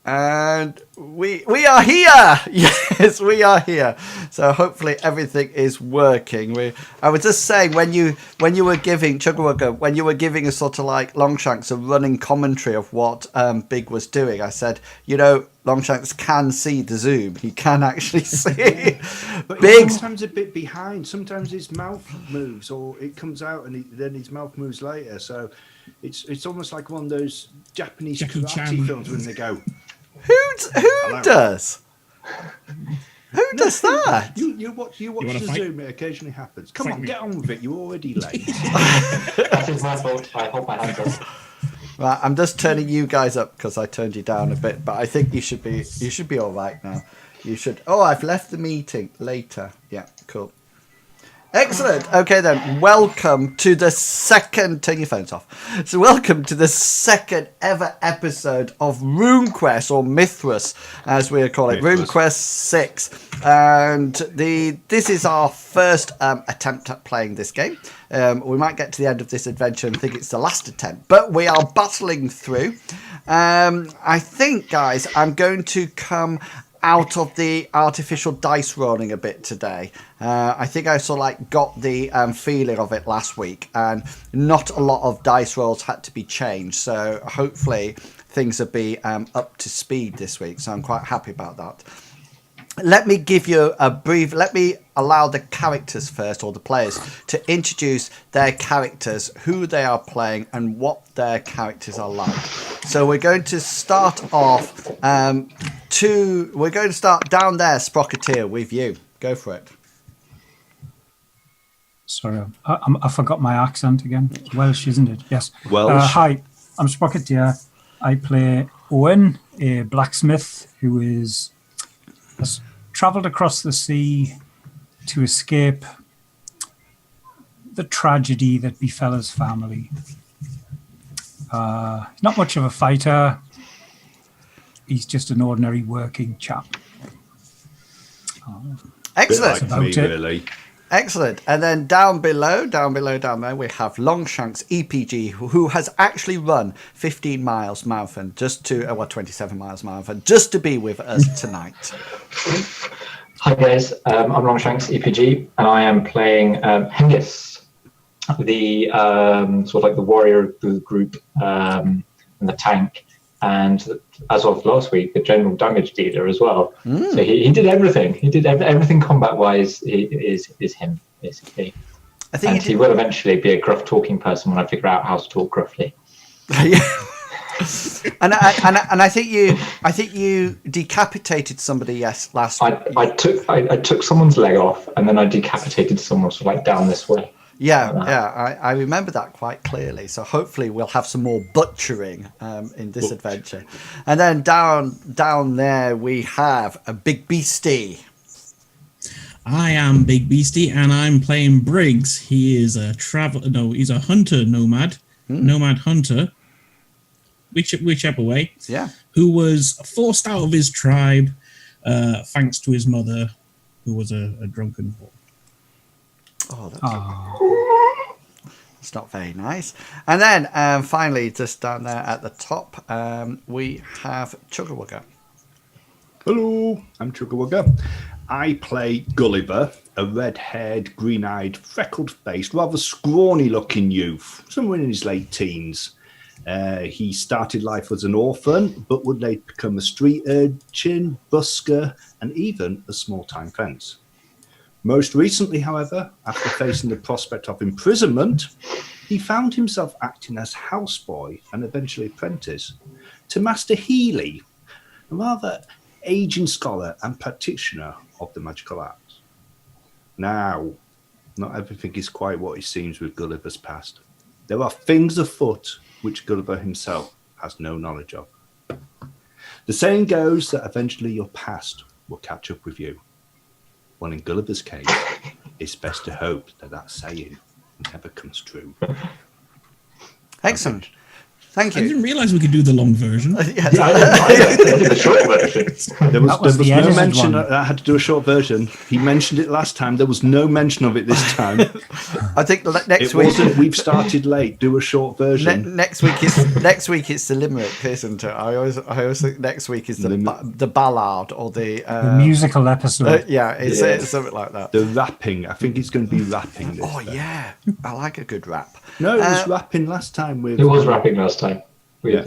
And we are here. Yes, we are here. So hopefully everything is working. I was just saying when you were giving Chuggerwugger, when you were giving a sort of like Longshanks a running commentary of what Big was doing, I said, Longshanks can see the zoom. He can actually see. But Big sometimes a bit behind. Sometimes his mouth moves, or it comes out, and then his mouth moves later. So it's almost like one of those Japanese karate films when they go. Who does? Who does that? You watch the Zoom. It occasionally happens. Come on, get on with it. You're already late. That is my fault. I hold my hands up. Right, I'm just turning you guys up because I turned you down a bit, but I think you should be all right now. You should. Oh, I've left the meeting later. Yeah, cool. Excellent. Okay then, welcome to the second... Turn your phones off. So welcome to the second ever episode of RuneQuest, or Mithras, as we call it. RuneQuest 6. And this is our first attempt at playing this game. We might get to the end of this adventure and think it's the last attempt, but we are battling through. I think, guys, I'm going to come out of the artificial dice rolling a bit today. I think I sort of like got the feeling of it last week, and not a lot of dice rolls had to be changed, so hopefully things will be up to speed this week, so I'm quite happy about that. Let me give you a brief... Let me allow the characters first, or the players, to introduce their characters, who they are playing, and what their characters are like. So we're going to start off... we're going to start down there, Sprocketeer, with you. Go for it. Sorry, I forgot my accent again. It's Welsh, isn't it? Yes. Welsh. Hi, I'm Sprocketeer. I play Owen, a blacksmith who has travelled across the sea to escape the tragedy that befell his family. He's not much of a fighter. He's just an ordinary working chap. Excellent. Bit like me, really. Excellent. And then down below there, we have Longshanks EPG, who has actually run 15 miles marathon, 27 miles marathon, just to be with us tonight. Hi guys, I'm Longshanks EPG, and I am playing Hengist, the sort of like the warrior of the group and the tank, and as of last week, the general damage dealer as well. So he did everything. He did everything combat-wise. He is him, basically. I think he will eventually be a gruff talking person when I figure out how to talk gruffly. and I think you decapitated somebody last week. I took someone's leg off, and then I decapitated someone sort of like down this way. I remember that quite clearly. So hopefully we'll have some more butchering in this adventure. And then down there we have a Big Beastie. I am Big Beastie, and I'm playing Briggs. He is he's a hunter nomad, nomad hunter, whichever way. Yeah. Who was forced out of his tribe, thanks to his mother, who was a drunken whore. That's not very nice. And then finally, just down there at the top, we have Chuggerwugger. Hello, I'm Chuggerwugger. I play Gulliver, a red-haired, green-eyed, freckled-faced, rather scrawny-looking youth, somewhere in his late teens. He started life as an orphan, but would later become a street urchin, busker, and even a small-time fence. Most recently, however, after facing the prospect of imprisonment, he found himself acting as houseboy and eventually apprentice to Master Healy, a rather aging scholar and practitioner of the magical arts. Now, not everything is quite what it seems with Gulliver's past. There are things afoot which Gulliver himself has no knowledge of. The saying goes that eventually your past will catch up with you. Well, in Gulliver's case, it's best to hope that saying never comes true. Excellent. Thank I you. didn't realise we could do the long version. Yeah, I did the short version. There was the no edited mention. one. I had to do a short version. He mentioned it last time. There was no mention of it this time. I think next It week. wasn't. We've started late. Do a short version. Next week it's the limerick, isn't it? I always think next week is the ballad or the musical episode. it's something like that. The rapping. I think it's going to be rapping. This time. Yeah, I like a good rap. No, it was rapping last time with. It was rapping last time with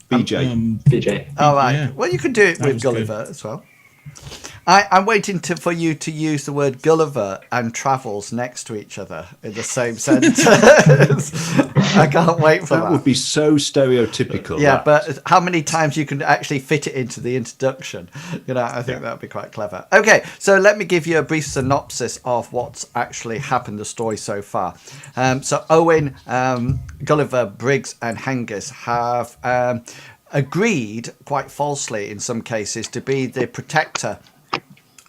BJ. BJ. All right. Yeah. Well, you can do it That with was Gulliver as well. I'm waiting for you to use the word Gulliver and travels next to each other in the same sentence. I can't wait for that. That would be so stereotypical. Yeah, that. but how many times you can actually fit it into the introduction? I think that would be quite clever. Okay, so let me give you a brief synopsis of what's actually happened, the story so far. So Owen, Gulliver, Briggs, and Hengist have agreed, quite falsely in some cases, to be the protector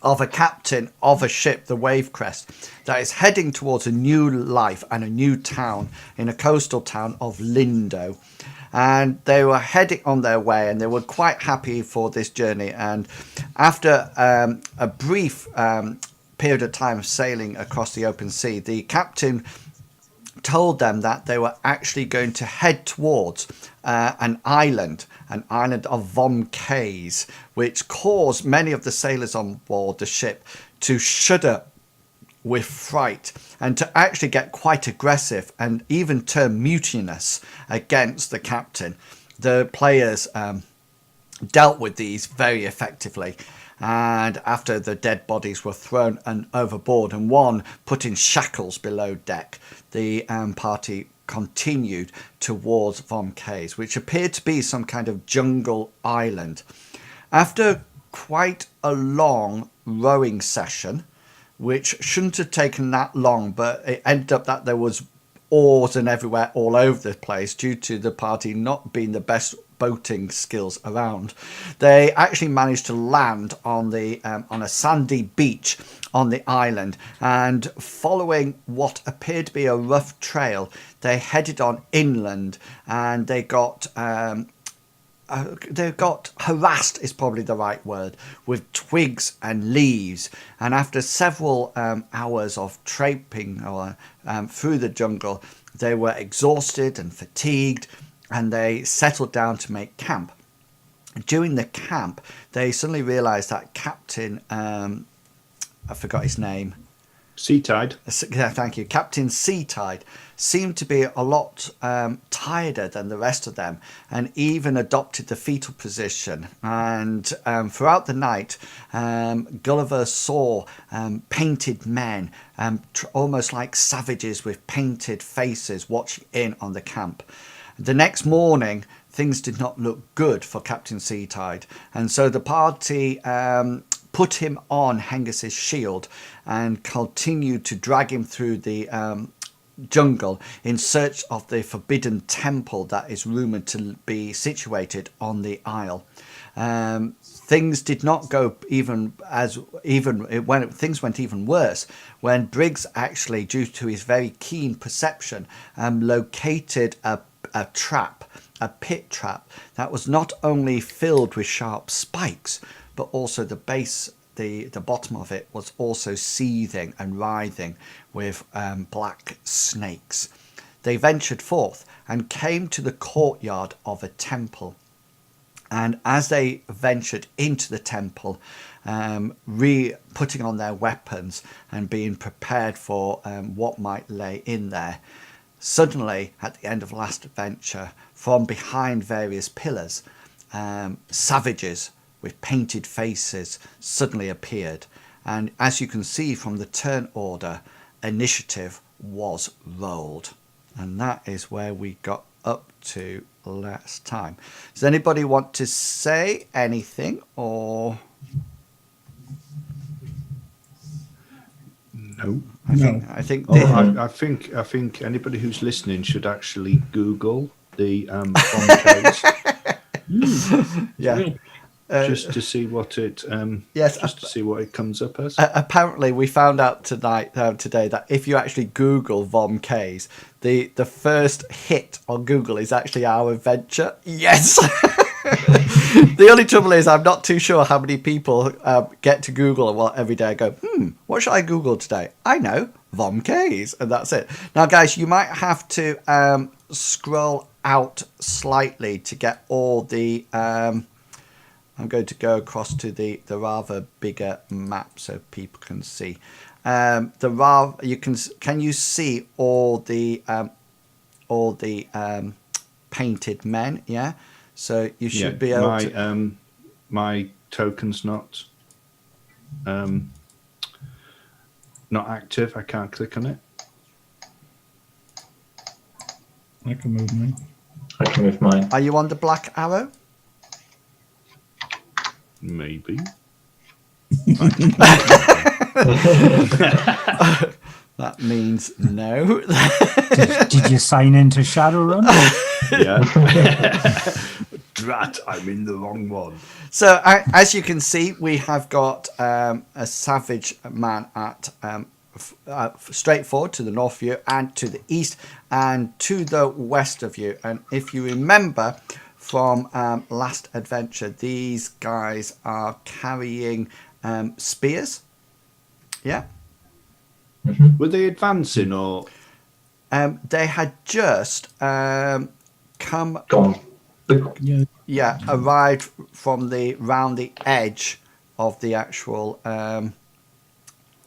of a captain of a ship, the Wavecrest, that is heading towards a new life and a new town in a coastal town of Lindo. And they were heading on their way, and they were quite happy for this journey. And after a brief period of time of sailing across the open sea, the captain told them that they were actually going to head towards an island of Von Kays, which caused many of the sailors on board the ship to shudder with fright and to actually get quite aggressive and even turn mutinous against the captain. The players dealt with these very effectively, and after the dead bodies were thrown overboard and one put in shackles below deck, the party continued towards Von Kays, which appeared to be some kind of jungle island. After quite a long rowing session, which shouldn't have taken that long, but it ended up that there was oars and everywhere all over the place due to the party not being the best boating skills around. They actually managed to land on a sandy beach on the island, and following what appeared to be a rough trail, they headed on inland, and they got harassed, is probably the right word, with twigs and leaves. And after several hours of traipsing through the jungle, they were exhausted and fatigued, and they settled down to make camp. During the camp, they suddenly realised that Captain, I forgot his name. Seatide. Yeah, thank you. Captain Seatide seemed to be a lot tireder than the rest of them, and even adopted the fetal position. And throughout the night, Gulliver saw painted men, almost like savages with painted faces, watching in on the camp. The next morning, things did not look good for Captain Seatide, and so the party put him on Hengist's shield and continued to drag him through the jungle in search of the forbidden temple that is rumoured to be situated on the isle. Things did not go things went even worse when Briggs actually, due to his very keen perception, located a pit trap that was not only filled with sharp spikes, but also the base, the bottom of it was also seething and writhing with black snakes. They ventured forth and came to the courtyard of a temple. And as they ventured into the temple, putting on their weapons and being prepared for what might lay in there, suddenly, at the end of last adventure, from behind various pillars, savages with painted faces suddenly appeared. And as you can see from the turn order, initiative was rolled. And that is where we got up to last time. Does anybody want to say anything, or? No. I think I think anybody who's listening should actually Google the Von Kays. yeah. just to see what it Yes, just to see what it comes up as. Apparently, we found out today that if you actually Google Vom K's, the first hit on Google is actually our adventure. Yes. The only trouble is I'm not too sure how many people get to Google every day and go, what should I Google today? I know, Vom K's, and that's it. Now, guys, you might have to scroll out slightly to get all the... I'm going to go across to the rather bigger map so people can see. Can you see all the painted men? Yeah. So you should be able to. My token's not active. I can't click on it. I can move mine. I can move mine. Are you on the black arrow? Maybe. That means no. Did you sign into Shadowrun? Yeah. Drat, I'm in the wrong one. So as you can see, we have got a savage man at straight forward to the north of you and to the east and to the west of you. And if you remember from last adventure, these guys are carrying spears. Yeah. Mm-hmm. Were they advancing or? They had just come. Gone. Yeah. Arrived from round the edge of the actual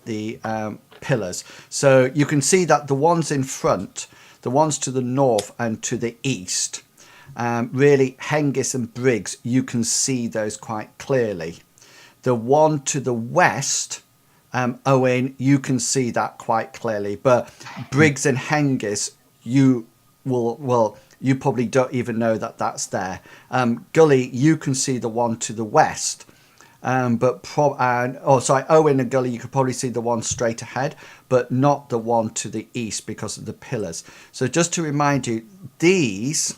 pillars. So you can see that the ones in front, the ones to the north and to the east, really Hengist and Briggs, you can see those quite clearly. The one to the west, Owen, you can see that quite clearly, but Briggs and Hengist, you probably don't even know that that's there. Gully, you can see the one to the west, Owen and Gully, you could probably see the one straight ahead, but not the one to the east because of the pillars. So just to remind you, these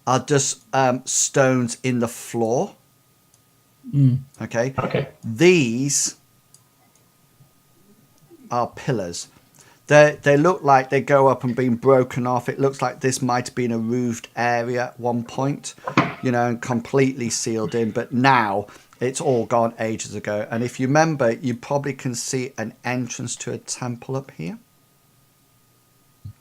are just stones in the floor. Okay. These are pillars. They look like they go up and being broken off. It looks like this might have been a roofed area at one point, and completely sealed in. But now it's all gone ages ago. And if you remember, you probably can see an entrance to a temple up here.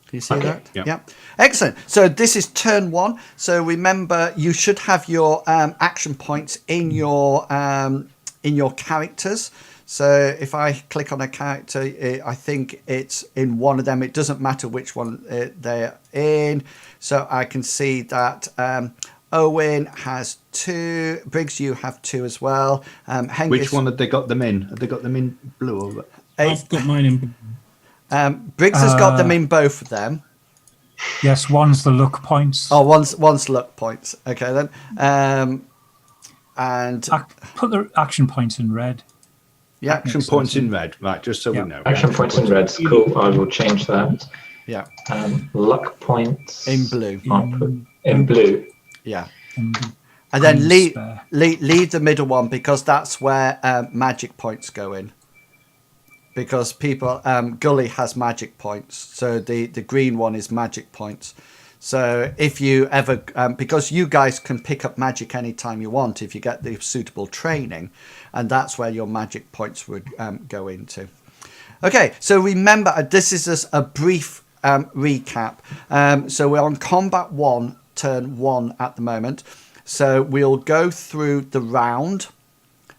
Can you see that? Yeah. Excellent. So this is turn 1. So remember, you should have your action points in your characters. So if I click on a character, I think it's in one of them. It doesn't matter which one they're in. So I can see that Owen has 2. Briggs, you have 2 as well. Hengist, which one have they got them in? Have they got them in blue? Or... I've got mine in. Briggs has got them in both of them. Yes, one's the luck points. Oh, one's luck points. Okay then. And put the action points in red. Yeah, action points in red, right? Just so we know. Action points in red. Cool. I will change that. Yeah. Luck points in blue. In blue. Yeah. And then leave the middle one because that's where magic points go in. Because people, Gully has magic points, so the green one is magic points. So if you ever, because you guys can pick up magic anytime you want if you get the suitable training, and that's where your magic points would go into. Okay, so remember, this is just a brief recap. So we're on combat 1, turn 1 at the moment. So we'll go through the round.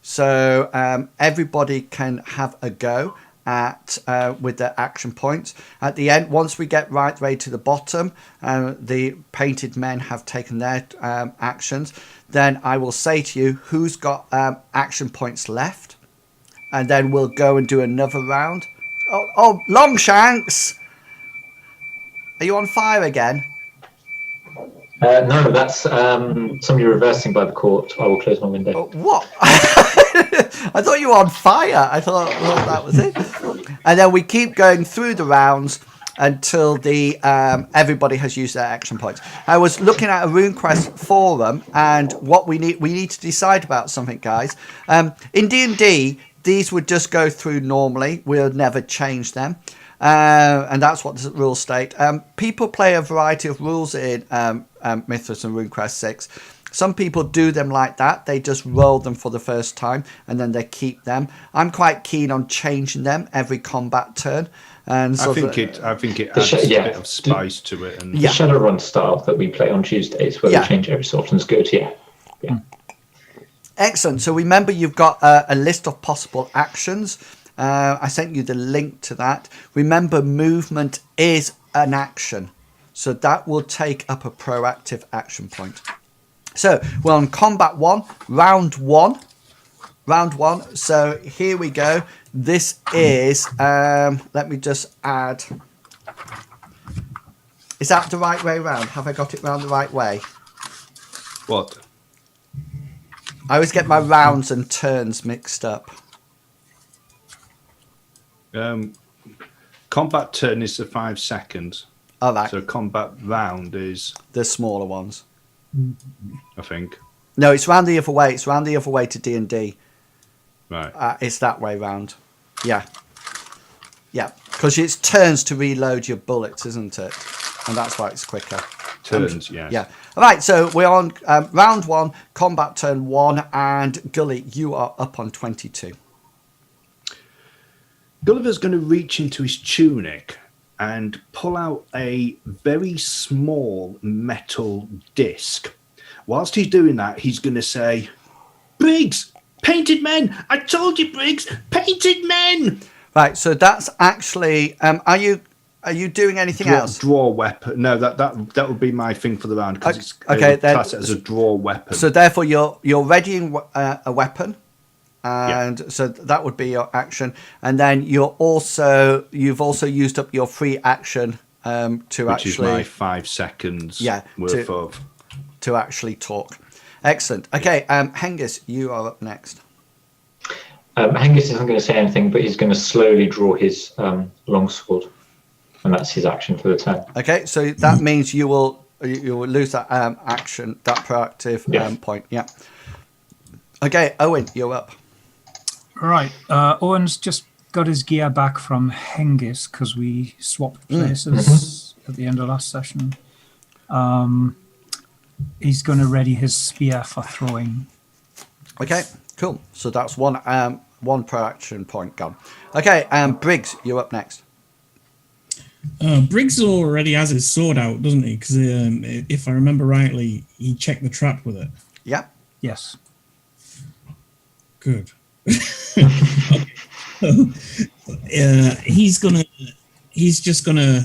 So everybody can have a go at with their action points. At the end, once we get right way to the bottom, the painted men have taken their actions. Then I will say to you who's got action points left, and then we'll go and do another round. Oh, Longshanks, are you on fire again? No, that's somebody reversing by the court. I will close my window. What? I thought you were on fire. I thought that was it. And then we keep going through the rounds. until the everybody has used their action points. I was looking at a RuneQuest forum, and what we need to decide about something, guys. In D&D, these would just go through normally. We'll never change them. And that's what the rules state. People play a variety of rules in Mythos and RuneQuest 6. Some people do them like that. They just roll them for the first time and then they keep them. I'm quite keen on changing them every combat turn. And I think it adds a bit of spice to it. And the Shadowrun style that we play on Tuesdays, where we change every so often, is good. Yeah. Excellent. So remember, you've got a list of possible actions. I sent you the link to that. Remember, movement is an action. So that will take up a proactive action point. So we're on combat 1, round 1. Round 1. So here we go. This is, let me just add. Is that the right way round? Have I got it round the right way? What? I always get my rounds and turns mixed up. Combat turn is the 5 seconds. All right. So combat round is The smaller ones. I think. No, it's round the other way. It's round the other way to D&D. Right. It's that way round. Yeah. Yeah. Because it's turns to reload your bullets, isn't it? And that's why it's quicker. Turns, yes. Yeah. All right. So we're on round 1, combat turn 1. And Gully, you are up on 22. Gulliver's going to reach into his tunic and pull out a very small metal disc. Whilst he's doing that, he's going to say, "Briggs, painted men! I told you, Briggs, painted men!" Right. So that's actually. Are you doing anything else? Draw weapon. No, that would be my thing for the round because it's okay. Then class it as a draw weapon. So therefore, you're readying a weapon. And so that would be your action, and then you've also used up your free action which is my 5 seconds worth of to actually talk. Excellent. Okay, Hengist, you are up next. Hengist isn't going to say anything, but he's going to slowly draw his longsword, and that's his action for the turn. Okay, so that means you will lose that action, that proactive point. Yeah. Okay, Owen, you're up. Right. Owen's just got his gear back from Hengist because we swapped places at the end of last session. He's going to ready his spear for throwing. Okay, cool. So that's one proaction point gone. Okay, Briggs, you're up next. Briggs already has his sword out, doesn't he? Because if I remember rightly, he checked the trap with it. Yeah. Yes. Good. He's just gonna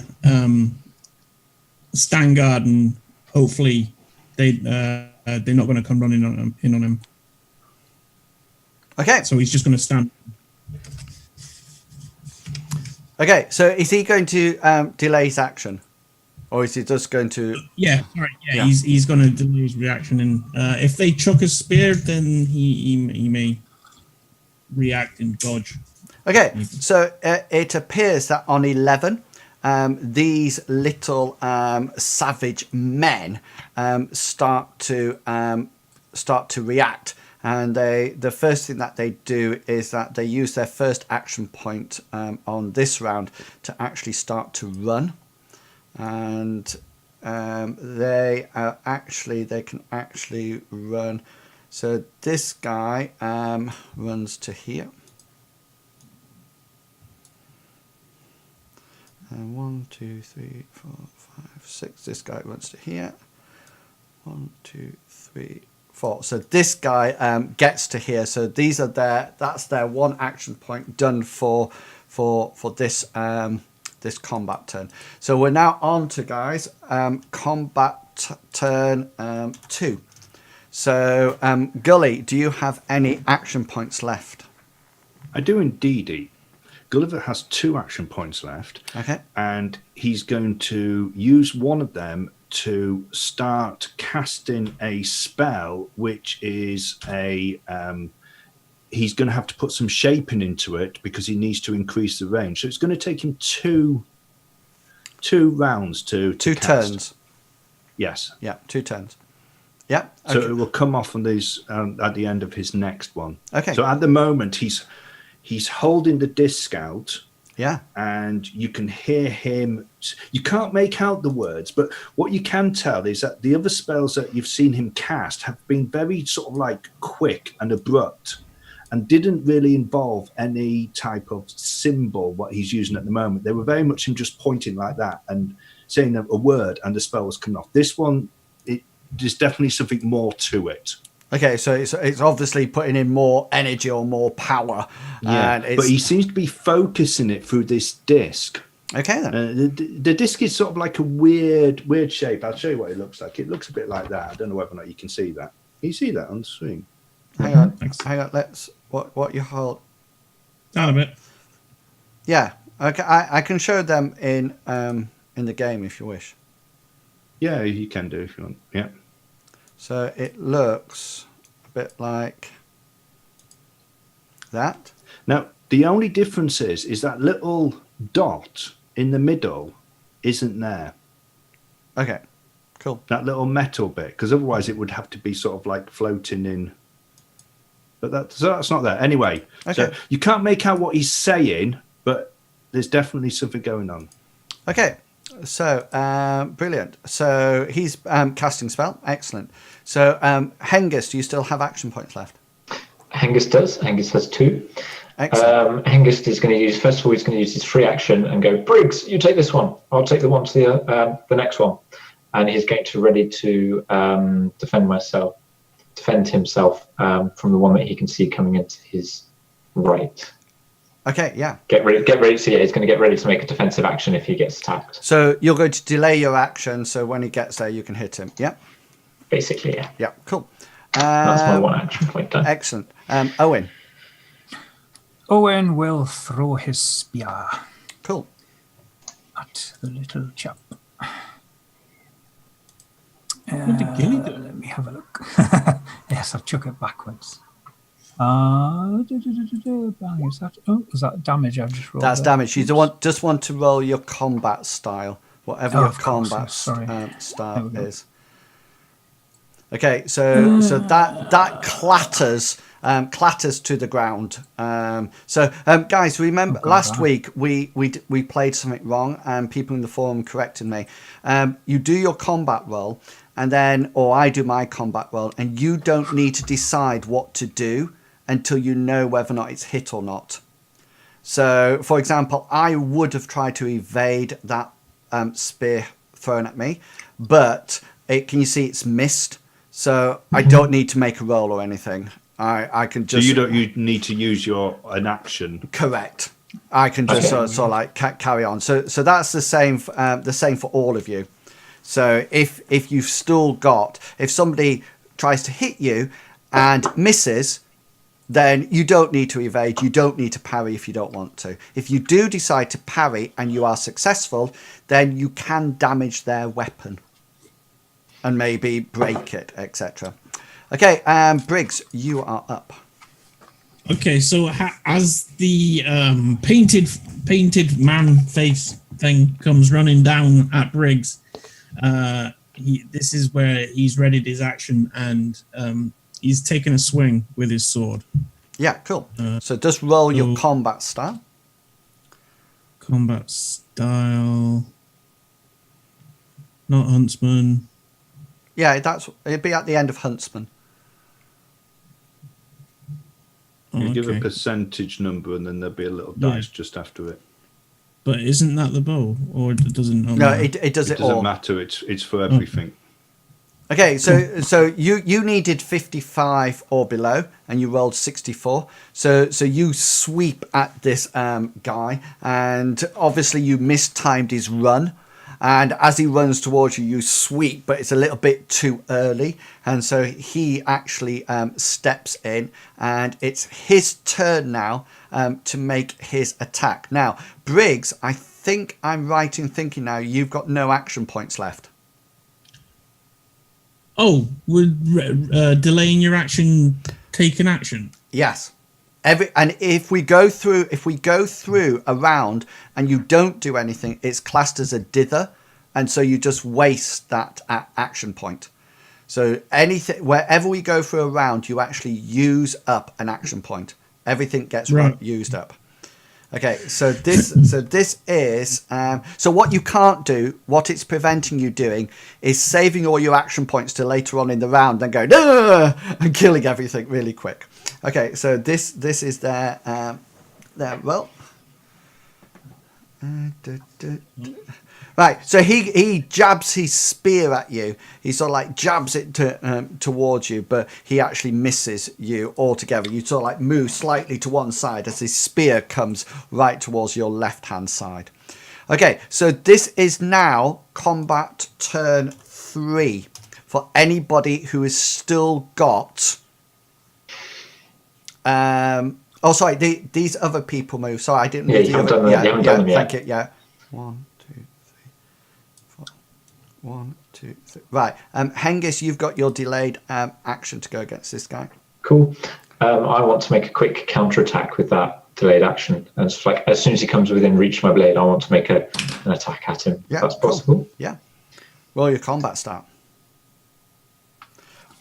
stand guard, and hopefully they're not gonna come running in on him. Okay. So he's just gonna stand. Okay, so is he going to delay his action, or is he just going to? Yeah, sorry. Yeah, he's gonna delay his reaction, and if they chuck a spear, then he may react and dodge. Okay, so it appears that on 11, these little savage men start to react, and the first thing that they do is that they use their first action point on this round to actually start to run, and they can actually run. So this guy runs to here. 1, 2, 3, 4, 5, 6. This guy runs to here. 1, 2, 3, 4. So this guy gets to here. So these are that's their one action point done for this this combat turn. So we're now on to, guys, combat turn 2. So, Gully, do you have any action points left? I do indeed. Gulliver has 2 action points left. Okay. And he's going to use one of them to start casting a spell, which is he's going to have to put some shaping into it because he needs to increase the range. So it's going to take him 2 2 rounds to 2 cast. turns. Yes. Yeah, 2 turns. Yeah. So Okay. it will come off on these at the end of his next one. Okay. So at the moment he's holding the disc out, Yeah. and you can hear him. You can't make out the words, but what you can tell is that the other spells that you've seen him cast have been very sort of like quick and abrupt, and didn't really involve any type of symbol. What he's using at the moment, they were very much him just pointing like that and saying a word, and the spell was coming off. This one, there's definitely something more to it. Okay, so it's obviously putting in more energy or more power. Yeah, And but he seems to be focusing it through this disc. Okay, then. The disc is sort of like a weird shape. I'll show you what it looks like. It looks a bit like that. I don't know whether or not you can see that. Can you see that on the screen? Hang on. Thanks. Hang on. Let's... What you hold... Down a bit. Yeah. Okay, I can show them in the game if you wish. Yeah, you can do if you want. Yeah. So it looks a bit like that. Now, the only difference is that little dot in the middle isn't there. Okay, cool. That little metal bit, because otherwise it would have to be sort of like floating in. But that's not there. Anyway, Okay. so you can't make out what he's saying, but there's definitely something going on. Okay, so brilliant. So he's casting spell. Excellent. So Hengist, do you still have action points left? Hengist does. Hengist has 2. Excellent. Hengist is going to use, first of all, he's going to use his free action and go, Briggs, you take this one. I'll take the one to the next one. And he's going to ready to defend himself from the one that he can see coming into his right. Okay, yeah. Get ready. So yeah, he's going to get ready to make a defensive action if he gets attacked. So you're going to delay your action, so when he gets there, you can hit him. Yeah. Basically, yeah. Yeah. Cool. That's my 1 action point done. Excellent. Owen. Owen will throw his spear Cool. at the little chap. What did Gilly do? Let me have a look. Yes, I'll chuck it backwards. Bang, is that? Oh, is that damage I've just rolled? That's there? damage. You just want to roll your combat style, whatever Oh, your of course, combat yes, sorry. style There we go. is. Okay, so that clatters to the ground. Guys, remember last week we played something wrong, and people in the forum corrected me. You do your combat roll, and then, or I do my combat roll, and you don't need to decide what to do until you know whether or not it's hit or not. So, for example, I would have tried to evade that spear thrown at me, but can you see it's missed? So I don't need to make a roll or anything. I can just... So you need to use an action. Correct. I can just sort of like carry on. So that's the same for all of you. So if you've still got... If somebody tries to hit you and misses, then you don't need to evade. You don't need to parry if you don't want to. If you do decide to parry and you are successful, then you can damage their weapon and maybe break it, etc. Okay, Briggs, you are up. Okay, so as the painted man face thing comes running down at Briggs, this is where he's readied his action, and he's taken a swing with his sword. Yeah, cool. So just roll your combat style. Combat style. Not huntsman. Yeah, it'd be at the end of Huntsman. You give a Okay. percentage number, and then there'll be a little dice just after it. But isn't that the bow, or it doesn't? No, it does It it all. doesn't matter. It's for everything. Okay, so you needed 55 or below, and you rolled 64. So you sweep at this guy, and obviously you mistimed his run. And as he runs towards you, you sweep, but it's a little bit too early. And so he actually steps in, and it's his turn now to make his attack. Now, Briggs, I think I'm right in thinking now you've got no action points left. Oh, would delaying your action take an action? Yes. And if we go through a round and you don't do anything, it's classed as a dither, and so you just waste that action point. So wherever we go through a round, you actually use up an action point. Everything gets used up. Okay, so this is so what you can't do, what it's preventing you doing, is saving all your action points to later on in the round and going and killing everything really quick. Okay, so this is their well. Right, so he jabs his spear at you. He sort of like jabs it towards you, but he actually misses you altogether. You sort of like move slightly to one side as his spear comes right towards your left-hand side. Okay, so this is now combat turn 3 for anybody who has still got... these other people move. Sorry, I didn't move the other... you haven't done them yet. Thank you, yeah. 1, 2, 3, 4. 1, 2, 3. Right. Hengist, you've got your delayed action to go against this guy. Cool. I want to make a quick counter-attack with that delayed action. And it's like, as soon as he comes within reach of my blade, I want to make an attack at him. Yeah, if that's possible. Cool. Yeah. Roll your combat start.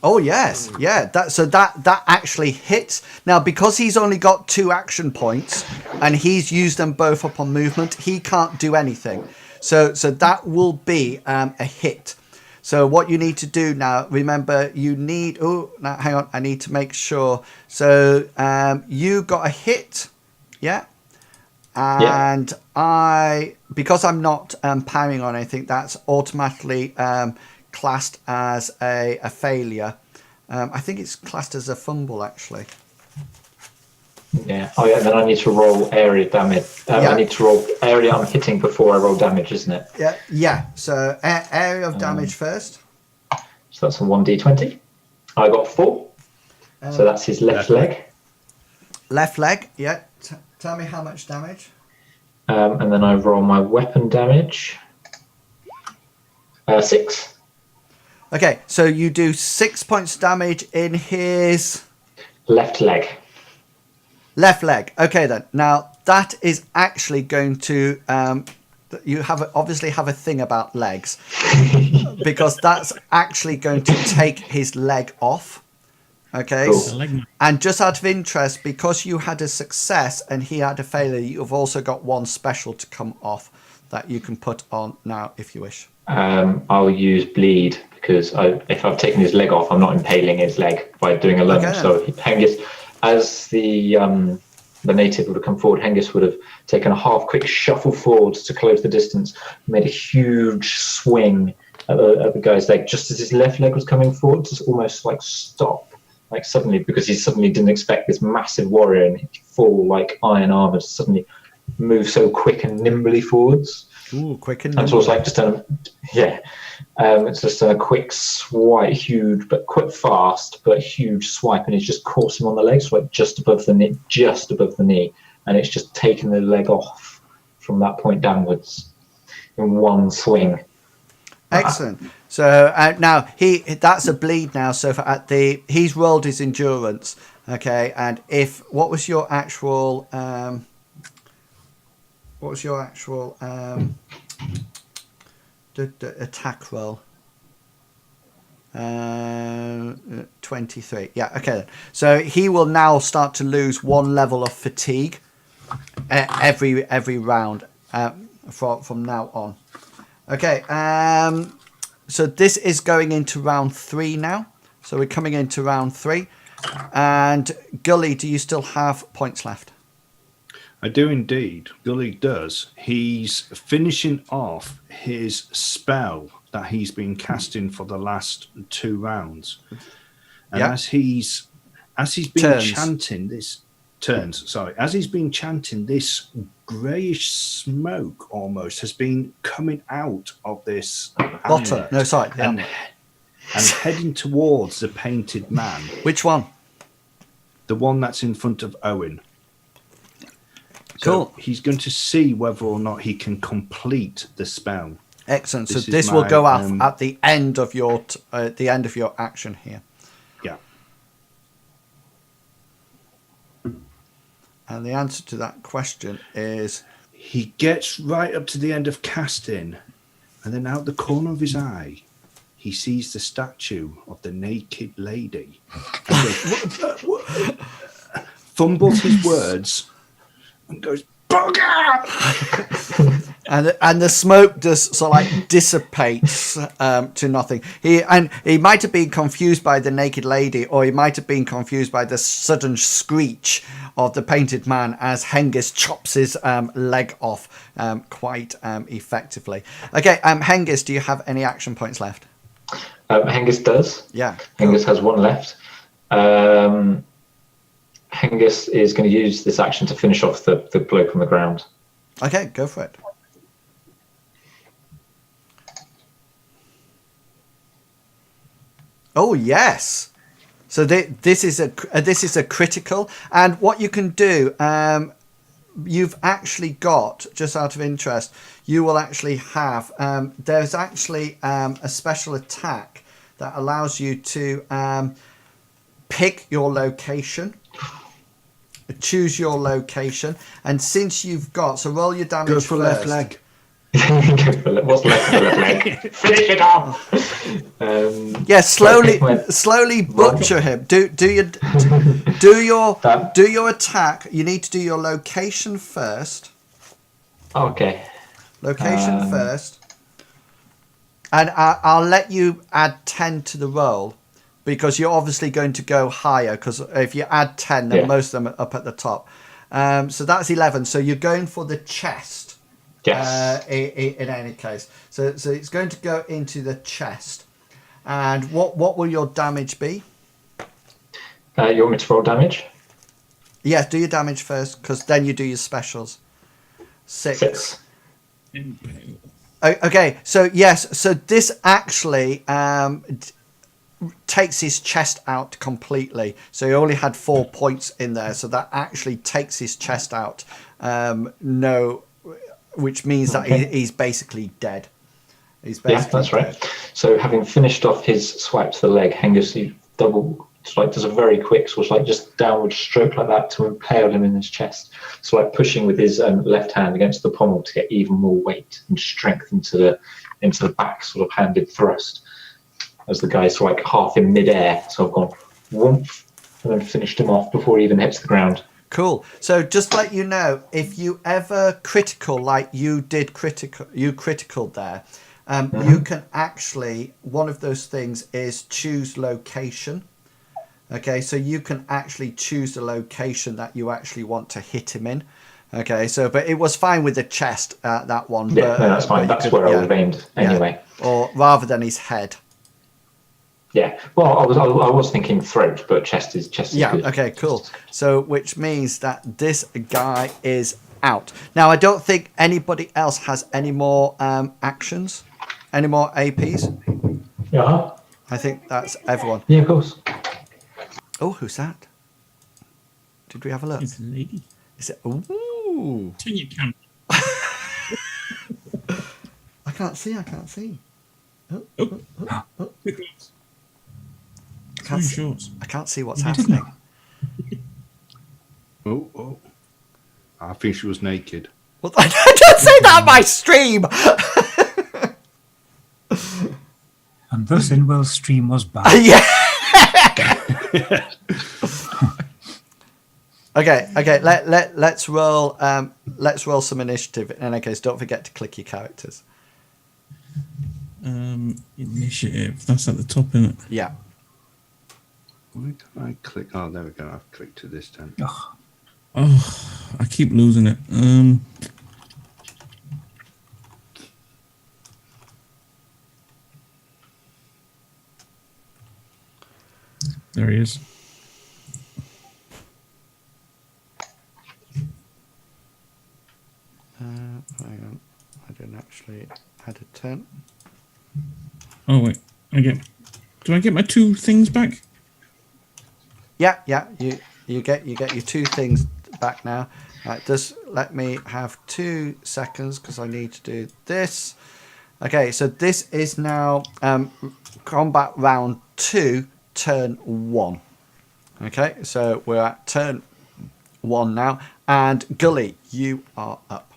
Oh, yes. Yeah. That actually hits. Now, because he's only got 2 action points and he's used them both up on movement, he can't do anything. So that will be a hit. So what you need to do now, remember, you need... Oh, now hang on. I need to make sure. So you got a hit. Yeah. And because I'm not parrying on anything, that's automatically... classed as a failure. I think it's classed as a fumble, actually. Yeah. Oh, yeah. Then I need to roll area damage. I need to roll area I'm hitting before I roll damage, isn't it? Yeah. Yeah. So area of damage first. So that's a 1d20. I got 4. So that's his left leg. Left leg. Yeah. Tell me how much damage. And then I roll my weapon damage. 6. Okay, so you do 6 points damage in his... Left leg. Left leg. Okay, then. Now, that is actually going to... you obviously have a thing about legs. Because that's actually going to take his leg off. Okay? Cool. And just out of interest, because you had a success and he had a failure, you've also got 1 special to come off that you can put on now if you wish. I'll use bleed because if I've taken his leg off, I'm not impaling his leg by doing a lunge. Okay, so Hengist, as the native would have come forward, Hengist would have taken a half quick shuffle forwards to close the distance, made a huge swing at the guy's leg just as his left leg was coming forward, just almost like stop, like suddenly, because he suddenly didn't expect this massive warrior in full like iron armor to suddenly move so quick and nimbly forwards. Ooh, quick and nimble. And so it's like just done, it's just done a quick swipe, huge, but quite fast, but huge swipe, and it's just caught him on the leg, so like just above the knee, and it's just taken the leg off from that point downwards in one swing. Excellent. So now that's a bleed now. So he's rolled his endurance, okay, and what was your actual? What was your actual attack roll? 23. Yeah, okay. Then. So he will now start to lose 1 level of fatigue every round from now on. Okay. So this is going into round 3 now. So we're coming into round 3. And Gully, do you still have points left? I do indeed. Gully does. He's finishing off his spell that he's been casting for the last 2 rounds. And as he's been chanting this greyish smoke almost has been coming out of this bottom. No, sorry. And heading towards the painted man. Which one? The one that's in front of Owen. Cool. So he's going to see whether or not he can complete the spell. Excellent. So this will go off at the end of your action here. Yeah. And the answer to that question is... He gets right up to the end of casting, and then out the corner of his eye, he sees the statue of the naked lady. And goes, fumbles his words and goes, "Bugger!" and the smoke just sort of like dissipates to nothing. He might have been confused by the naked lady, or he might have been confused by the sudden screech of the painted man as Hengist chops his leg off quite effectively. Okay, Hengist, do you have any action points left? Hengist does. Yeah. Hengist has one left. Hengist is going to use this action to finish off the bloke on the ground. Okay, go for it. Oh yes. So this is a critical, and what you can do, you've actually got, just out of interest, you will actually have there's actually a special attack that allows you to pick your location, choose your location, and since you've got, so roll your damage. Go for first. left leg. What's left for left leg? Finish it off. Yeah, slowly butcher him. Do your attack. You need to do your location first. Okay. Location first, and I'll let you add 10 to the roll, because you're obviously going to go higher. Because if you add 10, then most of them are up at the top. So that's 11. So you're going for the chest. Yes. In any case, so it's going to go into the chest. And what will your damage be? You want me to roll damage? Yeah, do your damage first, because then you do your specials. 6. Okay, so yes, so this actually takes his chest out completely. So he only had 4 points in there, so that actually takes his chest out. Which means that he's basically dead. That's right. So having finished off his swipe to the leg, Hengist does a very quick sort of like just downward stroke like that to impale him in his chest. So like pushing with his left hand against the pommel to get even more weight and strength into the back sort of handed thrust. As the guy's like half in midair, so I've gone whoomp and then finished him off before he even hits the ground. Cool. So just to let you know, if you ever critical like you critical there, you can actually, one of those things is choose location. Okay, so you can actually choose the location that you actually want to hit him in. Okay, so but it was fine with the chest, that one. Yeah, no, that's fine. That's where I would have aimed anyway. Yeah. Or rather than his head. Yeah, well, I was thinking throat, but chest is good. Okay, cool. So, which means that this guy is out. Now, I don't think anybody else has any more actions, any more APs. Yeah. I think that's everyone. Yeah, of course. Oh, who's that? Did we have a look? It's a lady. Is it? Ooh. Turn your camera. I can't see. Quick looks. I can't see what's happening. Oh. I think she was naked. Well, I don't say that on my stream. And thus in Will's stream was bad. Yeah. Okay. Let's roll. Let's roll some initiative. In any case, don't forget to click your characters. Initiative. That's at the top, isn't it? Yeah. Why don't I click? Oh, there we go. I've clicked to this then. Oh, I keep losing it. There he is. Hang on. I didn't actually add a 10. Oh wait, do I get my 2 things back? Yeah. You get your 2 things back now. Right, just let me have 2 seconds because I need to do this. Okay, so this is now combat round 2, turn 1. Okay, so we're at turn 1 now, And Gully, you are up.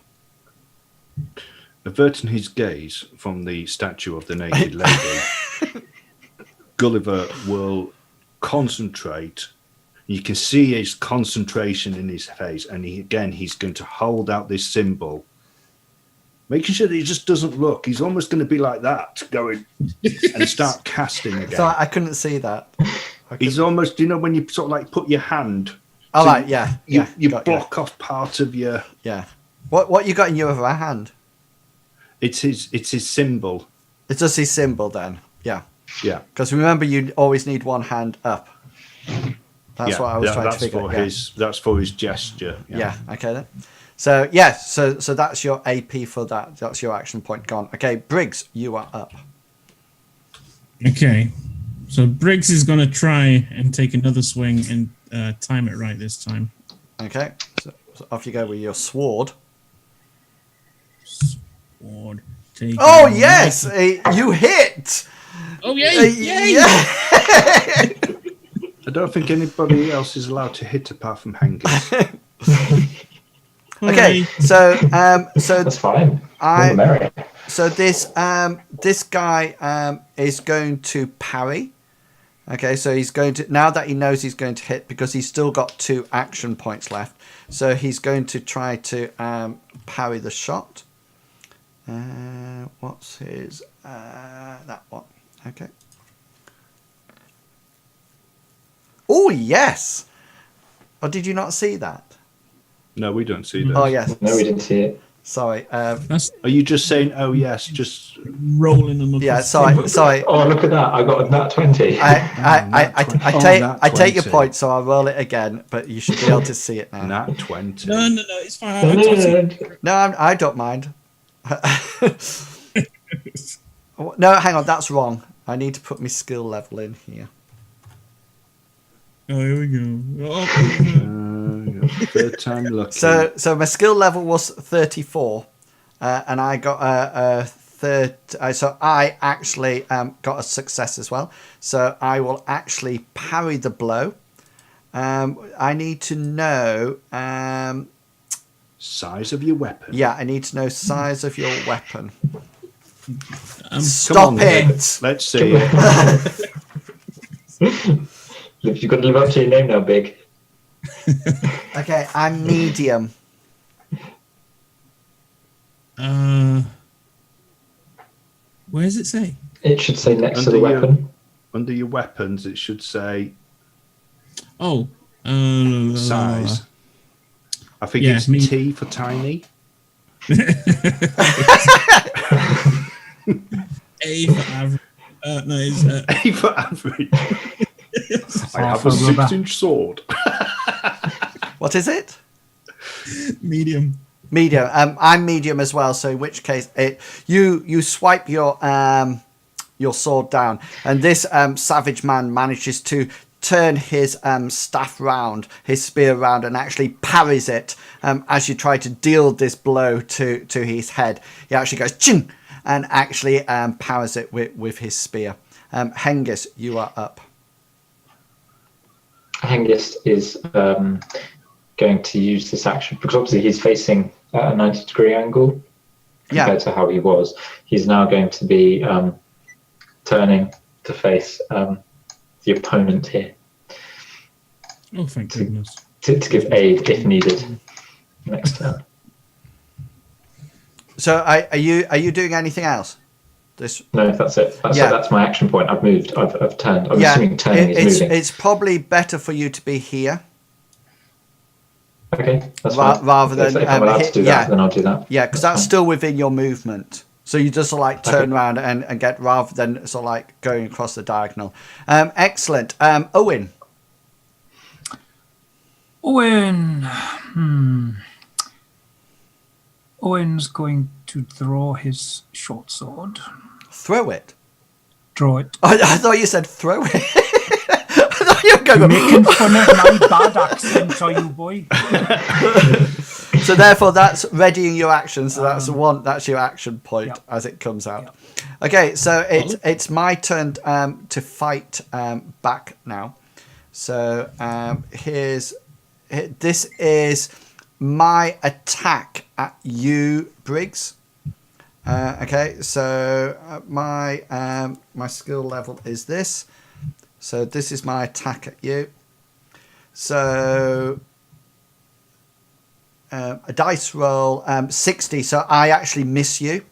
Averting his gaze from the statue of the naked lady, Gulliver will concentrate. You can see his concentration in his face, and he's going to hold out this symbol, making sure that he just doesn't look. He's almost going to be like that, going and start casting again. So I couldn't see that. He's almost, when you sort of like put your hand. Oh, right, yeah. You block off part of your. Yeah. What you got in your other hand? It's his symbol. It's just his symbol then. Yeah. Yeah. Because remember, you always need one hand up. That's what I was trying to figure out. That's for his gesture. Yeah. Okay then. So yes, so that's your AP for that. That's your action point gone. Okay, Briggs, you are up. Okay, so Briggs is going to try and take another swing and time it right this time. Okay, so off you go with your sword. Sword. Oh yes, you hit. Oh yay! Yay! Yeah. I don't think anybody else is allowed to hit apart from Hengist. Okay, so That's fine. So this guy is going to parry. Okay, so he's going to, now that he knows he's going to hit, because he's still got 2 action points left, so he's going to try to parry the shot. What's his that one? Okay. Oh yes. Oh, did you not see that? No, we don't see that. Oh yes. No, we didn't see it. Sorry. Are you just saying, oh yes, just rolling them? Yeah. Sorry. Oh, look at that! I got a nat 20. I take your point, so I'll roll it again. But you should be able to see it now. nat 20. No, it's fine. No, I don't mind. No, hang on, that's wrong. I need to put my skill level in here. Oh, here we go. Oh. Third time lucky. So my skill level was 34, and I got a third. So I actually got a success as well. So I will actually parry the blow. I need to know size of your weapon. Yeah, I need to know size of your weapon. Stop it! Let's see. You've got to live up to your name now, Big. Okay, I'm medium. Where does it say? It should say next to the weapon. Under your weapons, it should say. Oh. Size. I think it's T for tiny. A for average. No, it's A for average. I have a 6-inch sword. What is it? Medium. Medium. I'm medium as well. So in which case, you swipe your sword down, and this savage man manages to turn his staff round, his spear round, and actually parries it as you try to deal this blow to his head. He actually goes ching, and actually powers it with his spear. Hengist, you are up. Hengist is going to use this action because obviously he's facing at a 90-degree angle compared to how he was. He's now going to be turning to face the opponent here. Oh, thank goodness. To give aid if needed next turn. So are you doing anything else? No, that's it. That's my action point. I've moved. I've turned. I'm assuming turning is moving. It's probably better for you to be here. Okay, that's fine. Rather than if I'm allowed to do that, then I'll do that. Yeah, because that's still within your movement. So you just turn around and get, rather than sort of like going across the diagonal. Excellent. Owen. Owen's going to draw his short sword. Throw it. Draw it. I thought you said throw it. I thought you were going making fun of my bad accent, are you, boy? So therefore, that's readying your action. So that's your action point as it comes out. Yep. Okay, so it's my turn to fight back now. So this is my attack at you, Briggs. Okay, so my skill level is this. So this is my attack at you. So a dice roll 60. So I actually miss you.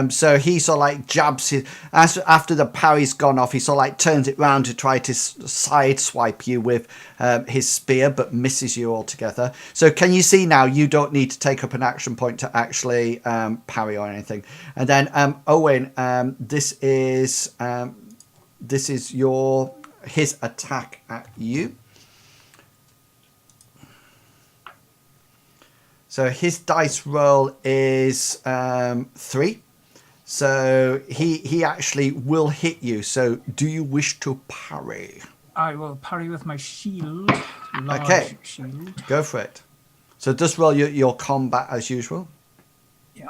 So he sort of like jabs his, after the parry's gone off, he sort of like turns it round to try to side swipe you with his spear, but misses you altogether. So can you see now you don't need to take up an action point to actually parry or anything. And then Owen, this is his attack at you. So his dice roll is 3. So he actually will hit you. So do you wish to parry? I will parry with my shield. Okay. Shield. Go for it. So just roll your combat as usual. Yeah.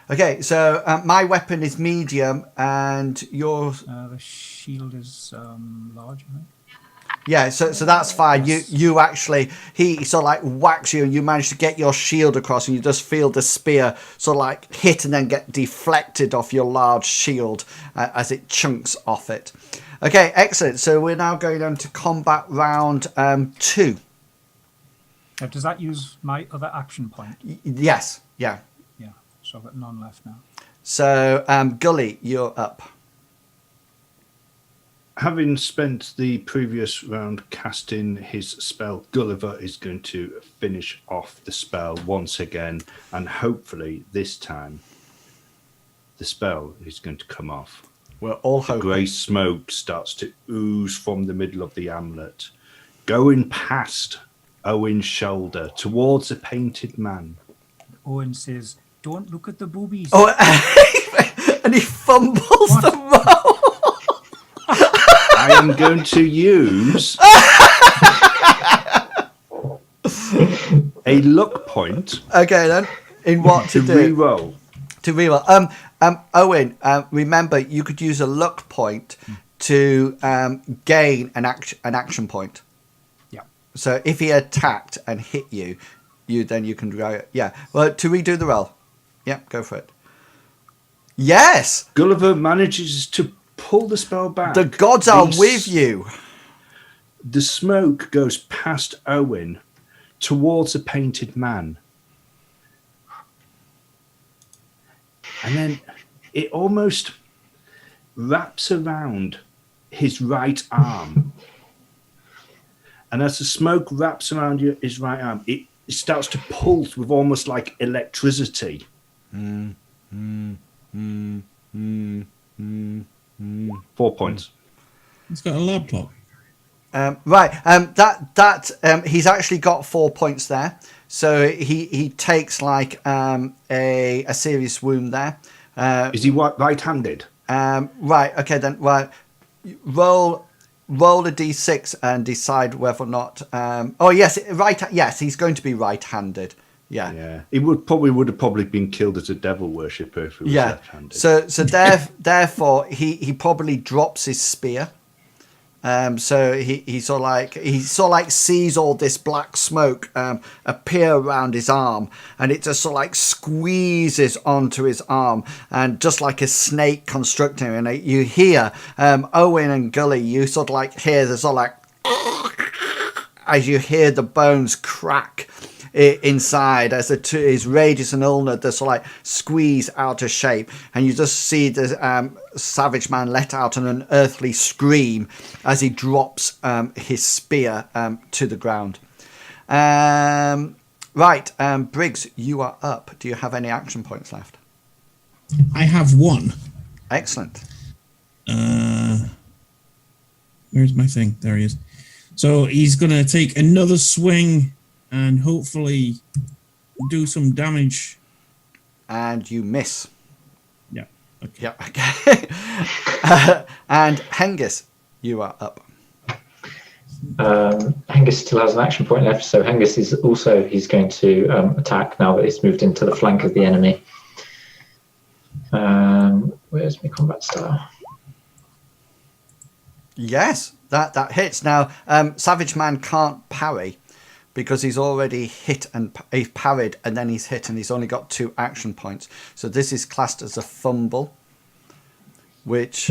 Okay, so my weapon is medium and yours... The shield is large, I think. Yeah, so that's fine. You actually, he sort of like whacks you and you manage to get your shield across and you just feel the spear sort of like hit and then get deflected off your large shield as it chunks off it. Okay, excellent. So we're now going on to combat round 2. Does that use my other action point? Yes, yeah. Yeah, so I've got none left now. So Gully, you're up. Having spent the previous round casting his spell, Gulliver is going to finish off the spell once again, and hopefully this time the spell is going to come off. We're all The hoping. grey smoke starts to ooze from the middle of the amulet, going past Owen's shoulder towards a painted man. Owen says, "Don't look at the boobies." Oh, and he fumbles the roll. I am going to use a luck point. Okay, then. In what to do? Re-roll. To reroll. Owen, remember you could use a luck point to gain an action point. Yeah. So if he attacked and hit you, then you can go. Yeah. Well, to redo the roll. Yeah, go for it. Yes, Gulliver manages to pull the spell back. the gods are with you. The smoke goes past Owen towards a painted man. And then it almost wraps around his right arm. And as the smoke wraps around his right arm, it starts to pulse with almost like electricity. 4 points. It's got a laptop. Right. He's actually got 4 points there. So he takes like a serious wound there. Is he right-handed? Right. Okay then. Right. Roll a d6 and decide whether or not. Oh yes, right. Yes, he's going to be right-handed. Yeah. Yeah. He would have probably been killed as a devil worshipper if he was left-handed. So therefore he probably drops his spear. So he sort of like sees all this black smoke appear around his arm, and it just sort of like squeezes onto his arm, and just like a snake constricting, and you hear Owen and Gully, you sort of like hear the sort of like as you hear the bones crack inside as his radius and ulna just sort of like squeeze out of shape, and you just see the savage man let out an unearthly scream as he drops his spear to the ground. Right, Briggs, you are up. Do you have any action points left? I have one. Excellent. Where's my thing? There he is. So he's going to take another swing and hopefully do some damage. And you miss. Yeah. Okay. Yeah. Okay. And Hengist, you are up. Hengist still has an action point left, so Hengist is also going to attack now that he's moved into the flank of the enemy. Where's my combat style? Yes, that hits. Now, Savage Man can't parry because he's already hit and he's parried and then he's hit and he's only got 2 action points. So this is classed as a fumble, which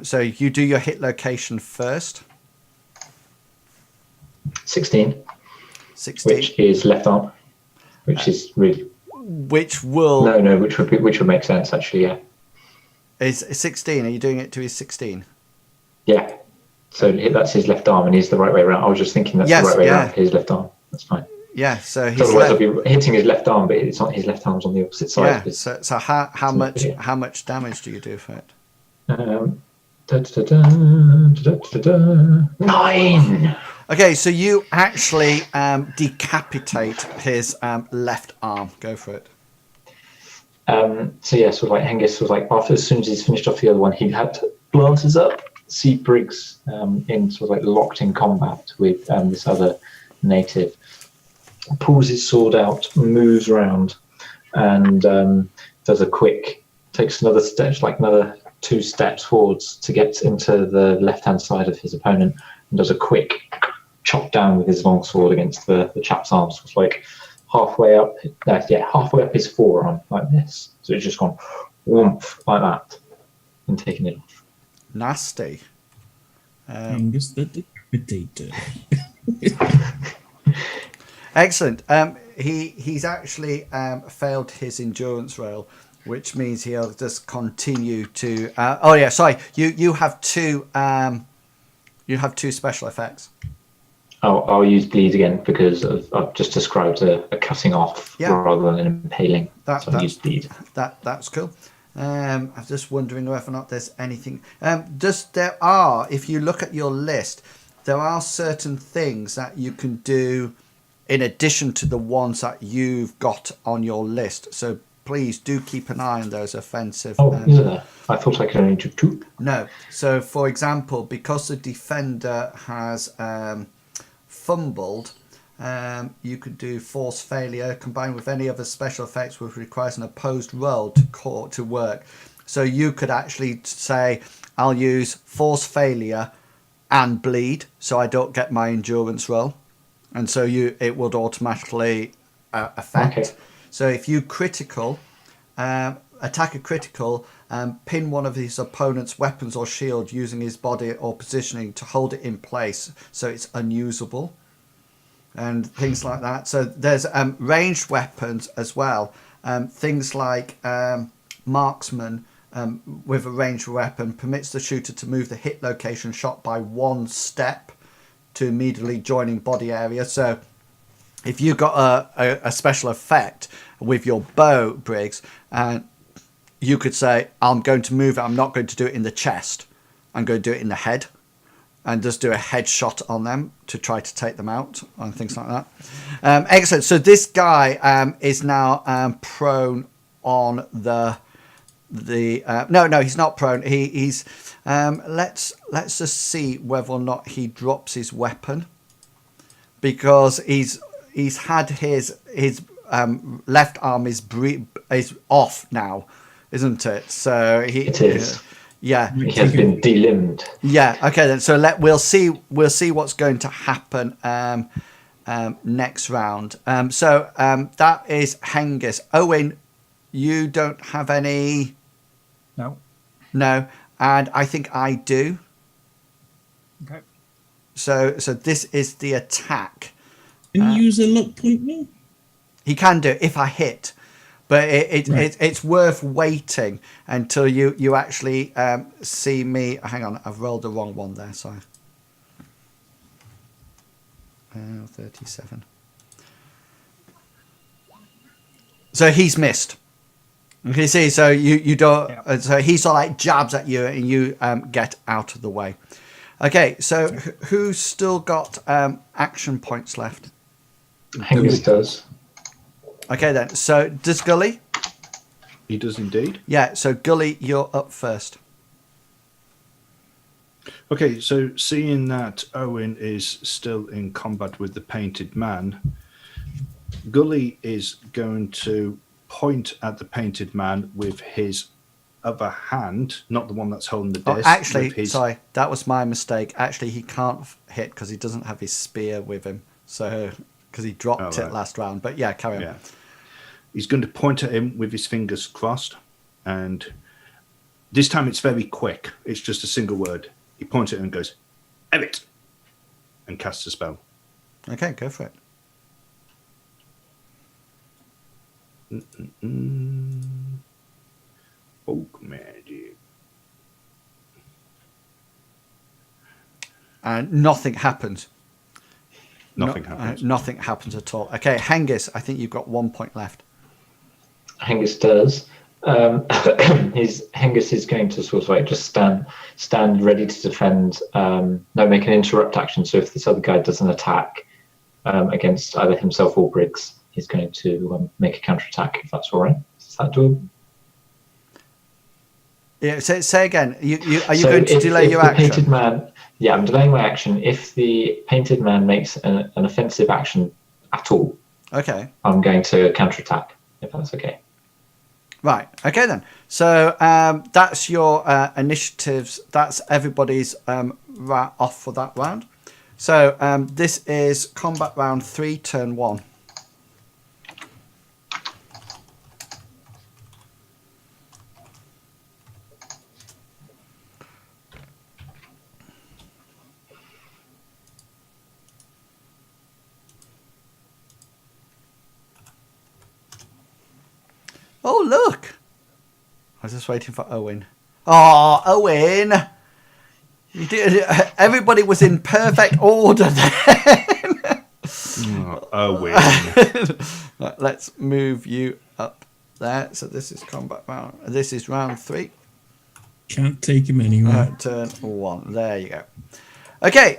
so you do your hit location first. 16. 16. Which is left arm. Which is really. Which will. No, which would make sense actually. Yeah. Is 16? Are you doing it to his 16? Yeah. So that's his left arm, and he's the right way around. I was just thinking that's the right way around his left arm. That's fine. Yeah. So he's otherwise, I'll be hitting his left arm, but it's not his left arm's on the opposite side. Yeah. So how much damage do you do for it? 9. Okay, so you actually decapitate his left arm. Go for it. So yeah, sort of like Hengist was like, after as soon as he's finished off the other one, he had glances up, see Briggs in sort of like locked in combat with this other native, pulls his sword out, moves around, and does a quick, takes another step, like another 2 steps forwards to get into the left-hand side of his opponent, and does a quick chop down with his long sword against the chap's arm. So it's like halfway up his forearm, like this. So it's just gone whoomph like that and taken it off. Nasty. Angus the Decapitator. Excellent. He's actually failed his endurance roll, which means he'll just continue to. You have 2. You have 2 special effects. I'll use bleed again because I've just described a cutting off rather than an impaling. So I'll use bleed. That's cool. I'm just wondering whether or not there's anything. If you look at your list, there are certain things that you can do in addition to the ones that you've got on your list. So please do keep an eye on those offensive. Is it there? I thought I could only do 2. No. So, for example, because the defender has fumbled, you could do force failure combined with any other special effects which requires an opposed roll to work. So you could actually say, I'll use force failure and bleed so I don't get my endurance roll. And so it would automatically affect. Okay. So if you critical, attack a critical, pin one of his opponent's weapons or shield using his body or positioning to hold it in place so it's unusable. And things like that. So there's ranged weapons as well. Things like marksman with a ranged weapon permits the shooter to move the hit location shot by 1 step to immediately joining body area. So if you got a special effect with your bow, Briggs, you could say, I'm going to move it. I'm not going to do it in the chest. I'm going to do it in the head. And just do a headshot on them to try to take them out and things like that. Excellent. So this guy is now prone on the. No, he's not prone. He's. Let's just see whether or not he drops his weapon, because he's had his left arm is off now, isn't it? So it is. Yeah, he has been delimbed. Yeah. Okay then. So we'll see what's going to happen next round. So that is Hengist. Owen, you don't have any. No. No, and I think I do. Okay. So this is the attack. Can you use a luck point now? He can do it if I hit. But it's worth waiting until you actually see me. Hang on, I've rolled the wrong one there. Sorry. 37. So he's missed. You see, so you don't. Yeah. So he sort of like jabs at you, and you get out of the way. Okay, so who's still got action points left? Hengist does. Okay then, so does Gully? He does indeed. Yeah, so Gully, you're up first. Okay, so seeing that Owen is still in combat with the painted man, Gully is going to point at the painted man with his other hand, not the one that's holding the Oh, disc. actually, with his... sorry, that was my mistake. Actually, he can't hit because he doesn't have his spear with him. So, because he dropped it last round. But yeah, carry on. Yeah. He's going to point at him with his fingers crossed. And this time it's very quick. It's just a single word. He points at him and goes, "Ebbit," and casts a spell. Okay, go for it. Folk magic. And nothing happens. Nothing happens. Nothing happens at all. Okay, Hengist, I think you've got 1 point left. Hengist does. Hengist is going to sort of like just stand ready to defend. No, make an interrupt action. So if this other guy does an attack against either himself or Briggs, he's going to make a counterattack. If that's all right. Is that doable? Yeah. Say again. Are you So going to delay if your the action? Painted man, yeah, I'm delaying my action. If the painted man makes an offensive action at all, Okay. I'm going to counterattack. If that's okay. Right. Okay then. So that's your initiatives. That's everybody's off for that round. So this is combat round 3, turn 1. Oh, look. I was just waiting for Owen. Oh, Owen. You did. Everybody was in perfect order then. Owen. Right, let's move you up there. So this is combat round. This is round 3. Can't take him anywhere. Turn 1. There you go. Okay.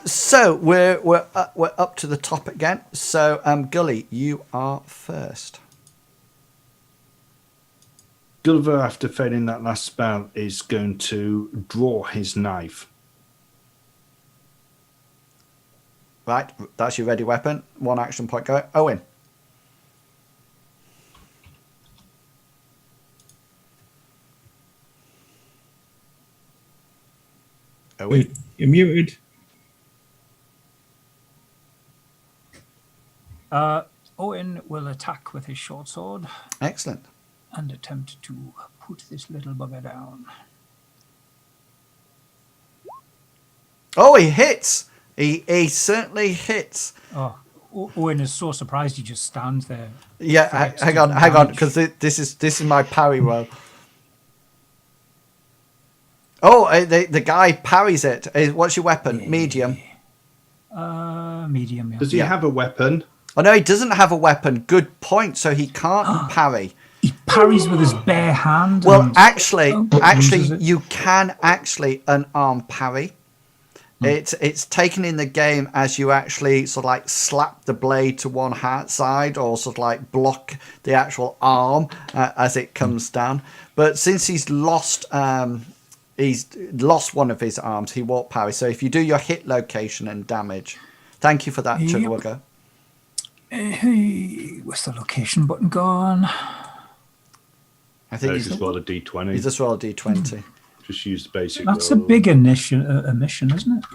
So we're up to the top again. So Gully, you are first. Gulliver, after failing that last spell, is going to draw his knife. Right, that's your ready weapon. 1 action point go. Owen. Owen. Wait, you're muted. Owen will attack with his short sword Excellent. and attempt to put this little bugger down. Oh, he hits. He certainly hits. Oh, Owen is so surprised he just stands there. Yeah, Correct, hang on, damage. because this is my parry roll. Oh, the guy parries it. What's your weapon? Medium. Medium, yeah. Does he have a weapon? Oh no, he doesn't have a weapon. Good point. So he can't parry. He parries with his bare hand. Well, and actually, uses it. you can actually unarmed parry. It's taken in the game as you actually sort of like slap the blade to one side or sort of like block the actual arm as it comes down. But since he's lost one of his arms, he won't parry. So if you do your hit location and damage, thank you for that, Yep. Chugwugger. Hey, where's the location button gone? I think Just roll a d20. he's just rolled a d20. Just use the basic That's roll. a big omission, isn't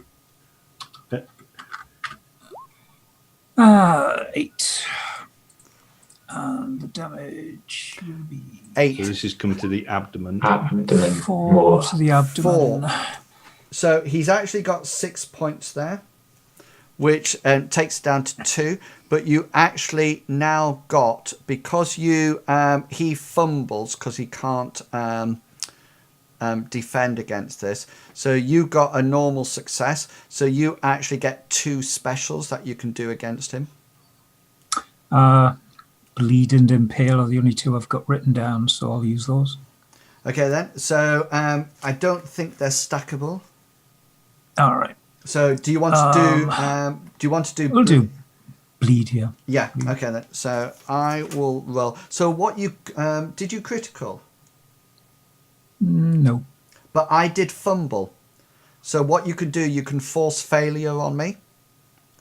it? Yeah. 8. And the damage will be 8. So this is coming to the abdomen. Abdomen. 4 More. to the abdomen. 4. So he's actually got 6 points there, which takes it down to 2. But you actually now got, because you he fumbles because he can't defend against this. So you got a normal success. So you actually get 2 specials that you can do against him. Bleed and impale are the only 2 I've got written down, so I'll use those. Okay then. So I don't think they're stackable. All right. So do you want to do? Do you want to do? We'll do bleed here. Yeah. Okay then. So I will roll. So what you did you critical? No. But I did fumble. So what you can do, you can force failure on me.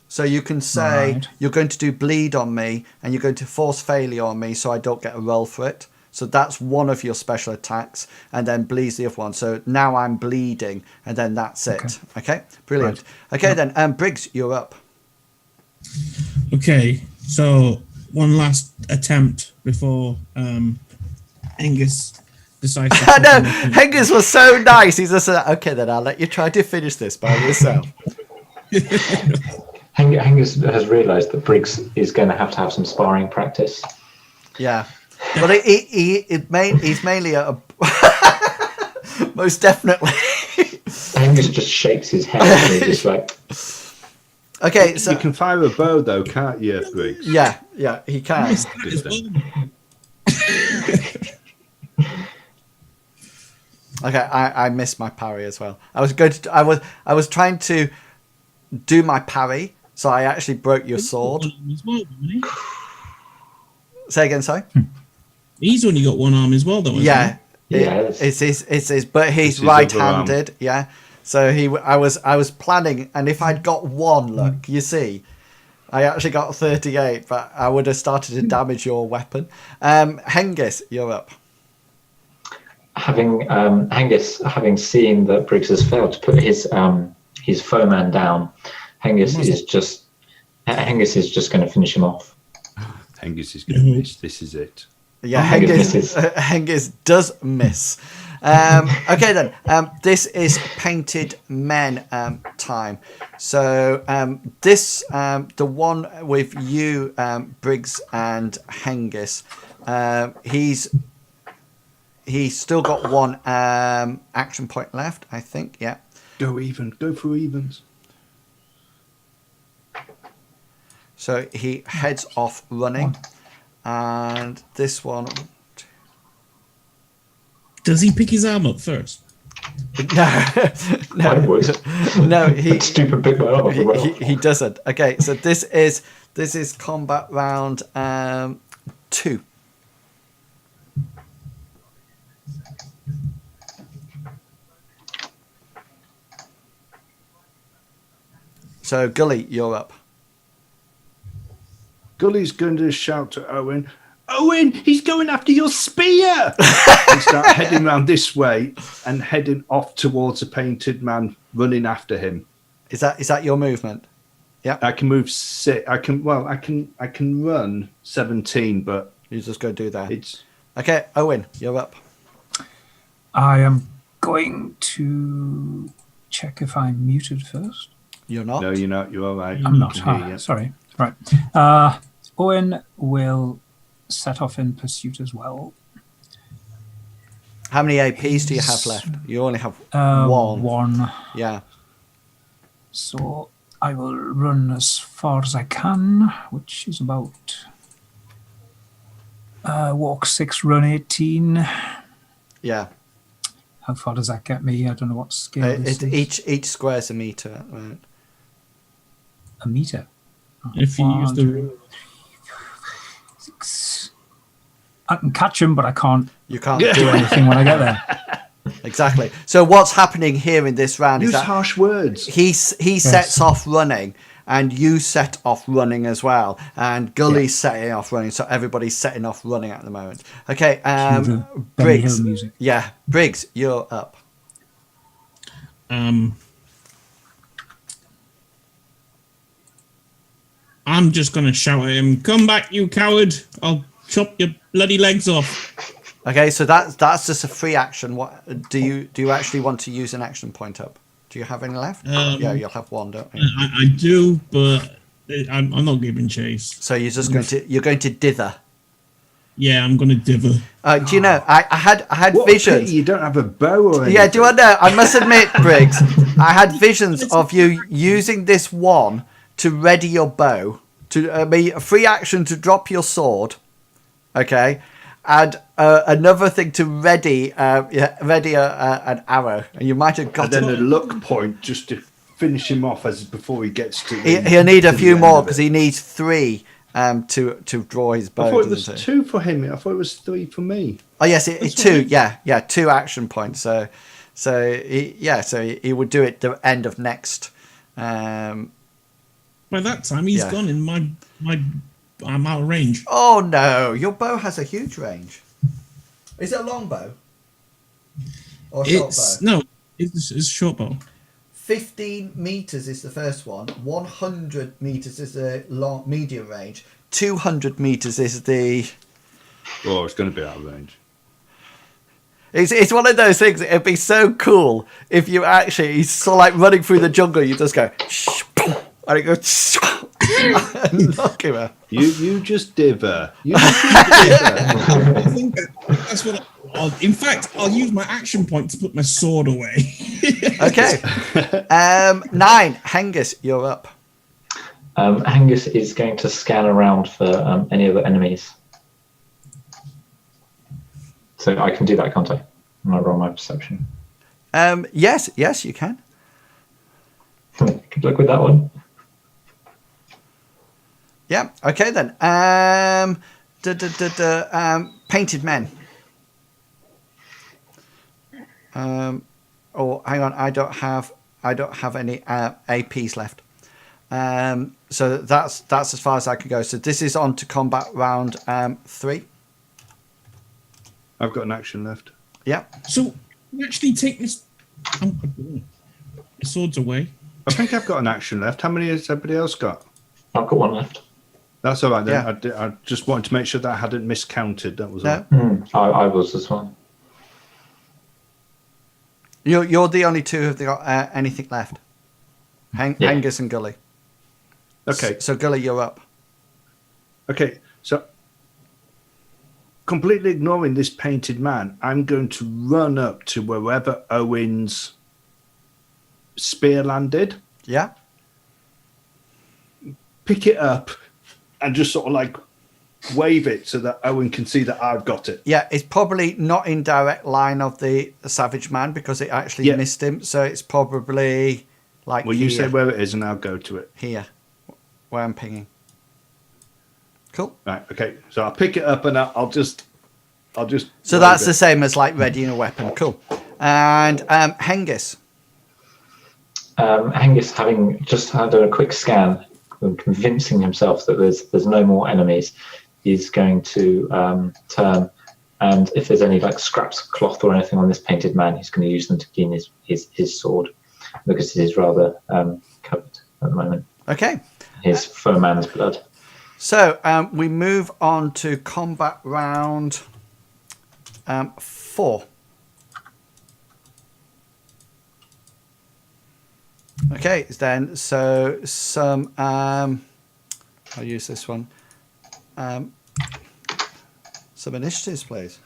So you can say Right. you're going to do bleed on me and you're going to force failure on me so I don't get a roll for it. So that's one of your special attacks, and then bleeds the other one. So now I'm bleeding, and then that's it. Okay, brilliant. Right. Okay, then Briggs, you're up. Okay, so one last attempt before Angus decides. I know, Hengus was so nice. He's just like, okay, then I'll let you try to finish this by yourself. Angus has realised that Briggs is going to have some sparring practice. Yeah. Well, he's mainly a... Most definitely. Angus just shakes his head and he's just like... Okay, so... You can fire a bow, though, can't you, Briggs? Yeah, he can. Okay, I missed my parry as well. I was trying to do my parry, so I actually broke your sword. Say again, sorry? He's only got one arm as well, though. Yeah, Yes. it's his, but he's his right-handed. Yeah, so I was planning, and if I'd got one, look, you see, I actually got 38, but I would have started to damage your weapon. Hengist, you're up. Angus, having seen that Briggs has failed to put his foeman down, Angus is just going to finish him off. Angus is going to miss. This is it. Yeah, Angus Hengist does miss. Okay then, this is Painted Men time. So this, the one with you, Briggs and Hengist, he's still got one action point left, I think. Yeah. Go even. Go for evens. So he heads off running, and this one. Does he pick his arm up first? No, I would. no, he Stupid big man off as well. he doesn't. Okay, so this is combat round 2. So Gully, you're up. Gully's going to shout to Owen, Owen, he's going after your spear! And start heading round this way and heading off towards a painted man running after him. Is that your movement? Yeah. I can move 6. I can run 17, but You just go do that. it's Okay, Owen, you're up. I am going to check if I'm muted first. You're not. no, you're not. You're all right. I'm not. I can hear you. Sorry. Right. Owen will set off in pursuit as well. How many APs do you have left? You only have one. One. Yeah. So I will run as far as I can, which is about walk 6, run 18. Yeah. How far does that get me? I don't know what scale this is. Each square's a meter. Right. A meter. If you use the 6. I can catch him, but I can't You can't do do anything. anything when I get there. Exactly. So what's happening here in this round is Use that harsh words. he sets off running, and you set off running as well, and Gully's setting off running. So everybody's setting off running at the moment. Okay. Cue the Benny Briggs. Hill music. Yeah, Briggs, you're up. I'm just going to shout at him, "Come back, you coward! I'll chop your bloody legs off." Okay, so that's just a free action. What do you actually want to use an action point up? Do you have any left? Yeah, you'll have one, don't you? I do, but I'm not giving chase. So you're going to dither. Yeah, I'm going to dither. Do you know? I had What a visions. pity you don't have a bow or anything. Yeah, do I know? I must admit, Briggs, I had visions of you using this one to ready your bow, to be a free action to drop your sword, okay, and another thing to ready an arrow, and you might have And got then it. a luck point just to finish him off as before he gets to. He'll need a to the few end more of it. because he needs 3 to draw his bow. I thought it was doesn't he? 2 for him. I thought it was 3 for me. Oh yes, it's 2. Yeah, 2 action points. So he would do it at the end of next. By that time, he's Yeah. gone in I'm out of range. Oh no, your bow has a huge range. Is it a longbow? Or short It's bow? no, it's a short bow. 15 meters is the first one. 100 meters is the long medium range. 200 meters is the. Oh, it's going to be out of range. It's one of those things. It'd be so cool if you actually saw like running through the jungle. You just go, and it goes, and knock him out. You just diver. You just diver. I think that's what. In fact, I'll use my action point to put my sword away. Okay. 9. Hengist, you're up. Angus is going to scan around for any other enemies. So I can do that, can't I? When I roll my perception. Yes, you can. Good luck with that one. Yeah. Okay then. Painted men. Oh, hang on. I don't have any APs left. So that's as far as I can go. So this is on to combat round 3. I've got an action left. Yeah. So you actually take this. The sword's away. I think I've got an action left. How many has everybody else got? I've got one left. That's all right then. Yeah. I just wanted to make sure that I hadn't miscounted. That was No. all. I was as well. You're the only two who've got anything left. Yeah. Hengist and Gully. Okay. So Gully, you're up. Okay. So completely ignoring this painted man, I'm going to run up to wherever Owen's spear landed, Yeah. pick it up, and just sort of like wave it so that Owen can see that I've got it. Yeah, it's probably not in direct line of the savage man because it actually missed him. So it's probably like Well, here, you say where it is, and I'll go to it. here, where I'm pinging. Cool. Right. Okay. So I'll pick it up, and I'll just. So wave that's it. the same as like readying a weapon. Cool. And Hengist. Angus, having just had a quick scan and convincing himself that there's no more enemies, is going to turn, and if there's any like scraps of cloth or anything on this painted man, he's going to use them to clean his sword because it is rather covered at the moment. Okay. His foe man's blood. So we move on to combat round 4. Okay, then so some I'll use this one. Some initiatives, please.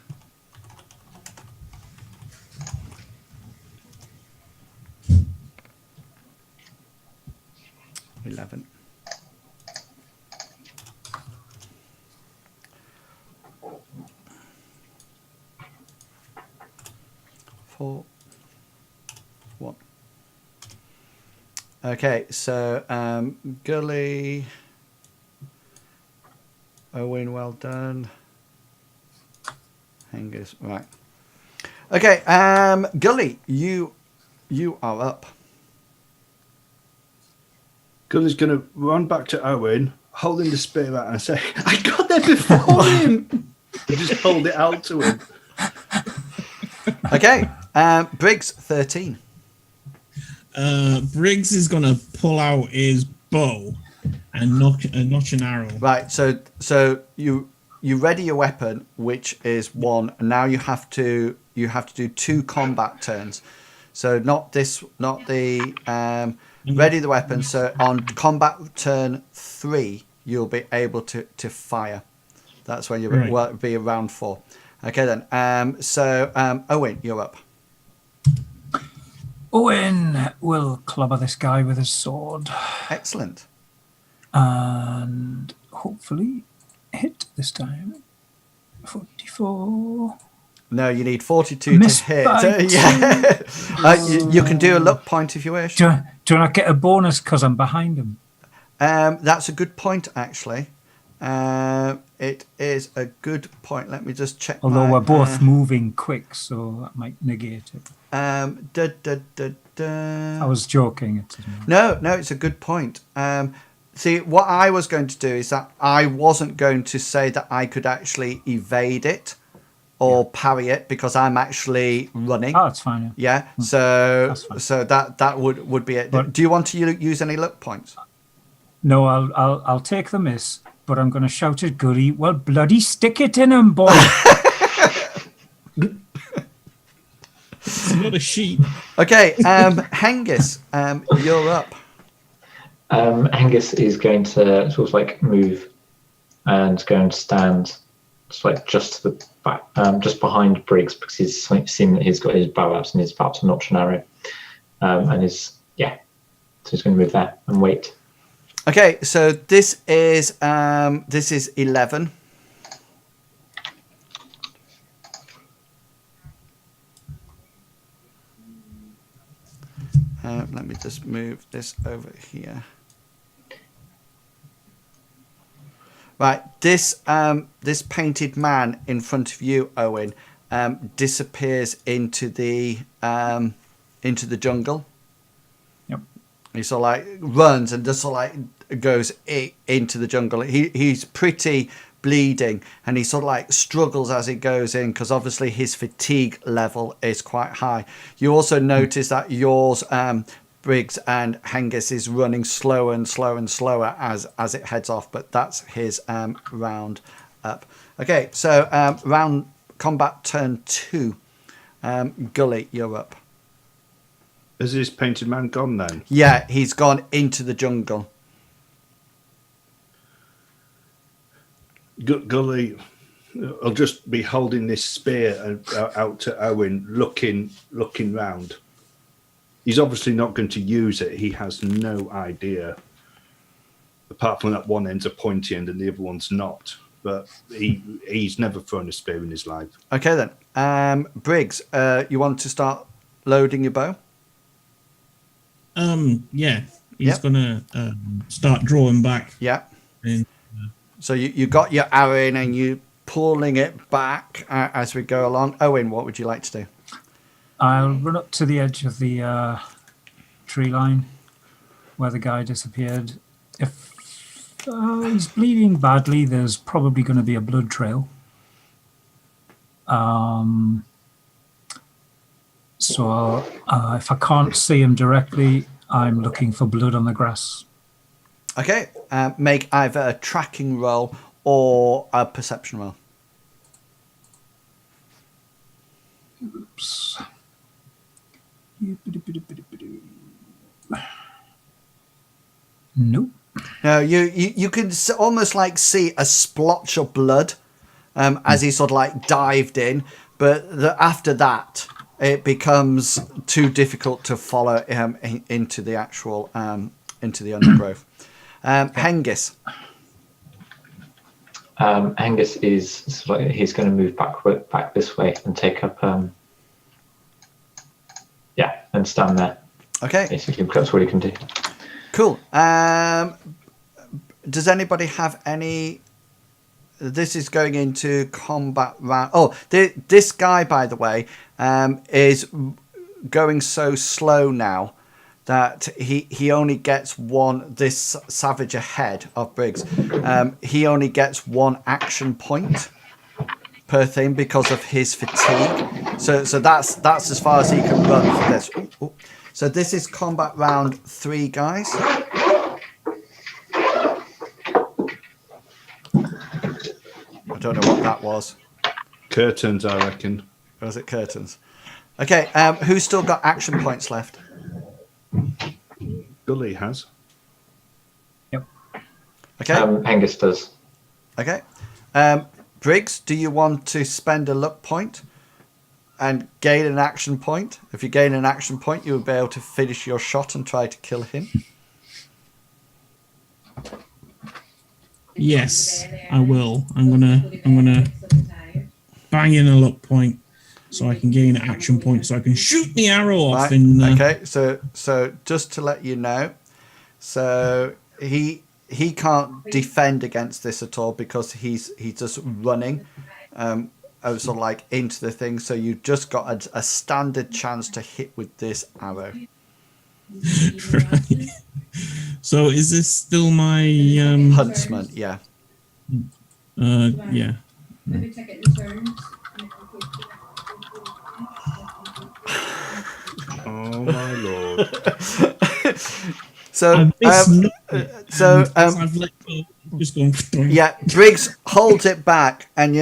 $11. Four. 1. Okay, so Gully, Owen, well done. Hengist, right. Okay, Gully, you are up. Gully's going to run back to Owen, holding the spear out, and say, "I got there before him." And just hold it out to him. Okay, Briggs, 13. Briggs is gonna pull out his bow and notch an arrow. Right, so you ready your weapon, which is 1, and now you have to do 2 combat turns. So not the ready the weapon. So on combat turn 3, you'll be able to fire. That's when you'll be around 4. Okay then. So Owen, you're up. Owen will clobber this guy with his sword Excellent. and hopefully hit this time. 44. No, you need 42 Miss to hit. by Yeah. You can do a luck point if you wish. Do I not get a bonus because I'm behind him? That's a good point, actually. It is a good point. Let me just check. Although we're both moving quick, so that might negate it. I was joking. It doesn't matter. No, it's a good point. See, what I was going to do is that I wasn't going to say that I could actually evade it. or parry it because I'm actually running. Oh, it's fine. Yeah. Yeah, so That's fine. so that would be it. But- Do you want to use any luck points? No, I'll take the miss, but I'm going to shout at Gully. Well, bloody stick it in him, boy. It's not a sheep. Okay, Hengist, you're up. Angus is going to sort of like move and go and stand just to the back, just behind Briggs, because he's seen that he's got his bow out and he's about to notch an arrow, and so he's going to move there and wait. Okay, so this is 11. Let me just move this over here. Right, this painted man in front of you, Owen, disappears into the jungle. Yep. He sort of like runs and just sort of like goes into the jungle. He's pretty bleeding, and he sort of like struggles as he goes in because obviously his fatigue level is quite high. You also notice that yours, Briggs, and Hengist is running slower and slower and slower as it heads off, but that's his round up. Okay, so round combat turn 2. Gully, you're up. Has this painted man gone then? Yeah, he's gone into the jungle. Gully, I'll just be holding this spear out to Owen, looking round. He's obviously not going to use it. He has no idea. Apart from that one end's a pointy end and the other one's not. But he's never thrown a spear in his life. Okay then. Briggs, you want to start loading your bow? Yeah. He's Yep. gonna start drawing back. Yeah. And, So you got your arrow in and you pulling it back as we go along. Owen, what would you like to do? I'll run up to the edge of the tree line where the guy disappeared. If he's bleeding badly, there's probably going to be a blood trail. So if I can't see him directly, I'm looking for blood on the grass. Okay. Make either a tracking roll or a perception roll. Oops. Nope. No, you can almost like see a splotch of blood as he sort of like dived in, but after that it becomes too difficult to follow him into the actual into the undergrowth. Hengist. Angus is sort of like, he's going to move back this way and take up and stand there. Okay. Basically, that's what he can do. Cool. Does anybody have any? This is going into combat round. Oh, this guy, by the way, is going so slow now that he only gets one. This savage ahead of Briggs, he only gets one action point per thing because of his fatigue. So that's as far as he can run for this. Ooh. So this is combat round 3, guys. I don't know what that was. Curtains, I reckon. Or was it curtains? Okay, who's still got action points left? Gully has. Yep. Okay. Angus does. Okay. Briggs, do you want to spend a luck point and gain an action point? If you gain an action point, you will be able to finish your shot and try to kill him. yes, I will. I'm gonna bang in a luck point so I can gain an action point so I can shoot the arrow off. Right. Okay. So just to let you know, so he can't defend against this at all because he's just running. Sort of like into the thing, so you just got a standard chance to hit with this arrow. Right. So is this still my Huntsman? Yeah. yeah. Let me check it in turn. Oh my lord! So, And this nothing, so as I've let go, just going. yeah, Briggs holds it back, and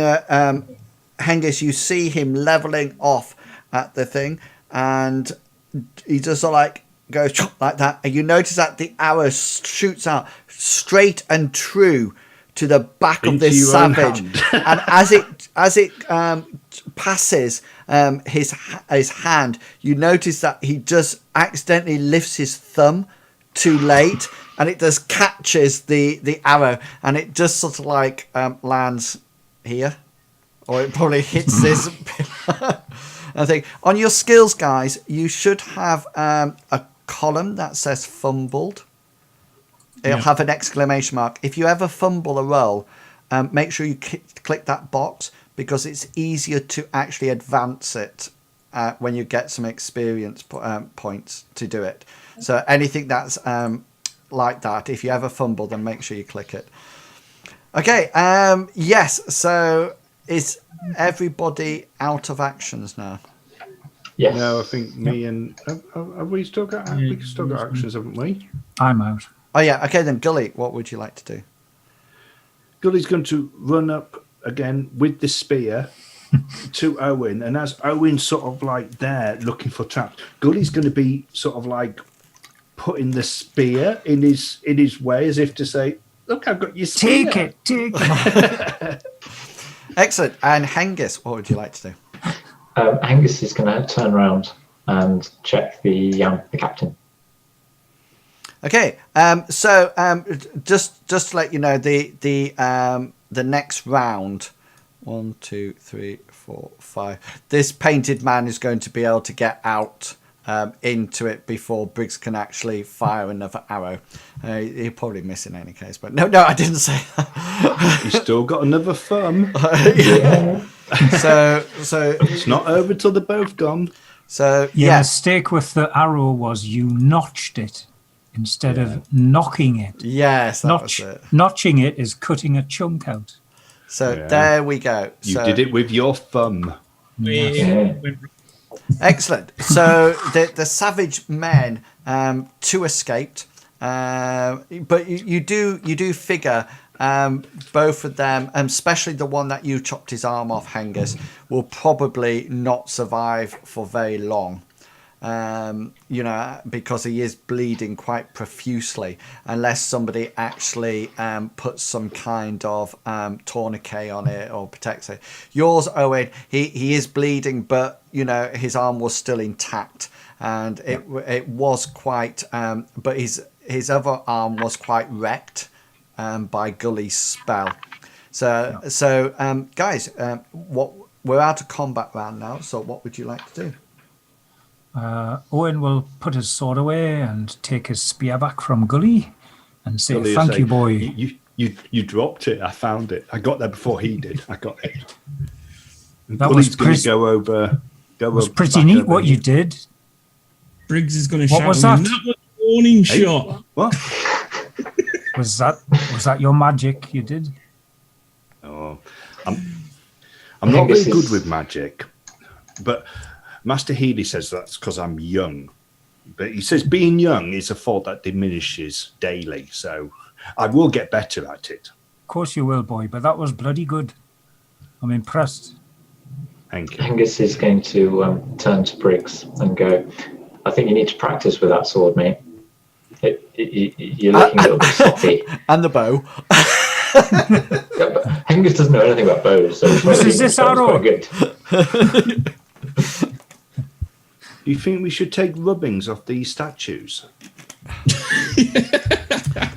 Hengist, you see him leveling off at the thing, and he just sort of like goes like that, and you notice that the arrow shoots out straight and true to the back of Into this your own savage, hand. and as it passes his hand, you notice that he just accidentally lifts his thumb too late, and it just catches the arrow, and it just sort of like lands here, or it probably hits this pillar. I think on your skills, guys, you should have a column that says fumbled. It'll have an exclamation mark. If you ever fumble a roll, make sure you click that box, because it's easier to actually advance it when you get some experience points to do it. So anything that's like that, if you ever fumble, then make sure you click it. Okay, yes, so is everybody out of actions now? Yes. No, I think me and have we still got actions, haven't we? I'm out. Oh yeah, okay then, Gully, what would you like to do? Gully's going to run up again with the spear to Owen, and as Owen's sort of like there looking for traps, Gully's going to be sort of like putting the spear in his way, as if to say, "Look, I've got your spear. Take it. Excellent. And Hengist, what would you like to do? Angus is going to turn around and check the captain. Okay, so just to let you know, the next round, 1, 2, 3, 4, 5. This painted man is going to be able to get out into it before Briggs can actually fire another arrow. He'll probably miss in any case, but no, I didn't say that. He's still got another thumb. Yeah. So It's not over till they're both gone. So Your yeah, mistake with the arrow was you notched it instead of knocking it. yes, that was it. Notching it is cutting a chunk out. So Yeah. there we go. You So, did it with your thumb. excellent. So the savage men, 2 escaped, but you do figure both of them, especially the one that you chopped his arm off, Hengist, will probably not survive for very long. Because he is bleeding quite profusely, unless somebody actually puts some kind of tourniquet on it or protects it. Yours, Owen, he is bleeding, but his arm was still intact, and it was quite. But his other arm was quite wrecked by Gully's spell. So guys, what we're out of combat round now. So what would you like to do? Owen will put his sword away and take his spear back from Gully and say, Gully will "Thank say, you, boy." You dropped it. I found it. I got there before he did. I got it. And That Gully's was going pretty- to go over. It was pretty neat what you did. Briggs is going to What shout. was that? That was a warning shot. What? Was that your magic you did? Oh, I'm not very good with magic, but Master Healy says that's because I'm young. But he says being young is a fault that diminishes daily, so I will get better at it. Of course you will, boy, but that was bloody good. I'm impressed. Thank you. Angus is going to turn to Briggs and go, "I think you need to practice with that sword, mate. You're looking a little bit sloppy." And the bow. Yeah, but Angus doesn't know anything about bows, so Is this arrow? quite good. Do you think we should take rubbings off these statues?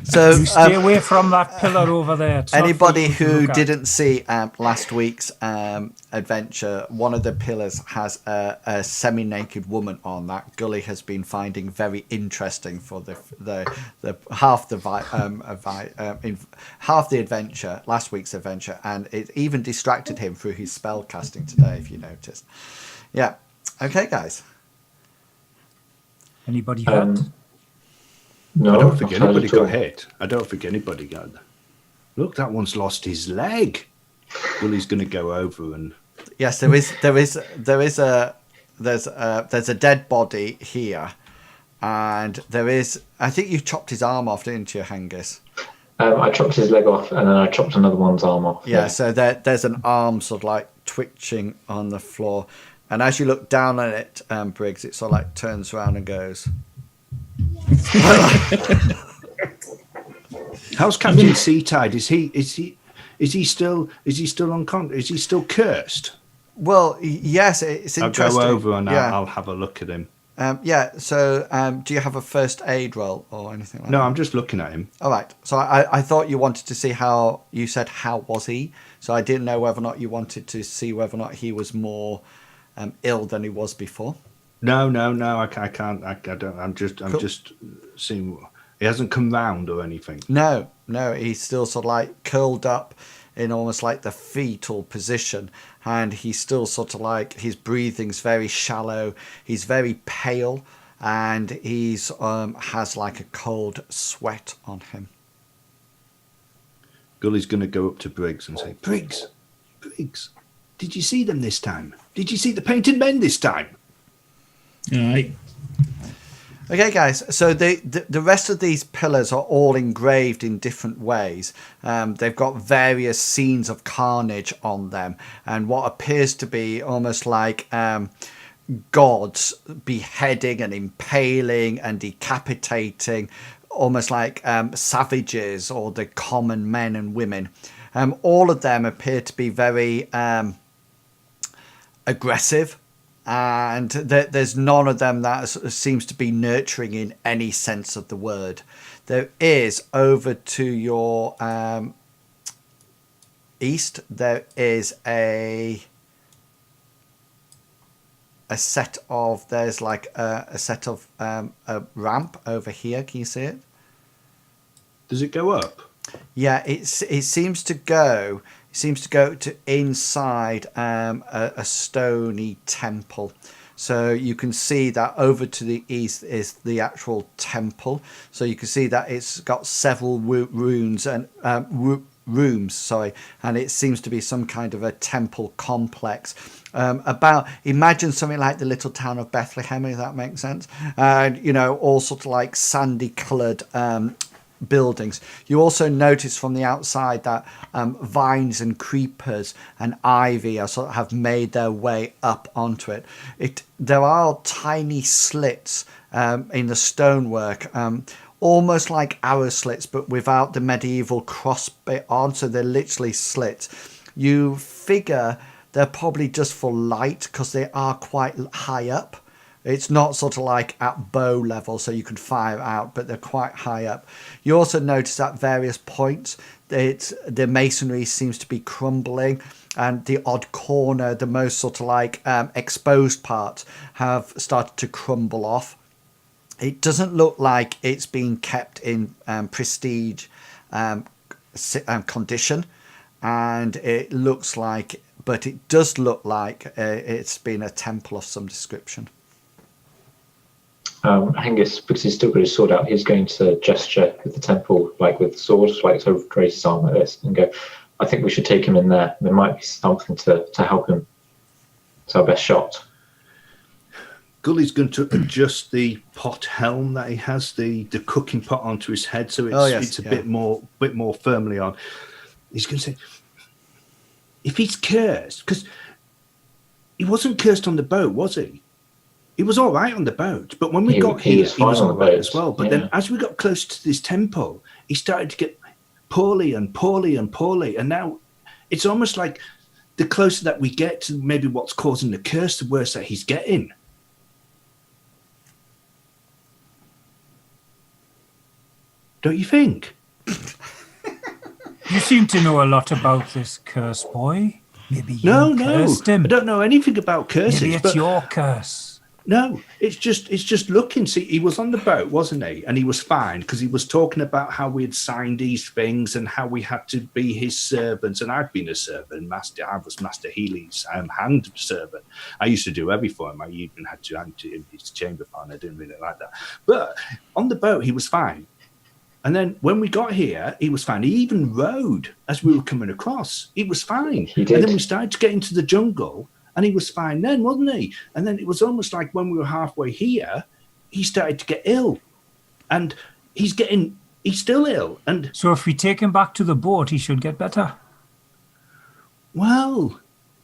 So You stay away from that pillar over there. It's not anybody for you to who look at. didn't see last week's adventure, one of the pillars has a semi-naked woman on that Gully has been finding very interesting for the half the adventure, last week's adventure, and it even distracted him through his spell casting today, if you noticed. Yeah. Okay, guys. Anybody hurt? No, I don't think not at anybody all. got hit. I don't think anybody got. Look, that one's lost his leg. Gully's going to go over and Yes, there's a dead body here, and there is. I think you chopped his arm off, didn't you, Hengist? I chopped his leg off, and then I chopped another one's arm off. Yeah. So there's an arm sort of like twitching on the floor, and as you look down at it, Briggs, it sort of like turns around and goes. How's Captain Seatide? Is he still unconscious? Is he still cursed? Well, yes, it's I'll interesting. go over and yeah. I'll have a look at him. So do you have a first aid roll or anything like that? No, I'm just looking at him. All right. So I thought you wanted to see how you said how was he. So I didn't know whether or not you wanted to see whether or not he was more ill than he was before. No. I can't. I don't. I'm just seeing. He hasn't come round or anything. No. He's still sort of like curled up in almost like the fetal position, and he's still sort of like his breathing's very shallow. He's very pale, and he's has like a cold sweat on him. Gully's going to go up to Briggs and say, Briggs, did you see them this time? Did you see the painted men this time? All right. Okay, guys. So the rest of these pillars are all engraved in different ways. They've got various scenes of carnage on them, and what appears to be almost like gods beheading and impaling and decapitating, almost like savages or the common men and women. All of them appear to be very aggressive. And there's none of them that seems to be nurturing in any sense of the word. There is over to your east. There is a set of. There's like a set of a ramp over here. Can you see it? Does it go up? Yeah, it seems to go. Seems to go to inside a stony temple. So you can see that over to the east is the actual temple. So you can see that it's got several rooms and rooms, and it seems to be some kind of a temple complex. Imagine something like the little town of Bethlehem, if that makes sense. And all sort of like sandy coloured buildings. You also notice from the outside that vines and creepers and ivy have made their way up onto it. There are tiny slits in the stonework, almost like arrow slits, but without the medieval cross bit on. So they're literally slits. You figure they're probably just for light because they are quite high up. It's not sort of like at bow level, so you can fire out, but they're quite high up. You also notice at various points, the masonry seems to be crumbling, and the odd corner, the most sort of like exposed parts, have started to crumble off. It doesn't look like it's being kept in prestige condition, and it looks like, but it does look like it's been a temple of some description. Hengist, because he's still got his sword out, he's going to gesture with the temple, like with the sword, like sort of raise his arm like this and go, I think we should take him in there. There might be something to help him. It's our best shot. Gully's going to adjust the pot helm that he has, the cooking pot onto his head, so it's a bit more firmly on. He's going to say, if he's cursed, because he wasn't cursed on the boat, was he? He was all right on the boat, but when we got here, he was all right as well. But then as we got close to this temple, he started to get poorly, and now it's almost like the closer that we get to maybe what's causing the curse, the worse that he's getting. Don't you think? You seem to know a lot about this curse, boy. Maybe you cursed him. I don't know anything about curses. Maybe it's your curse. No, it's just looking. See, he was on the boat, wasn't he? And he was fine because he was talking about how we had signed these things and how we had to be his servants. And I'd been a servant, master. I was Master Healy's hand servant. I used to do everything for him. I even had to hand to him his chamber fan. I didn't really like that. But on the boat, he was fine. And then when we got here, he was fine. He even rode as we were coming across. He was fine. He did. And then we started to get into the jungle, and he was fine then, wasn't he? And then it was almost like when we were halfway here, he started to get ill. And he's still ill. And So if we take him back to the boat, he should get better. well,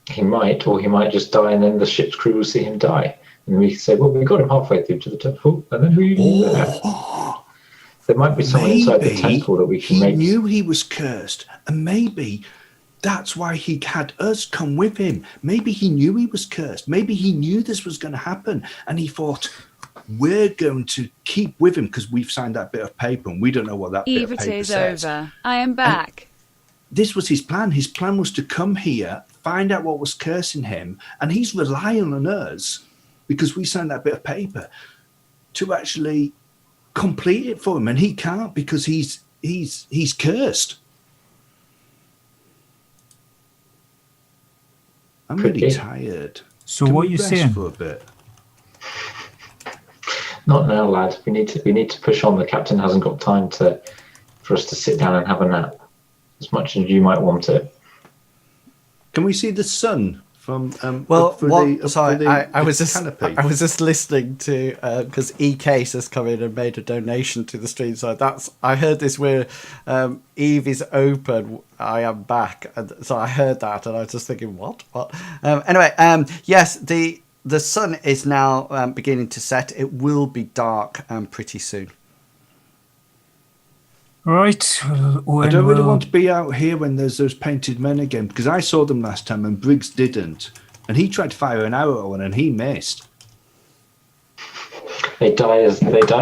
He might, or he might just die, and then the ship's crew will see him die. And we can say, well, we got him halfway through to the temple, and then we... There might be someone inside the temple that we can make... He knew he was cursed, and maybe that's why he had us come with him. Maybe he knew he was cursed. Maybe he knew this was going to happen, and he thought, we're going to keep with him because we've signed that bit of paper, and we don't know what that bit of paper It is says. over. I am back. This was his plan. His plan was to come here, find out what was cursing him, and he's relying on us because we signed that bit of paper to actually complete it for him, and he can't because he's cursed. I'm really Okay. tired. So Can what we are you rest saying? for a bit? Not now, lad. We need to push on. The captain hasn't got time for us to sit down and have a nap, as much as you might want it. Can we see the sun from? Well, up for the, up sorry, for the, I was the just canopy? I was just listening to because E-Case has come in and made a donation to the stream. So I heard this where Eve is open. I am back, and so I heard that, and I was just thinking, what? Anyway, yes, the sun is now beginning to set. It will be dark pretty soon. Right. Well, I don't really we'll- want to be out here when there's those painted men again because I saw them last time and Briggs didn't, and he tried to fire an arrow at one and he missed. They die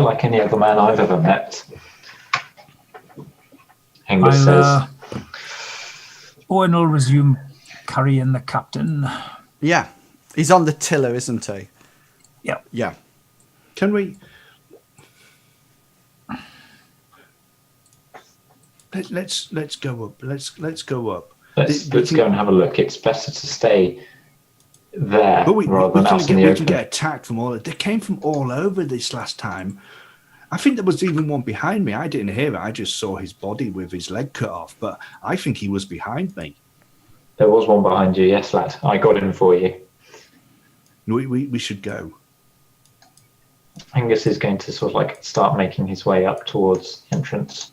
like any other man I've ever met. Angus says, Owen will resume carrying the captain. Yeah, he's on the tiller, isn't he? Yeah. Yeah. Can we? Let's go up. Let's go up. let's go and have a look. It's better to stay there But we rather than out in the can open. get attacked from all. They came from all over this last time. I think there was even one behind me. I didn't hear it. I just saw his body with his leg cut off. But I think he was behind me. There was one behind you, yes, lad. I got him for you. We should go. Angus is going to sort of like start making his way up towards the entrance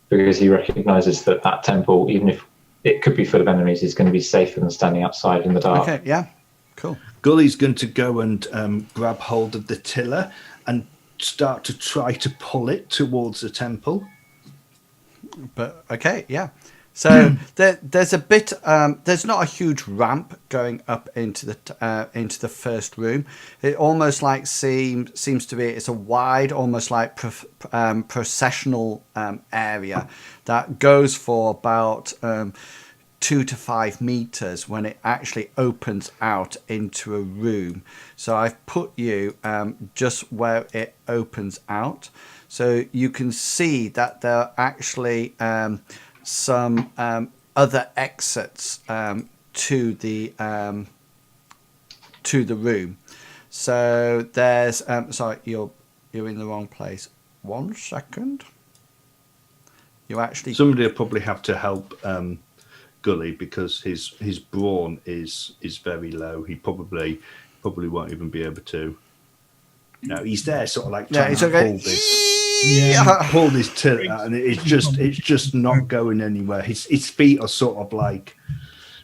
because he recognises that temple, even if it could be full of enemies, is going to be safer than standing outside in the dark. Okay. Yeah. Cool. Gully's going to go and grab hold of the tiller and start to try to pull it towards the temple. But okay, yeah. So there's a bit. There's not a huge ramp going up into the first room. It almost like seems to be. It's a wide, almost like processional area that goes for about 2 to 5 meters when it actually opens out into a room. So I've put you just where it opens out, so you can see that there are actually some other exits to the room. So there's sorry, you're in the wrong place. 1 second. You actually Somebody will probably have to help Gully because his brawn is very low. He probably won't even be able to. No, he's there, sort of like trying to pull this. Yeah. Pull this tilt out, and it's just not going anywhere. His feet are sort of like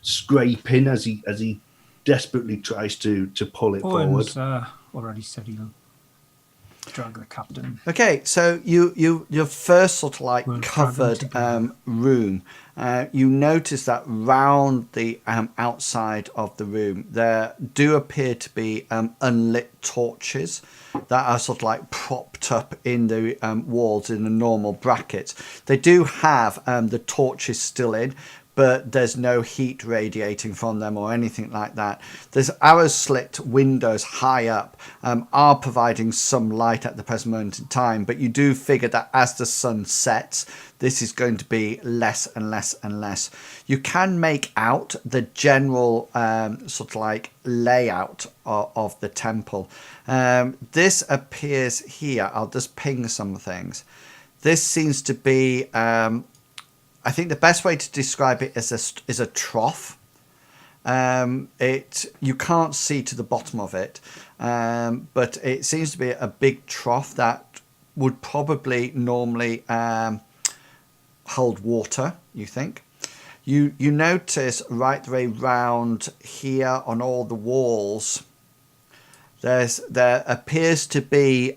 scraping as he desperately tries to pull it forward. Owen's already said he'll drag the captain. Okay, so your first sort of like We'll drag covered them together. room. You notice that round the outside of the room there do appear to be unlit torches that are sort of like propped up in the walls in the normal brackets. They do have the torches still in, but there's no heat radiating from them or anything like that. There's arrow slit windows high up are providing some light at the present moment in time, but you do figure that as the sun sets, this is going to be less and less and less. You can make out the general sort of like layout of the temple. This appears here. I'll just ping some things. this seems to be. I think the best way to describe it is a trough. You can't see to the bottom of it, but it seems to be a big trough that would probably normally hold water. You think? You notice right the way round here on all the walls. There appears to be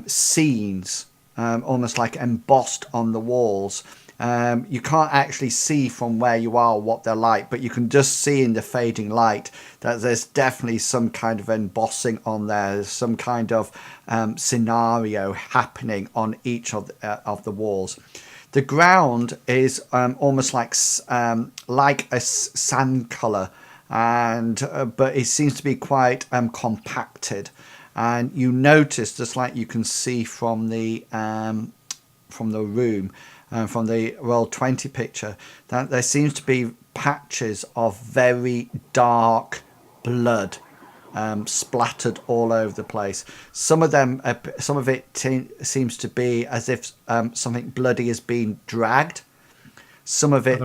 scenes, almost like embossed on the walls. You can't actually see from where you are what they're like, but you can just see in the fading light that there's definitely some kind of embossing on there. There's some kind of scenario happening on each of the walls. The ground is almost like a sand color, but it seems to be quite compacted. And you notice, just like you can see from the room, from the Roll20 picture, that there seems to be patches of very dark blood splattered all over the place. Some of it seems to be as if something bloody is being dragged. Some of it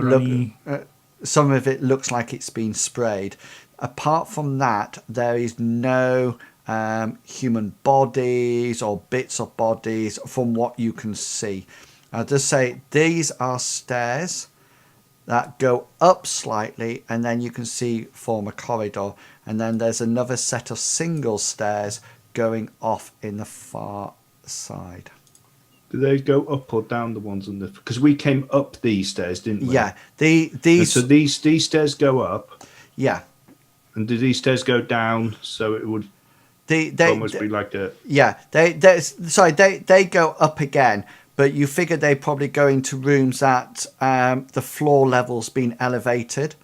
looks like it's been sprayed. Apart from that, there is no human bodies or bits of bodies from what you can see. I'll just say these are stairs that go up slightly, and then you can see form a corridor, and then there's another set of single stairs going off in the far side. Do they go up or down, the ones on the? Because we came up these stairs, didn't we? Yeah, so these stairs go up. Yeah. And do these stairs go down? So it would almost be like a. Yeah, they go up again. But you figure they probably go into rooms that the floor level's been elevated.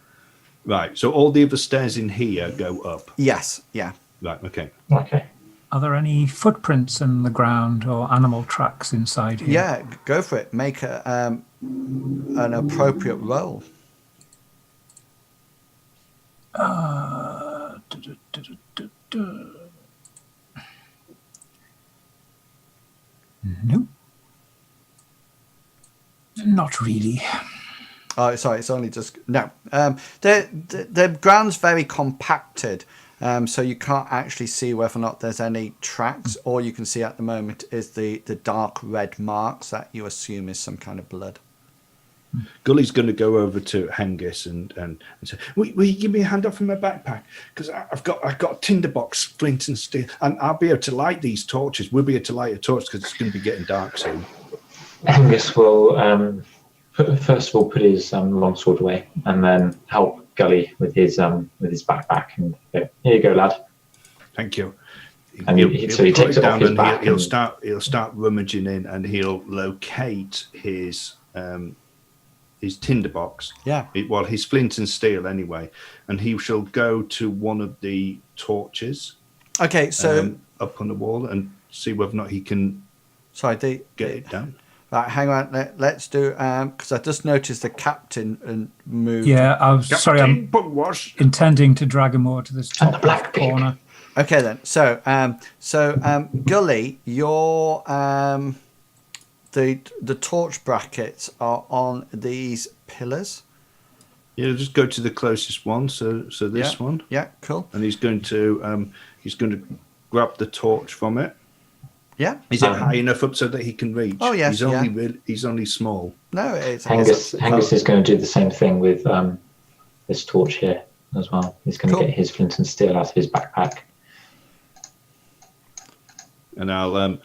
Right. So all the other stairs in here go up. Yes. Yeah. Right. Okay. Okay. Are there any footprints in the ground or animal tracks inside here? Yeah, go for it. Make an appropriate roll. Nope. Not really. Oh, sorry. It's only just no. The ground's very compacted, so you can't actually see whether or not there's any tracks. All you can see at the moment is the dark red marks that you assume is some kind of blood. Gully's going to go over to Hengist and say, will you give me a hand off in my backpack? Because I've got a tinderbox, flint and steel, and I'll be able to light these torches. We'll be able to light a torch because it's going to be getting dark soon. Angus will first of all put his longsword away, and then help Gully with his backpack. And go, here you go, lad. Thank you. And so he takes it off his back. He'll start rummaging in, and he'll locate his tinderbox. Yeah. His flint and steel anyway, and he shall go to one of the torches. Okay, so up on the wall and see whether or not he can. Sorry, get it down. Right, hang on. Let's do because I just noticed the captain moved. Yeah, I'm intending to drag him over to this And the top black left corner. Okay then. So Gully, your the torch brackets are on these pillars. Yeah, just go to the closest one. So this one. Yeah, cool. And he's going to grab the torch from it. Yeah. Is it high enough up so that he can reach? Oh yes. He's only small. No, it's Hengist is going to do the same thing with this torch here as well. He's going to get his flint and steel out of his backpack. And I'll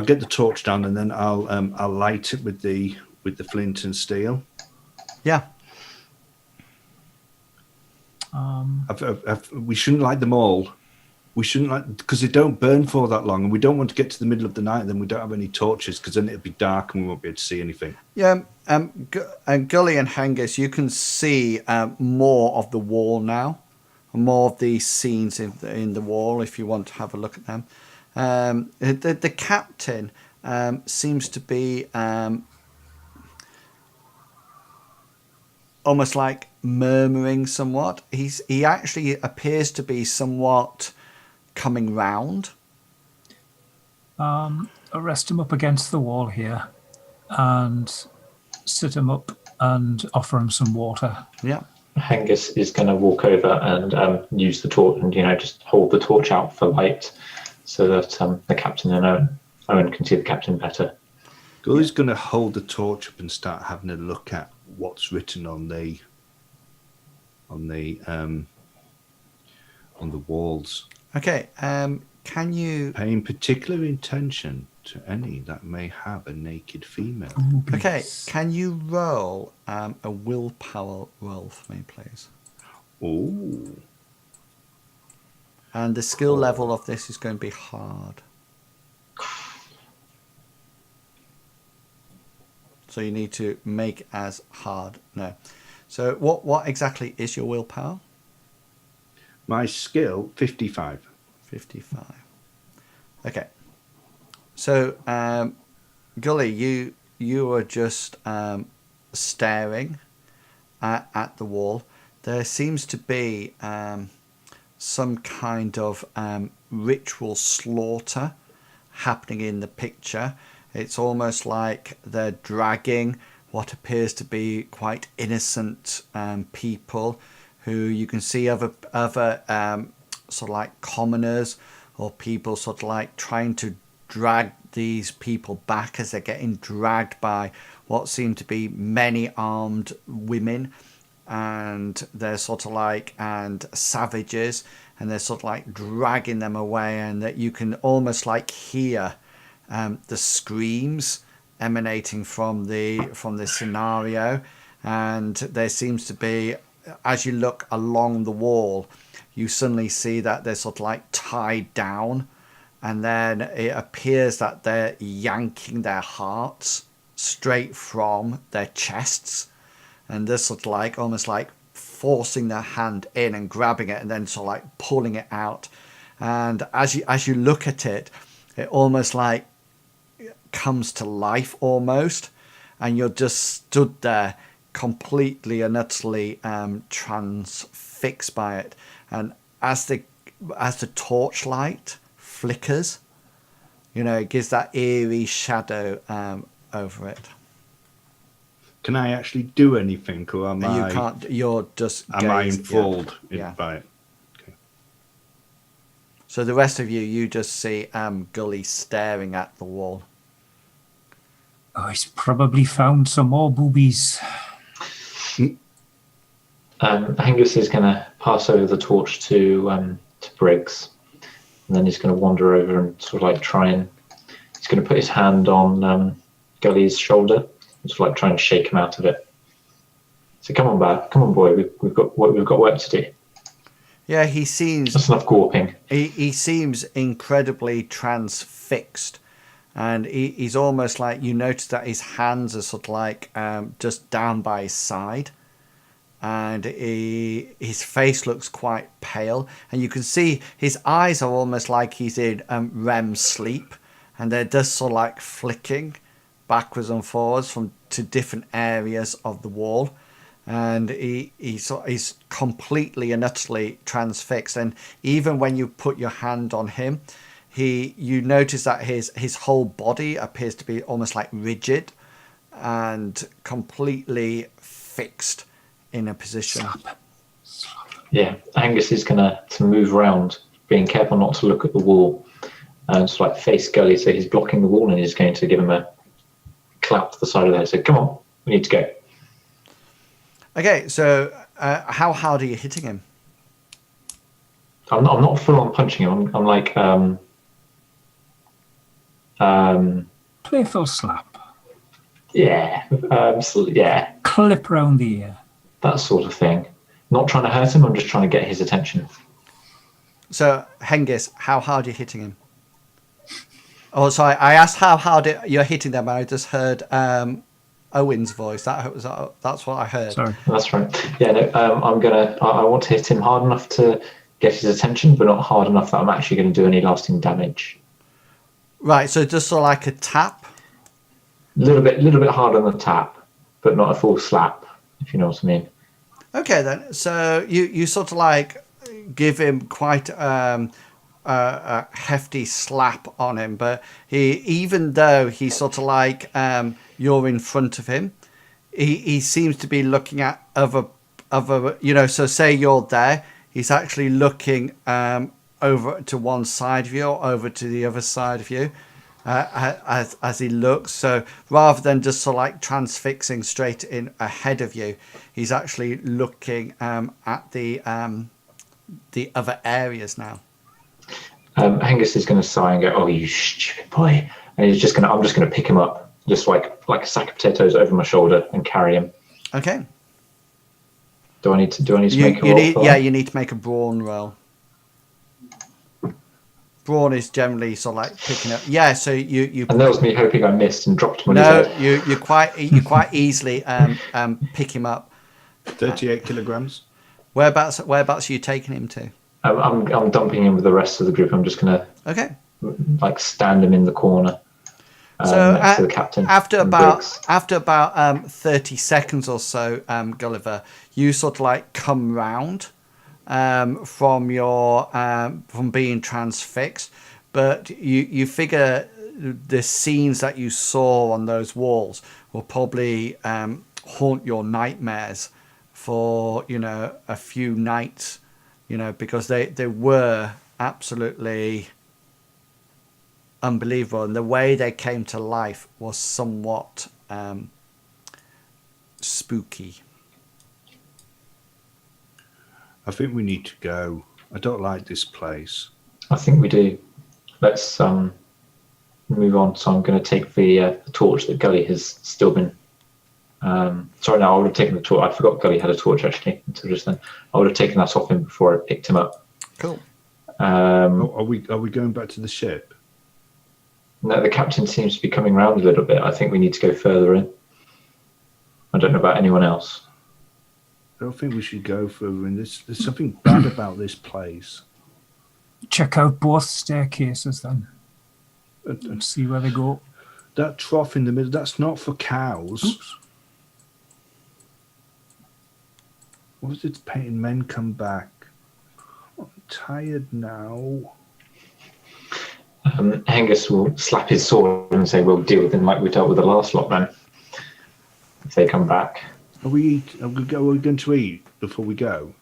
get the torch down, and then I'll light it with the flint and steel. Yeah. We shouldn't light them all. We shouldn't because they don't burn for that long, and we don't want to get to the middle of the night and then we don't have any torches, because then it'll be dark and we won't be able to see anything. Yeah. And Gully and Hengist, you can see more of the wall now, more of these scenes in the wall if you want to have a look at them. The captain seems to be almost like murmuring somewhat. He actually appears to be somewhat coming round. I'll rest him up against the wall here and sit him up and offer him some water. Yeah. Hengist is going to walk over and use the torch and, just hold the torch out for light so that the captain and Owen can see the captain better. Gully's going to hold the torch up and start having a look at what's written on the walls. Okay. Can you? Paying particular attention to any that may have a naked female. Okay. Can you roll a willpower roll for me, please? Ooh. And the skill level of this is going to be hard. So you need to make as hard. No. So what exactly is your willpower? My skill, 55. 55. Okay. So, Gully, you are just staring at the wall. There seems to be some kind of ritual slaughter happening in the picture. It's almost like they're dragging what appears to be quite innocent people who you can see other sort of like commoners or people sort of like trying to drag these people back as they're getting dragged by what seem to be many armed women, and they're sort of like and savages, and they're sort of like dragging them away, and that you can almost like hear the screams emanating from the scenario. And there seems to be, as you look along the wall, you suddenly see that they're sort of like tied down, and then it appears that they're yanking their hearts straight from their chests, and they're sort of like almost like forcing their hand in and grabbing it and then sort of like pulling it out. And as you look at it, it almost like comes to life almost, and you're just stood there completely and utterly transfixed by it. And as the torchlight flickers, it gives that eerie shadow over it. Can I actually do anything, or am You can't. You're just. Am I enthralled Yeah. by it? Okay. So the rest of you just see Gully staring at the wall. Oh, he's probably found some more boobies. Angus is going to pass over the torch to Briggs, and then he's going to wander over and sort of like he's going to put his hand on Gully's shoulder and sort of like try and shake him out of it. So come on, boy, we've got work to do. Yeah, he seems. That's enough gawping. He seems incredibly transfixed, and he's almost like, you notice that his hands are sort of like just down by his side, and his face looks quite pale, and you can see his eyes are almost like he's in REM sleep, and they're just sort of like flicking backwards and forwards to different areas of the wall. And he's completely and utterly transfixed. And even when you put your hand on him, you notice that his whole body appears to be almost like rigid and completely fixed in a position. Yeah, Angus is going to move around, being careful not to look at the wall, and sort of like face Gully, so he's blocking the wall, and he's going to give him a clap to the side of the head. So come on, we need to go. Okay, so how hard are you hitting him? I'm not full on punching him. I'm like Playful slap. yeah, yeah, Clip round the ear. that sort of thing. Not trying to hurt him. I'm just trying to get his attention. So Hengist, how hard are you hitting him? Oh, sorry, I asked how hard you're hitting them. I just heard Owen's voice. That's what I heard. Sorry. That's right. Yeah, no, I want to hit him hard enough to get his attention, but not hard enough that I'm actually going to do any lasting damage. Right, so just sort of like a tap. A little bit hard on the tap, but not a full slap, if you know what I mean. Okay then. So you sort of like give him quite a a hefty slap on him. But even though he's sort of like you're in front of him, he seems to be looking at other, so say you're there, he's actually looking over to one side of you or over to the other side of you as he looks. So rather than just sort of like transfixing straight in ahead of you, he's actually looking at the other areas now. Angus is going to sigh and go, "Oh, you stupid boy!" And I'm just going to pick him up, just like a sack of potatoes over my shoulder and carry him. Okay. Do I need to make a roll? You need to make a brawn roll. Brawn is generally sort of like picking up. Yeah, so you. And that was me hoping I missed and dropped him on No, his head. you quite easily pick him up. 38 kilograms. Whereabouts are you taking him to? I'm dumping him with the rest of the group. I'm just gonna stand him in the corner. Next to the captain. After about 30 seconds or so, Gulliver, you sort of like come round from your from being transfixed, but you figure the scenes that you saw on those walls will probably haunt your nightmares for a few nights, because they were absolutely unbelievable, and the way they came to life was somewhat spooky. I think we need to go. I don't like this place. I think we do. Let's move on. So I'm going to take the torch that Gully has still been. Sorry, no, I would have taken the torch. I forgot Gully had a torch actually until just then. I would have taken that off him before I picked him up. Cool. Are we going back to the ship? No, the captain seems to be coming round a little bit. I think we need to go further in. I don't know about anyone else. I don't think we should go further in. There's something bad about this place. Check out both staircases then. And see where they go. That trough in the middle, that's not for cows. Oops. What was it? Painting men come back. I'm tired now. Angus will slap his sword and say, "We'll deal with them like we dealt with the last lot then. If they come back." Are we going to eat before we go?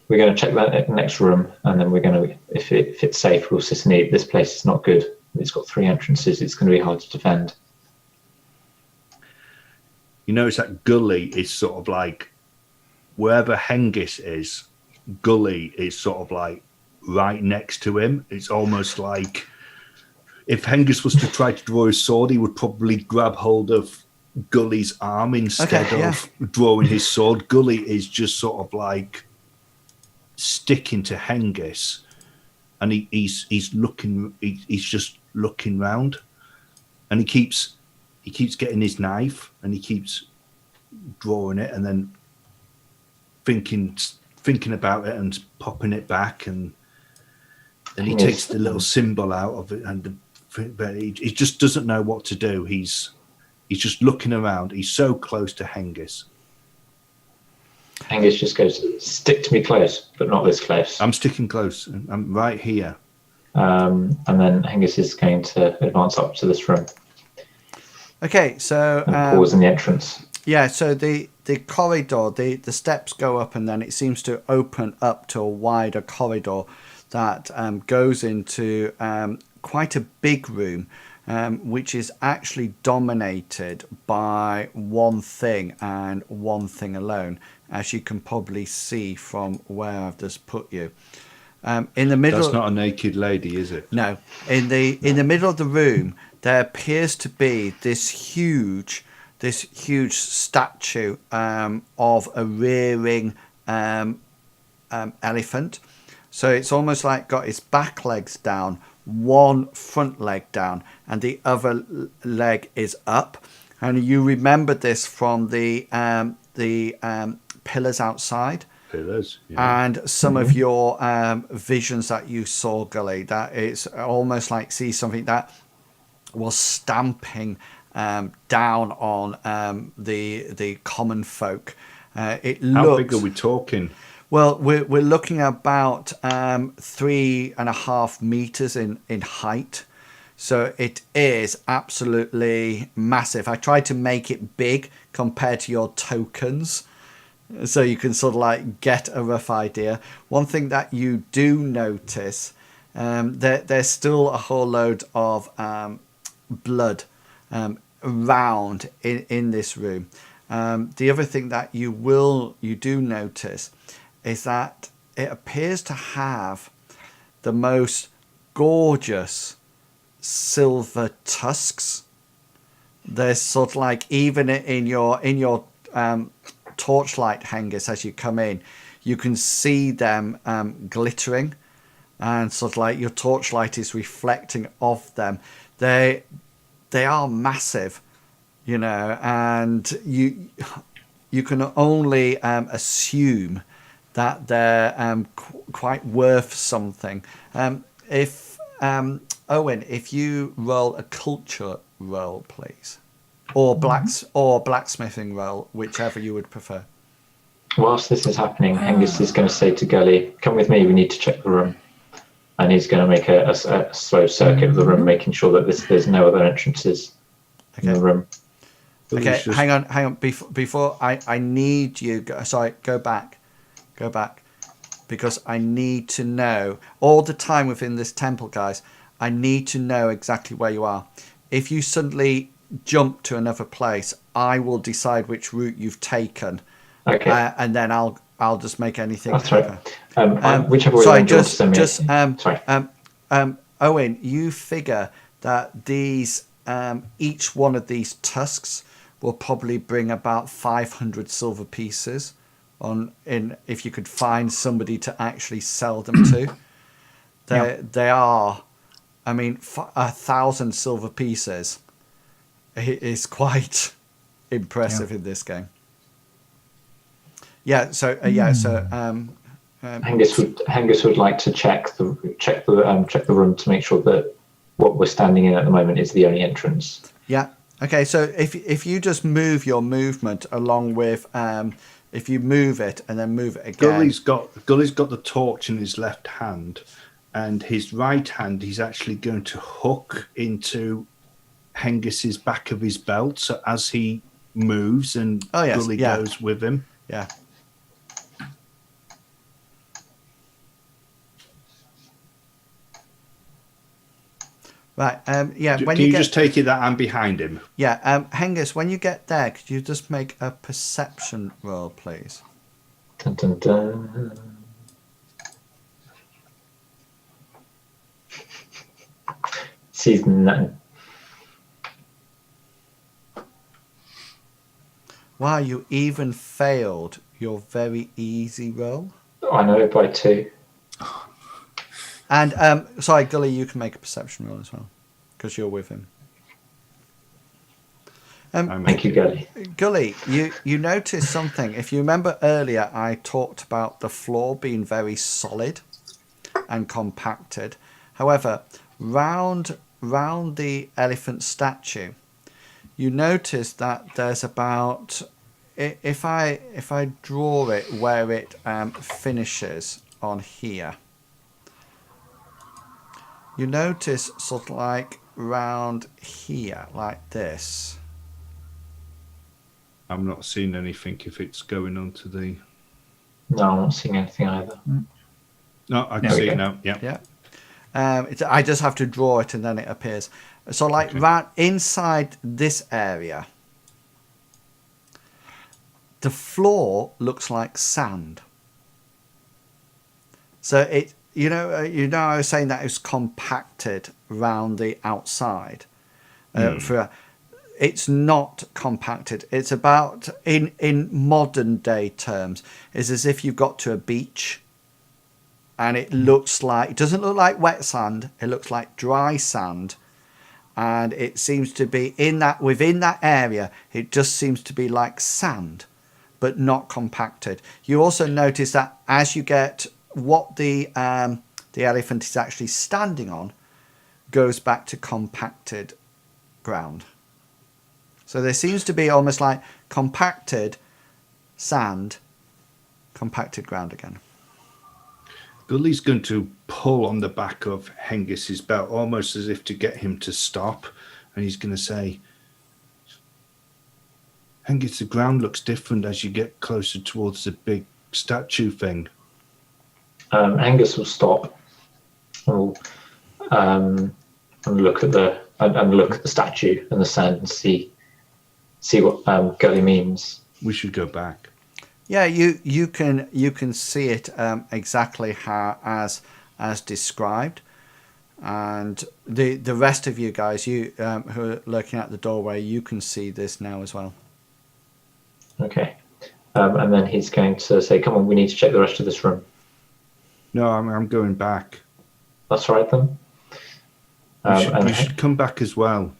We're going to check that next room, and then we're going to, if it's safe, we'll sit and eat. This place is not good. It's got 3 entrances. It's going to be hard to defend. You notice that Gully is sort of like, wherever Hengist is, Gully is sort of like right next to him. It's almost like if Hengist was to try to draw his sword, he would probably grab hold of Gully's arm instead of drawing his sword. Gully is just sort of like sticking to Hengist, and he's looking. He's just looking round, and he keeps getting his knife, and he keeps drawing it, and then thinking about it and popping it back, and then he takes the little symbol out of it, but he just doesn't know what to do. He's just looking around. He's so close to Hengist. Hengist just goes, "Stick to me close, but not this close." I'm sticking close. I'm right here. And then Hengist is going to advance up to this room. Okay, so and pause in the entrance. Yeah, so the corridor, the steps go up, and then it seems to open up to a wider corridor that goes into quite a big room. Which is actually dominated by one thing and one thing alone, as you can probably see from where I've just put you. In the middle, that's not a naked lady, is it? No. In the middle of the room, there appears to be this huge statue of a rearing elephant. So it's almost like got its back legs down, one front leg down, and the other leg is up. And you remember this from the pillars outside. Pillars, yeah. And some of your visions that you saw, Gully, that it's almost like see something that was stamping down on the common folk. How big are we talking? Well, we're looking at about 3.5 meters in height. So it is absolutely massive. I tried to make it big compared to your tokens, so you can sort of like get a rough idea. One thing that you do notice, there's still a whole load of blood around in this room. The other thing that you do notice is that it appears to have the most gorgeous silver tusks. There's sort of like, even in your torchlight, Hengist, as you come in, you can see them glittering, and sort of like your torchlight is reflecting off them. They are massive, you know, and you can only assume that they're quite worth something. If Owen, if you roll a culture roll, please, or blacksmithing roll, whichever you would prefer. Whilst this is happening, Hengist is going to say to Gully, "Come with me. We need to check the room." And he's going to make a slow circuit of the room, making sure that there's no other entrances in the room. Okay, hang on. Before I need you. Go back, because I need to know all the time within this temple, guys. I need to know exactly where you are. If you suddenly jump to another place, I will decide which route you've taken. Okay. And then I'll just make anything. That's right. Whichever way you want to send me. Owen, you figure that these each one of these tusks will probably bring about 500 silver pieces if you could find somebody to actually sell them to. They are, I mean, 1,000 silver pieces is quite impressive in this game. Hengist would like to check the room to make sure that what we're standing in at the moment is the only entrance. Yeah. Okay. So if you just move your movement along with if you move it and then move it again. Gully's got the torch in his left hand, and his right hand he's actually going to hook into Hengist's back of his belt. So as he moves, and Gully goes with him. Yeah. Right. Can you just take it that I'm behind him? Yeah. Hengist, when you get there, could you just make a perception roll, please? Dun, dun, dun. Sees nothing. Wow, you even failed your very easy roll. I know, by 2. And sorry, Gully, you can make a perception roll as well, because you're with him. Thank you, Gully. Gully, you noticed something. If you remember earlier, I talked about the floor being very solid and compacted. However, round the elephant statue, you notice that there's about, if I draw it where it finishes on here, you notice sort of like round here, like this. I'm not seeing anything if it's going on to the... No, I'm not seeing anything either. No, I can see it now. Yeah. Yeah. I just have to draw it and then it appears. So like right inside this area, the floor looks like sand. So it, you know, I was saying that it was compacted around the outside. It's not compacted. It's about, in modern day terms, is as if you've got to a beach and it doesn't look like wet sand. It looks like dry sand. And it seems to be within that area, it just seems to be like sand, but not compacted. You also notice that as you get what the elephant is actually standing on goes back to compacted ground. So there seems to be almost like compacted sand compacted ground again. Gully's going to pull on the back of Hengist's belt, almost as if to get him to stop. And he's going to say, Hengist, the ground looks different as you get closer towards the big statue thing. Hengist will stop and look at the statue and the sand and see what Gully means. We should go back. Yeah, you can see it exactly as described, and the rest of you guys, who are looking at the doorway, you can see this now as well. Okay, and then he's going to say, "Come on, we need to check the rest of this room." No, I'm going back. That's right then. We should come back as well.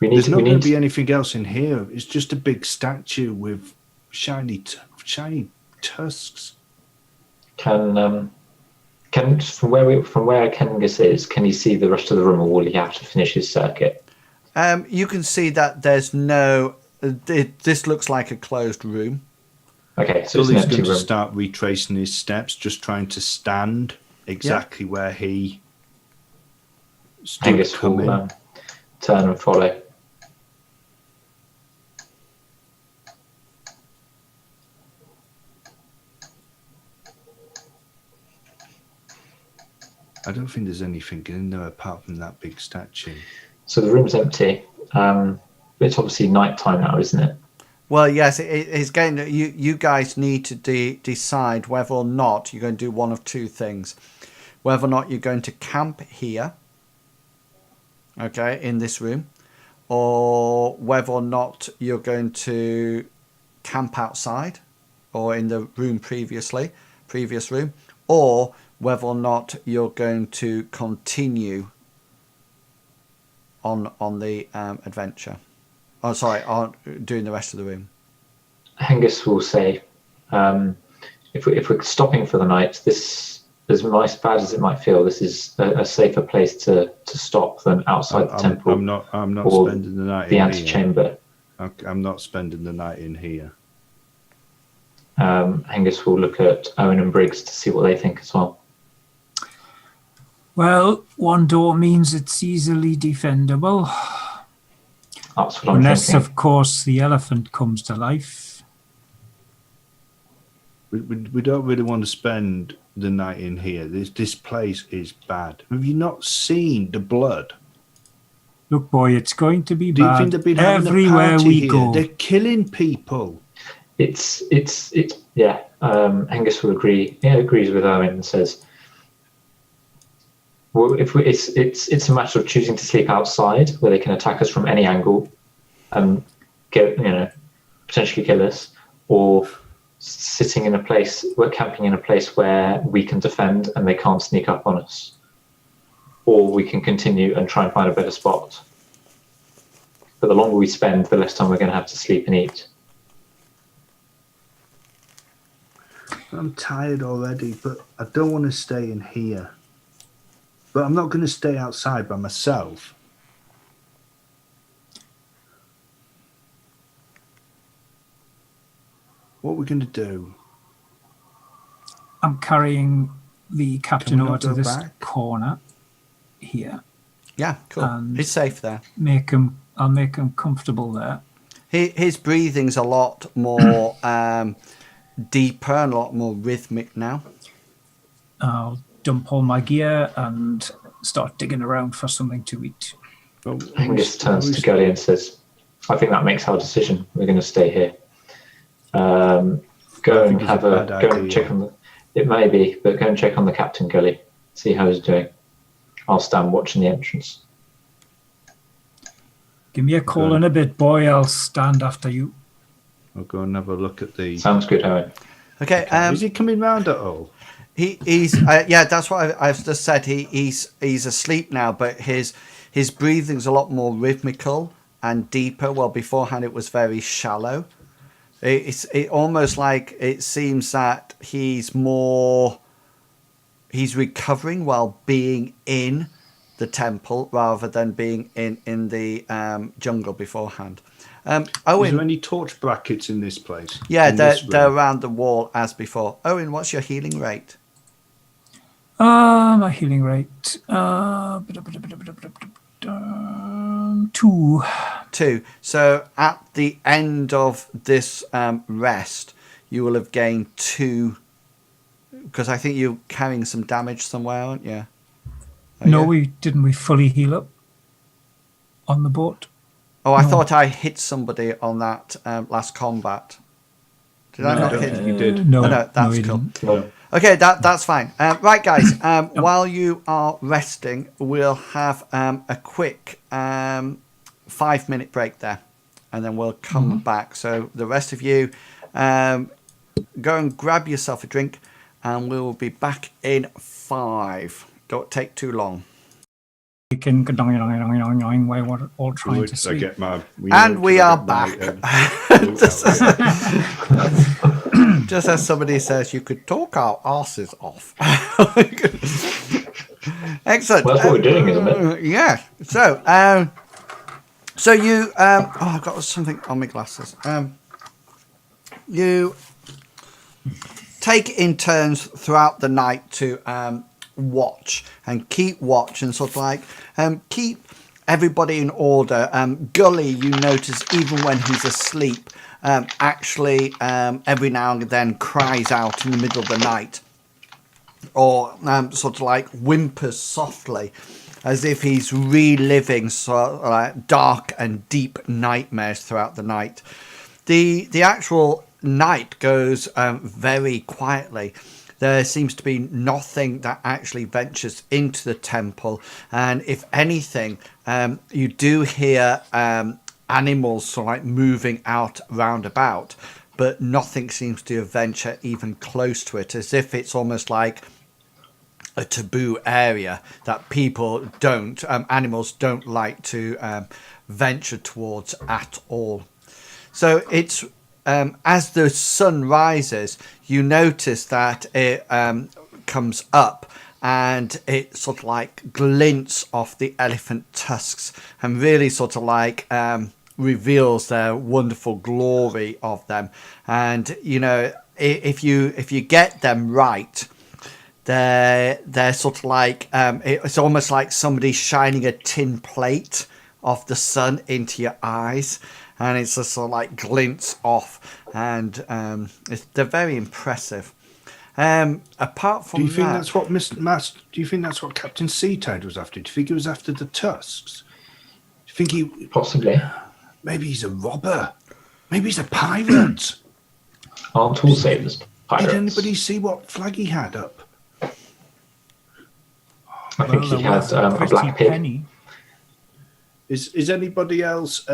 There's not going to be anything else in here. It's just a big statue with shiny tusks. Can from where Hengist is, can he see the rest of the room, or will he have to finish his circuit? You can see that there's no. This looks like a closed room. Okay, so it's an Gully's empty going to room. start retracing his steps, just trying to stand exactly where he stood Hengist coming. will turn and follow. I don't think there's anything in there apart from that big statue. So the room's empty. It's obviously night time now, isn't it? Well, yes, it's going to, you guys need to decide whether or not you're going to do one of two things. Whether or not you're going to camp here, okay, in this room, or whether or not you're going to camp outside or in the room previous room, or whether or not you're going to continue on the adventure. Oh, sorry, on doing the rest of the room. Hengist will say, if we're stopping for the night, this, as bad as it might feel, this is a safer place to stop than outside the temple. I'm not or spending the night the in antechamber. here. I'm not spending the night in here. Hengist will look at Owen and Briggs to see what they think as well. Well, one door means it's easily defendable. That's what I'm Unless, thinking. of course, the elephant comes to life. We don't really want to spend the night in here. This place is bad. Have you not seen the blood? Look, boy, it's going to be Do you bad think they've been having everywhere a party we here? go. They're killing people. It's yeah. Hengist will agree. Yeah, agrees with Owen and says, "Well, it's a matter of choosing to sleep outside, where they can attack us from any angle, and potentially kill us, or camping in a place where we can defend and they can't sneak up on us, or we can continue and try and find a better spot. But the longer we spend, the less time we're going to have to sleep and eat." I'm tired already, but I don't want to stay in here. But I'm not going to stay outside by myself. What are we going to do? I'm carrying the captain Can we over not to go this back? corner here. Yeah, cool. And He's safe there. I'll make him comfortable there. His breathing's a lot more deeper and a lot more rhythmic now. I'll dump all my gear and start digging around for something to eat. Well, Hengist turns to Gully and says, "I think that makes our decision. We're going to stay here. Go and check on the. It may be, but go and check on the captain, Gully. See how he's doing. I'll stand watching the entrance." Give me a call in a bit, boy. I'll stand after you. I'll go and have a look at the... Sounds good, Owen. Okay. Is he coming round at all? He's yeah. That's what I've just said. He's asleep now, but his breathing's a lot more rhythmical and deeper. Well, beforehand it was very shallow. It's almost like it seems that he's recovering while being in the temple rather than being in the jungle beforehand. Is Owen, there any torch brackets in this place? yeah, In this they're room? around the wall as before. Owen, what's your healing rate? My healing rate. 2. 2. So at the end of this rest, you will have gained 2. Because I think you're carrying some damage somewhere, aren't you? Oh, No, yeah? we didn't. We fully heal up on the boat. Oh, I No. thought I hit somebody on that last combat. Did I No, I not don't hit? think you did. No, Oh, no, that's you cool. didn't. No. Okay, that's fine. Right, guys. While you are resting, we'll have a quick 5-minute break there, and then we'll come back. So the rest of you, go and grab yourself a drink, and we will be back in 5. Don't take too long. We can go while we're all trying Would to I sleep. get my, And we are get my, back. loot out here? Just as somebody says, you could talk our asses off. Excellent. Well, that's what we're doing, isn't it? Yeah. So you. I've got something on my glasses. You take in turns throughout the night to watch and keep watch and sort of like keep everybody in order. Gully, you notice, even when he's asleep, actually every now and then cries out in the middle of the night, or sort of like whimpers softly, as if he's reliving sort of like dark and deep nightmares throughout the night. The actual night goes very quietly. There seems to be nothing that actually ventures into the temple, and if anything, you do hear animals sort of like moving out round about, but nothing seems to venture even close to it, as if it's almost like a taboo area that people don't, animals don't like to venture towards at all. So it's as the sun rises, you notice that it comes up and it sort of like glints off the elephant tusks and really sort of like reveals their wonderful glory of them. And you know, if you get them right, they're sort of like it's almost like somebody shining a tin plate of the sun into your eyes, and it's just sort of like glints off, and they're very impressive. Apart from Do you think that, that's what do you think that's what Captain Seatide was after? Do you think he was after the tusks? Do you think he Possibly. maybe he's a robber? Maybe he's a pirate? Aren't all sailors pirates? Did anybody see what flag he had up? I think he had a black pig. penny. Is anybody else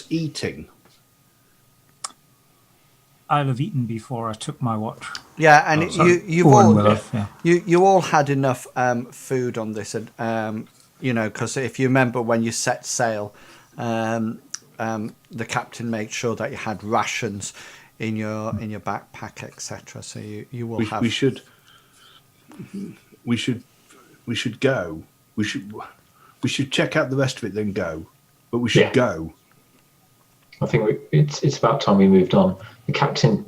eating? I'll have eaten before I took my watch. yeah, and you've Owen all will have, yeah. you all had enough food on this, and you know, because if you remember when you set sail, the captain made sure that you had rations in your backpack, etc. So you will have. We should go. We should check out the rest of it, then go. But we should Yeah. go. I think it's about time we moved on. The captain,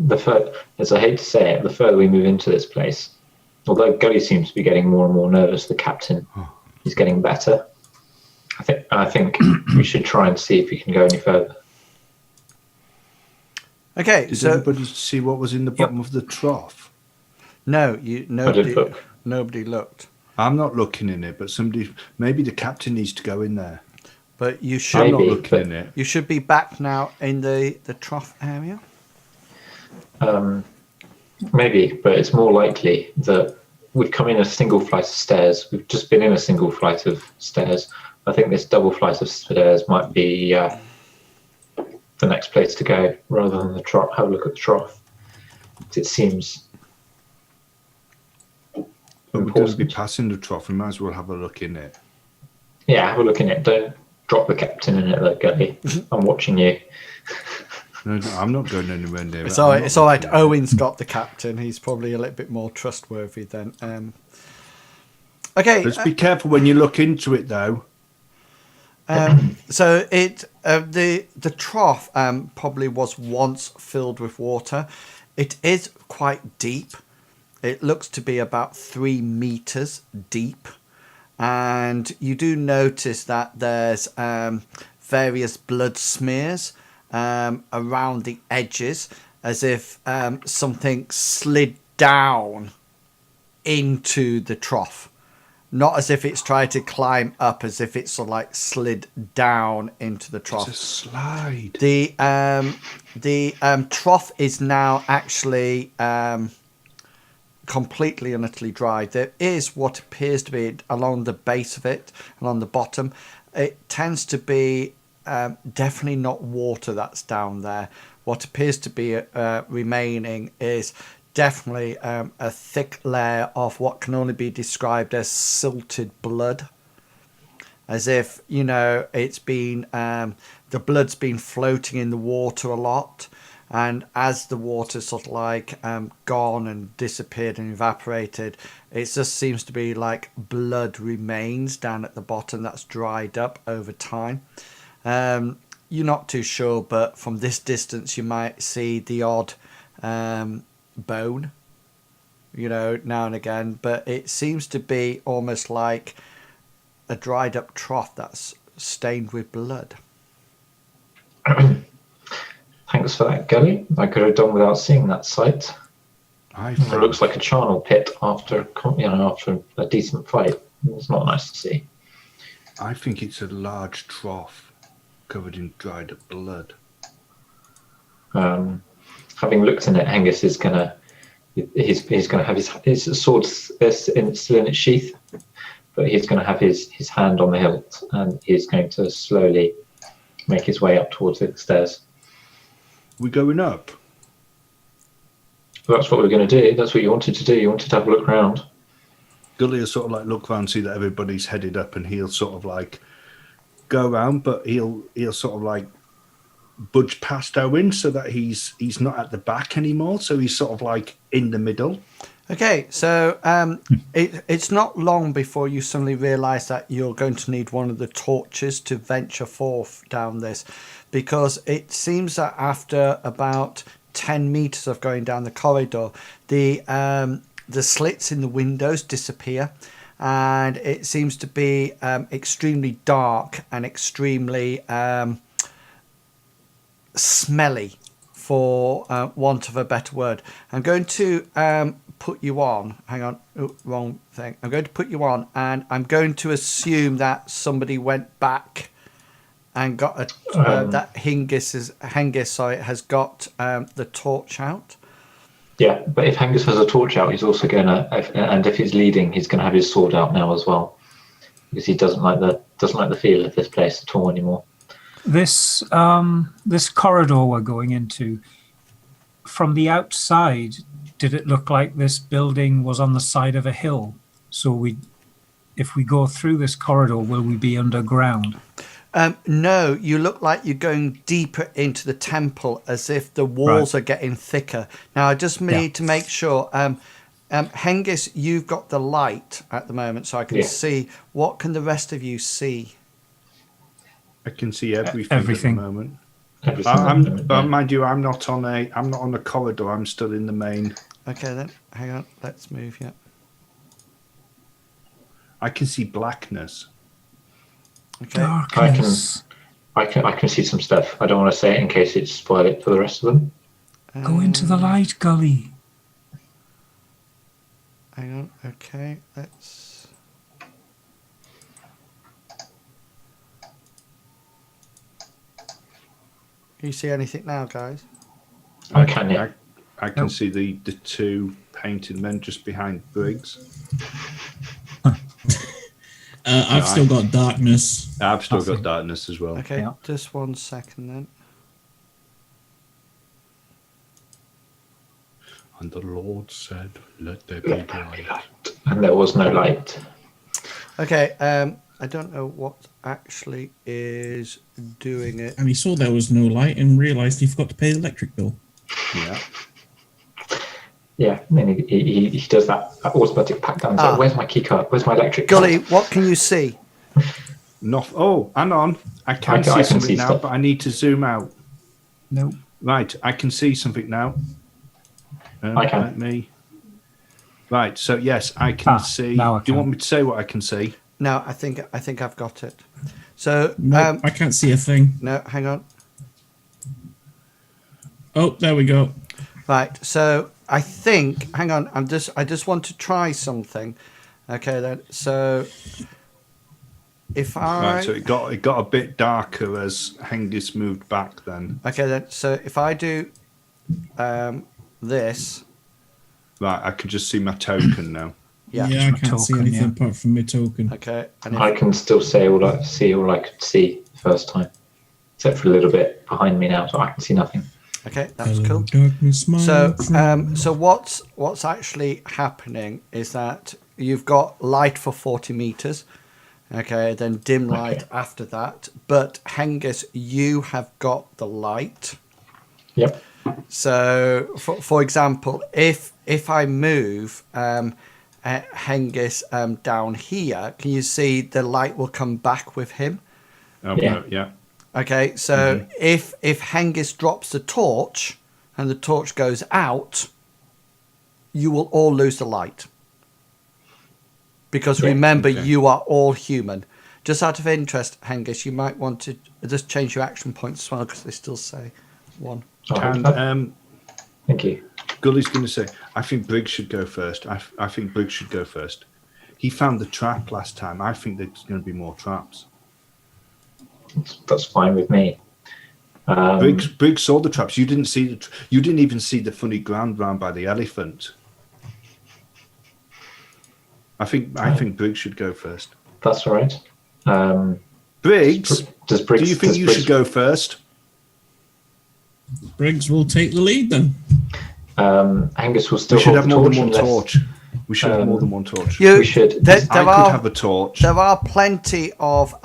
as I hate to say it, the further we move into this place, although Gully seems to be getting more and more nervous, the captain is getting better. I think we should try and see if we can go any further. Okay, Did so anybody see what was in the bottom of the trough? no, nobody look. nobody looked, I'm not looking in it, but maybe the captain needs to go in there. but you I'm should not Maybe, looking but- in it. you should be back now in the trough area. Maybe, but it's more likely that we've come in a single flight of stairs. We've just been in a single flight of stairs. I think this double flight of stairs might be the next place to go, rather than the trough. Have a look at the trough. It seems But we're going to be important. passing the trough. We might as well have a look in it. Yeah, have a look in it. Don't drop the captain in it, though, Gully. I'm watching you. No, I'm not going anywhere near it. It's all right. I'm It's not all right. looking at it. Owen's got the captain. He's probably a little bit more trustworthy than. Okay. Let's be careful when you look into it, though. So the trough probably was once filled with water. It is quite deep. It looks to be about 3 meters deep, and you do notice that there's various blood smears around the edges, as if something slid down into the trough. Not as if it's tried to climb up, as if it's sort of like slid down into the trough. It's a slide. The trough is now actually completely and utterly dry. There is what appears to be along the base of it, along the bottom. It tends to be definitely not water that's down there. What appears to be remaining is definitely a thick layer of what can only be described as silted blood, as if, you know, it's been the blood's been floating in the water a lot, and as the water's sort of like gone and disappeared and evaporated, it just seems to be like blood remains down at the bottom that's dried up over time. You're not too sure, but from this distance you might see the odd bone, you know, now and again, but it seems to be almost like a dried up trough that's stained with blood. Thanks for that, Gully. I could have done without seeing that sight. It looks like a charnel pit after a decent fight. It's not nice to see. I think it's a large trough covered in dried up blood. Having looked in it, Hengist is gonna have his sword still in its sheath, but he's gonna have his hand on the hilt, and he's going to slowly make his way up towards the stairs. We going up? That's what we're going to do. That's what you wanted to do. You wanted to have a look around. Gully will sort of like look around, see that everybody's headed up, and he'll sort of like go around, but he'll sort of like budge past Owen so that he's not at the back anymore. So he's sort of like in the middle. Okay, so it's not long before you suddenly realise that you're going to need one of the torches to venture forth down this, because it seems that after about 10 metres of going down the corridor, the slits in the windows disappear, and it seems to be extremely dark and extremely smelly, for want of a better word. I'm going to put you on. Hang on. Oh, wrong thing. I'm going to put you on, and I'm going to assume that somebody went back and got that Hengist has got the torch out. Yeah, but if Hengist has a torch out, he's also going to, and if he's leading, he's going to have his sword out now as well, because he doesn't like the feel of this place at all anymore. This corridor we're going into, from the outside, did it look like this building was on the side of a hill? So if we go through this corridor, will we be underground? No, you look like you're going deeper into the temple, as if the walls are getting thicker. Now, I just need to make sure. Hengist, you've got the light at the moment, so I can see. What can the rest of you see? I can see everything. At the moment. Everything. Mind you, I'm not on a corridor. I'm still in the main. Okay, then hang on. Let's move. Yeah. I can see blackness. Okay. Darkness. I can see some stuff. I don't want to say it in case it spoil it for the rest of them. Go into the light, Gully. Hang on. Okay, let's. Can you see anything now, guys? I can, yeah. I can see the two painted men just behind Briggs. I've still got darkness. I've still got darkness as well. Okay, just 1 second then. And the Lord said, "Let there be light." And there was no light. Okay, I don't know what actually is doing it. And he saw there was no light and realised he forgot to pay the electric bill. Yeah. Yeah, and then he does that automatic pat down. Like, where's my key card? Where's my electric Gully, card? what can you see? Not. Oh, hang on. I can I see can something see now, stuff. but I need to zoom out. No. Right, I can see something now. I can. Let me. Right, so yes, I can see. now I Do you can. want me to say what I can see? No, I think I've got it. So No, I can't see a thing. no, hang on. Oh, there we go. Right. So I think. Hang on. I just want to try something. Okay then. So if I. Right, so it got a bit darker as Hengist moved back. Then. Okay then. So if I do this. Right, I can just see my token now. Yeah. Yeah, I my can't see token, anything yeah. apart from my token. Okay. And if, I can still see all I could see the first time, except for a little bit behind me now, so I can see nothing. okay, that's Hello, cool. darkness, my So friend. so what's actually happening is that you've got light for 40 meters. Okay, then dim light Okay. after that. But Hengist, you have got the light. Yep. So, for example, if I move Hengist down here, can you see the light will come back with him? Yeah. Okay, so if Hengist drops the torch and the torch goes out, you will all lose the light. Because Yeah, remember, okay. you are all human. Just out of interest, Hengist, you might want to just change your action points as well, because they still say one. Oh, And okay. Thank you. Gully's going to say, I think Briggs should go first. I think Briggs should go first. He found the trap last time. I think there's going to be more traps. That's fine with me. Briggs saw the traps. You didn't see you didn't even see the funny ground round by the elephant. I think Briggs should go first. That's all right. Briggs, Does Briggs? do you think does you Briggs, should go first? Briggs will take the lead then. Angus will still We should hold have the more torch than one unless- torch. We should have more than one torch. You, We should. There, I there could are have a torch. there are plenty of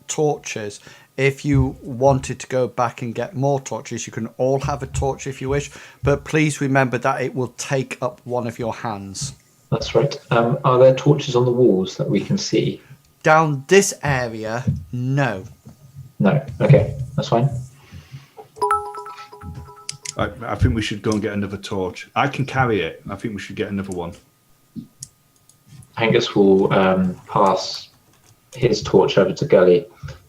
torches. If you wanted to go back and get more torches, you can all have a torch if you wish. But please remember that it will take up one of your hands. That's right. Are there torches on the walls that we can see? Down this area, no. No. Okay, that's fine. I think we should go and get another torch. I can carry it. I think we should get another one. Angus will pass his torch over to Gully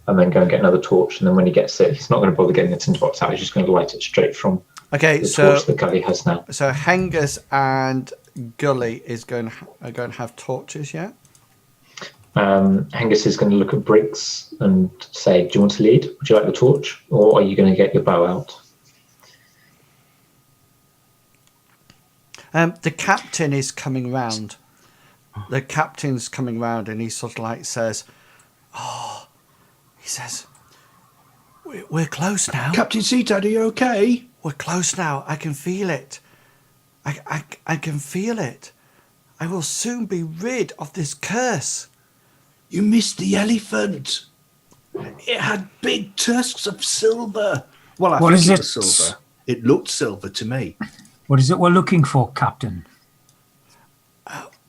and then go and get another torch. And then when he gets it, he's not going to bother getting the tinderbox out. He's just going to light it straight from Okay, the so torch that Gully has now. so Hengist and Gully are going to have torches, yeah? Angus is going to look at Briggs and say, do you want to lead? Would you like the torch? Or are you going to get your bow out? The captain is coming round. The captain's coming round, and he sort of like says, he says, we're close now. Captain Seatide, are you okay? We're close now. I can feel it. I can feel it. I will soon be rid of this curse. You missed the elephant. It had big tusks of silver. Well, I What think is it it? was silver. It looked silver to me. What is it we're looking for, Captain?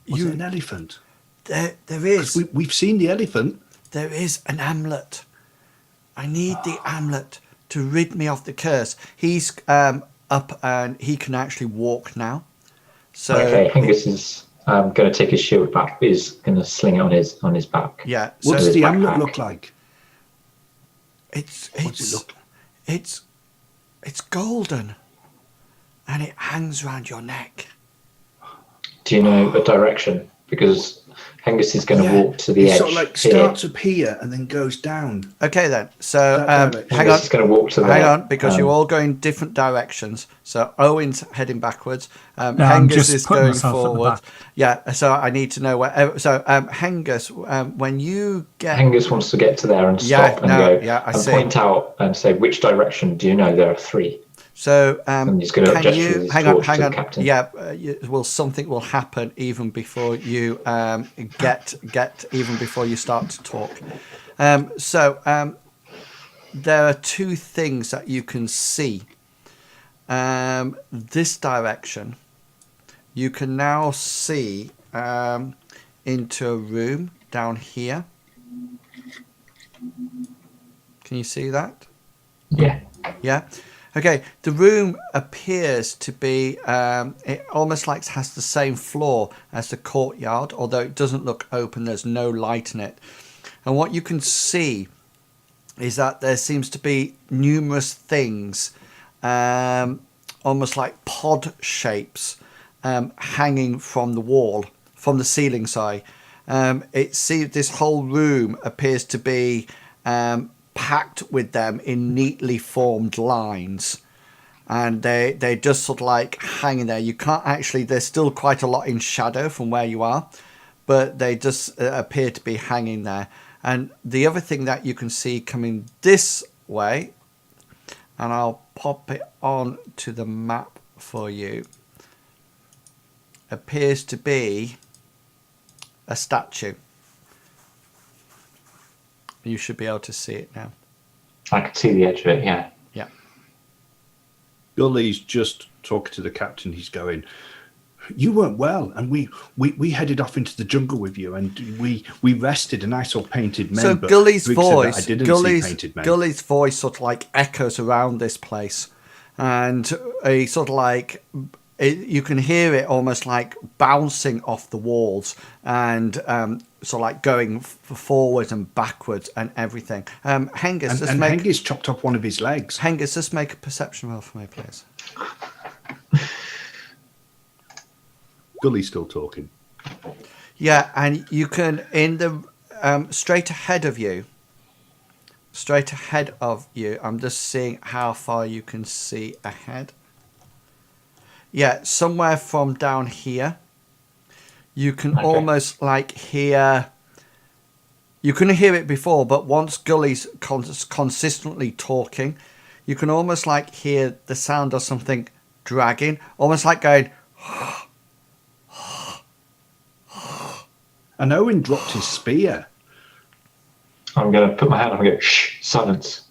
Was it an elephant? There is. We've seen the elephant. There is an amulet. I need the amulet to rid me of the curse. He's up and he can actually walk now. So Okay, Angus is going to take his shield back. He's going to sling it on his back. yeah. What So does the backpack. amulet look like? it's What's it look like? it's golden, and it hangs around your neck. Do you know the direction? Because Angus is going to walk to the it edge. sort of like here. starts up here and then goes down. Okay then. So That direction. hang on. Angus is going to walk to the Hang on, because you're um, all going different directions. So Owen's heading backwards. I'm Hengus just is putting going myself at the forward. back. Yeah. So I need to know where. So Hengus, when you get Angus wants to get to there and Yeah, stop and no, go yeah, I and see. point out and say, which direction do you know? There are three. so And he's going to can gesture you with his hang on? torch Hang to the on. captain. Yeah. Well, something will happen even before you get even before you start to talk. There are two things that you can see. This direction, you can now see into a room down here. Can you see that? Yeah. Yeah. Okay. The room appears to be, it almost like it has the same floor as the courtyard, although it doesn't look open. There's no light in it. And what you can see is that there seems to be numerous things, almost like pod shapes, hanging from the wall, from the ceiling, sorry. This whole room appears to be packed with them in neatly formed lines, and they just sort of like hanging there. You can't actually, there's still quite a lot in shadow from where you are, but they just appear to be hanging there. And the other thing that you can see coming this way, and I'll pop it on to the map for you, appears to be a statue. You should be able to see it now. I can see the edge of it, yeah. Yeah. Gully's just talking to the captain. He's going, you weren't well, and we headed off into the jungle with you, and we rested, and I saw painted men. So but Gully's Briggs said that voice, I didn't see painted men. Gully's voice sort of like echoes around this place, and a sort of like you can hear it almost like bouncing off the walls, and sort of like going forward and backwards and everything. Hengist, and Hengist chopped off one of his legs. Hengist, just make a perception roll for me, please. Gully's still talking. Yeah, and you can, in the straight ahead of you, I'm just seeing how far you can see ahead. Yeah, somewhere from down here, you can almost like hear, you couldn't hear it before, but once Gully's consistently talking, you can almost like hear the sound of something dragging, almost like going, and Owen dropped his spear. I'm going to put my hand up and go, shh, silence.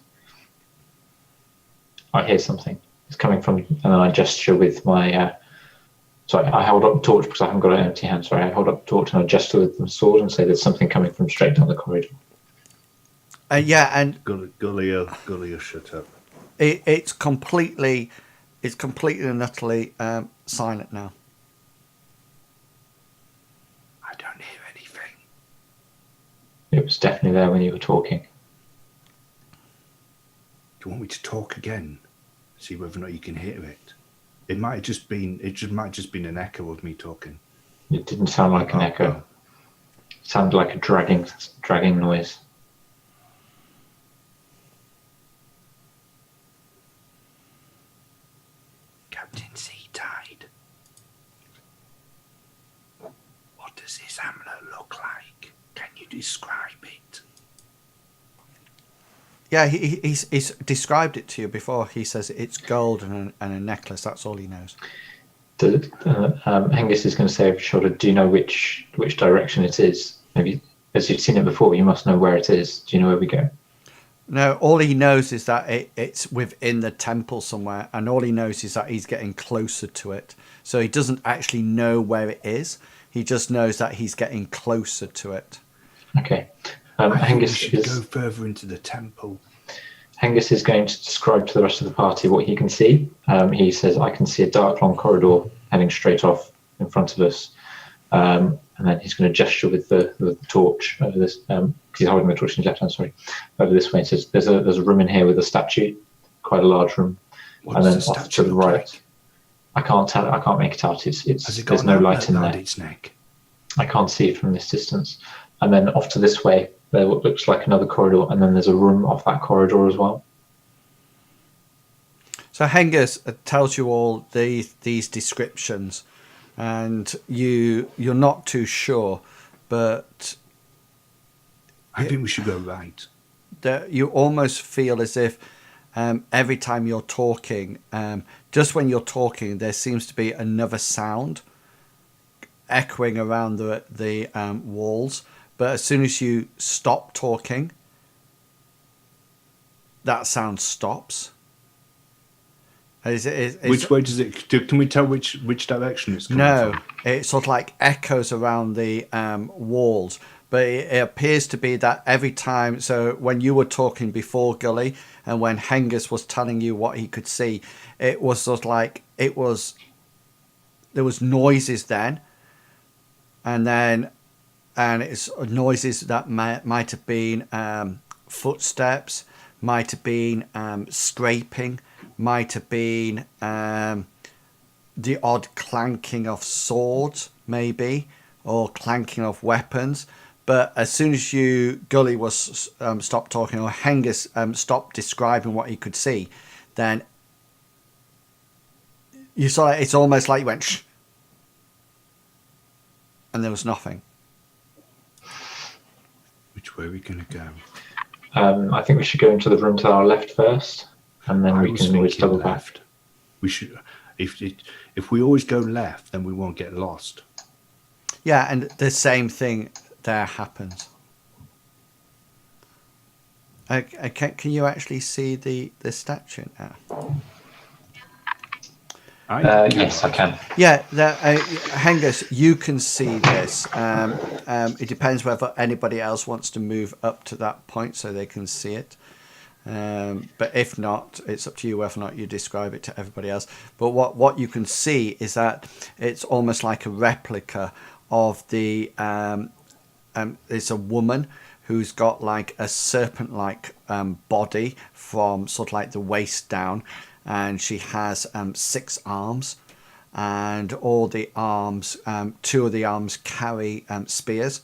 I hear something. It's coming from, and then I gesture with my, sorry, I hold up the torch because I haven't got an empty hand. Sorry, I hold up the torch and I gesture with the sword and say there's something coming from straight down the corridor. Yeah, and Gully will shut up. it's completely and utterly silent now. I don't hear anything. It was definitely there when you were talking. Do you want me to talk again? See whether or not you can hear it. It might have just been an echo of me talking. It didn't sound like an echo. It sounded like a dragging noise. Captain Seatide. What does this amulet look like? Can you describe it? Yeah, he's described it to you before. He says it's gold and a necklace. That's all he knows. Hengist is going to say over his shoulder, do you know which direction it is? Maybe, as you've seen it before, you must know where it is. Do you know where we go? No, all he knows is that it's within the temple somewhere, and all he knows is that he's getting closer to it. So he doesn't actually know where it is. He just knows that he's getting closer to it. Okay. I think we Hengist should go further into the temple. Hengist is going to describe to the rest of the party what he can see. He says, I can see a dark, long corridor heading straight off in front of us. And then he's going to gesture with the torch over this, because he's holding the torch in his left hand, sorry, over this way. He says, there's a room in here with a statue, quite a large room. What and does then the off to statue the look right. like? I can't tell. I can't make it out. Has it got There's no an light in around there. its neck? I can't see it from this distance. And then off to this way, there what looks like another corridor, and then there's a room off that corridor as well. So Hengist tells you all these descriptions, and you're not too sure, but I think we should go right. you almost feel as if every time you're talking, just when you're talking, there seems to be another sound echoing around the walls. But as soon as you stop talking, that sound stops. Which way does it? Can we tell which direction it's coming from? No, it sort of like echoes around the walls. but it appears to be that every time. So when you were talking before, Gully, and when Hengist was telling you what he could see, it was sort of like there was noises then, and it's noises that might have been footsteps, might have been scraping, might have been the odd clanking of swords, maybe, or clanking of weapons. But as soon as Gully was stopped talking, or Hengist stopped describing what he could see, then you saw it's almost like you went shh, and there was nothing. Which way are we going to go? I think we should go into the room to our left first, and then we can always double back. We should, if we always go left, then we won't get lost. Yeah, and the same thing there happens. Can you actually see the statue now? Yes, I can. Yeah, Hengist, you can see this. It depends whether anybody else wants to move up to that point so they can see it. But if not, it's up to you whether or not you describe it to everybody else. But what you can see is that it's almost like a replica of the... it's a woman who's got like a serpent-like body from sort of like the waist down. And she has 6 arms, and all the arms, 2 of the arms carry spears,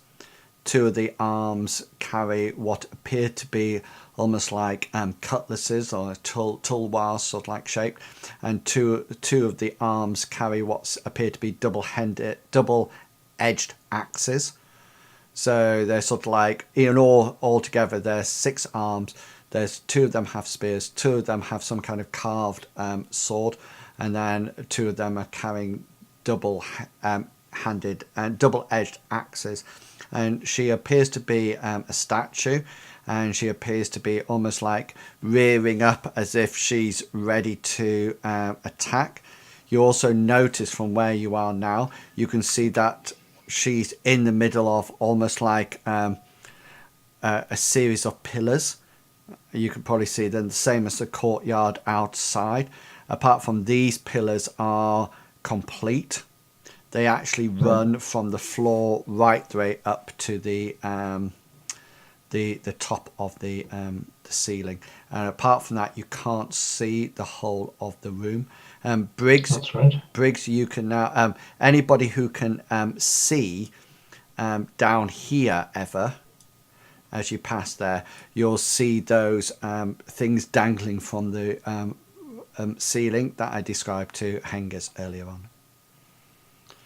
2 of the arms carry what appear to be almost like cutlasses or tulwars, sort of like shaped, and two of the arms carry what appear to be double-edged axes. So they're sort of like, all together, there's 6 arms. There's 2 of them have spears, 2 of them have some kind of carved sword, and then 2 of them are carrying double-handed and double-edged axes. And she appears to be a statue, and she appears to be almost like rearing up as if she's ready to attack. You also notice from where you are now, you can see that she's in the middle of almost like a series of pillars. You can probably see them the same as the courtyard outside. Apart from these pillars are complete. They actually run from the floor right the way up to the top of the ceiling. And apart from that, you can't see the whole of the room. Briggs, that's right. Briggs, you can now anybody who can see down here ever. As you pass there, you'll see those things dangling from the ceiling that I described to Hengist earlier on.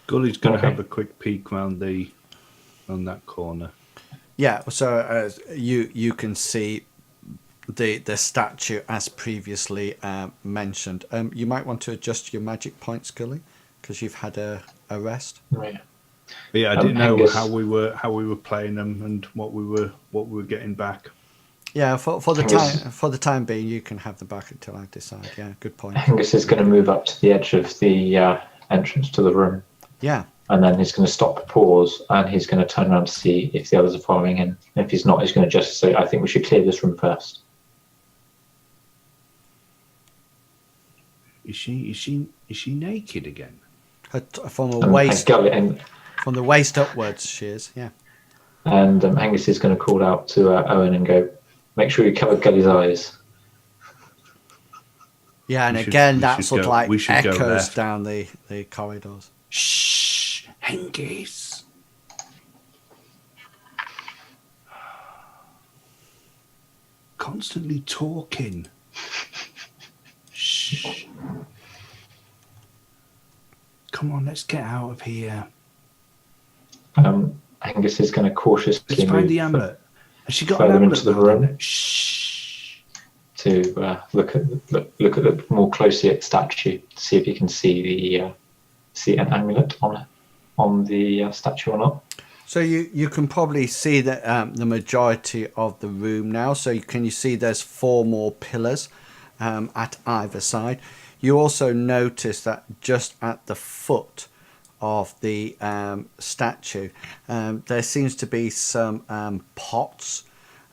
Gully's going to have a quick peek on that corner. Yeah, so you can see the statue as previously mentioned. You might want to adjust your magic points, Gully, because you've had a rest. Right. But yeah, I didn't know Hengist, how we were playing them and what we were getting back. Yeah, for the time being, you can have them back until I decide. Yeah, good point. Hengist is going to move up to the edge of the entrance to the room. Yeah. And then he's going to stop, pause, and he's going to turn around to see if the others are following in. If he's not, he's going to just say, I think we should clear this room first. Is she naked again? From the waist from the waist upwards, she is. Yeah. And Angus is going to call out to Owen and go, make sure you cover Gully's eyes. Yeah, and again, that sort of like echoes down the corridors. Shh, Hengist. Constantly talking. Shh. Come on, let's get out of here. Angus is going to cautiously let's find the amulet. Has she got an amulet into the room? Shh. To look at the more closely at the statue to see if you can see an amulet on the statue or not. So you can probably see that the majority of the room now. So can you see there's 4 more pillars at either side. You also notice that just at the foot of the statue, there seems to be some pots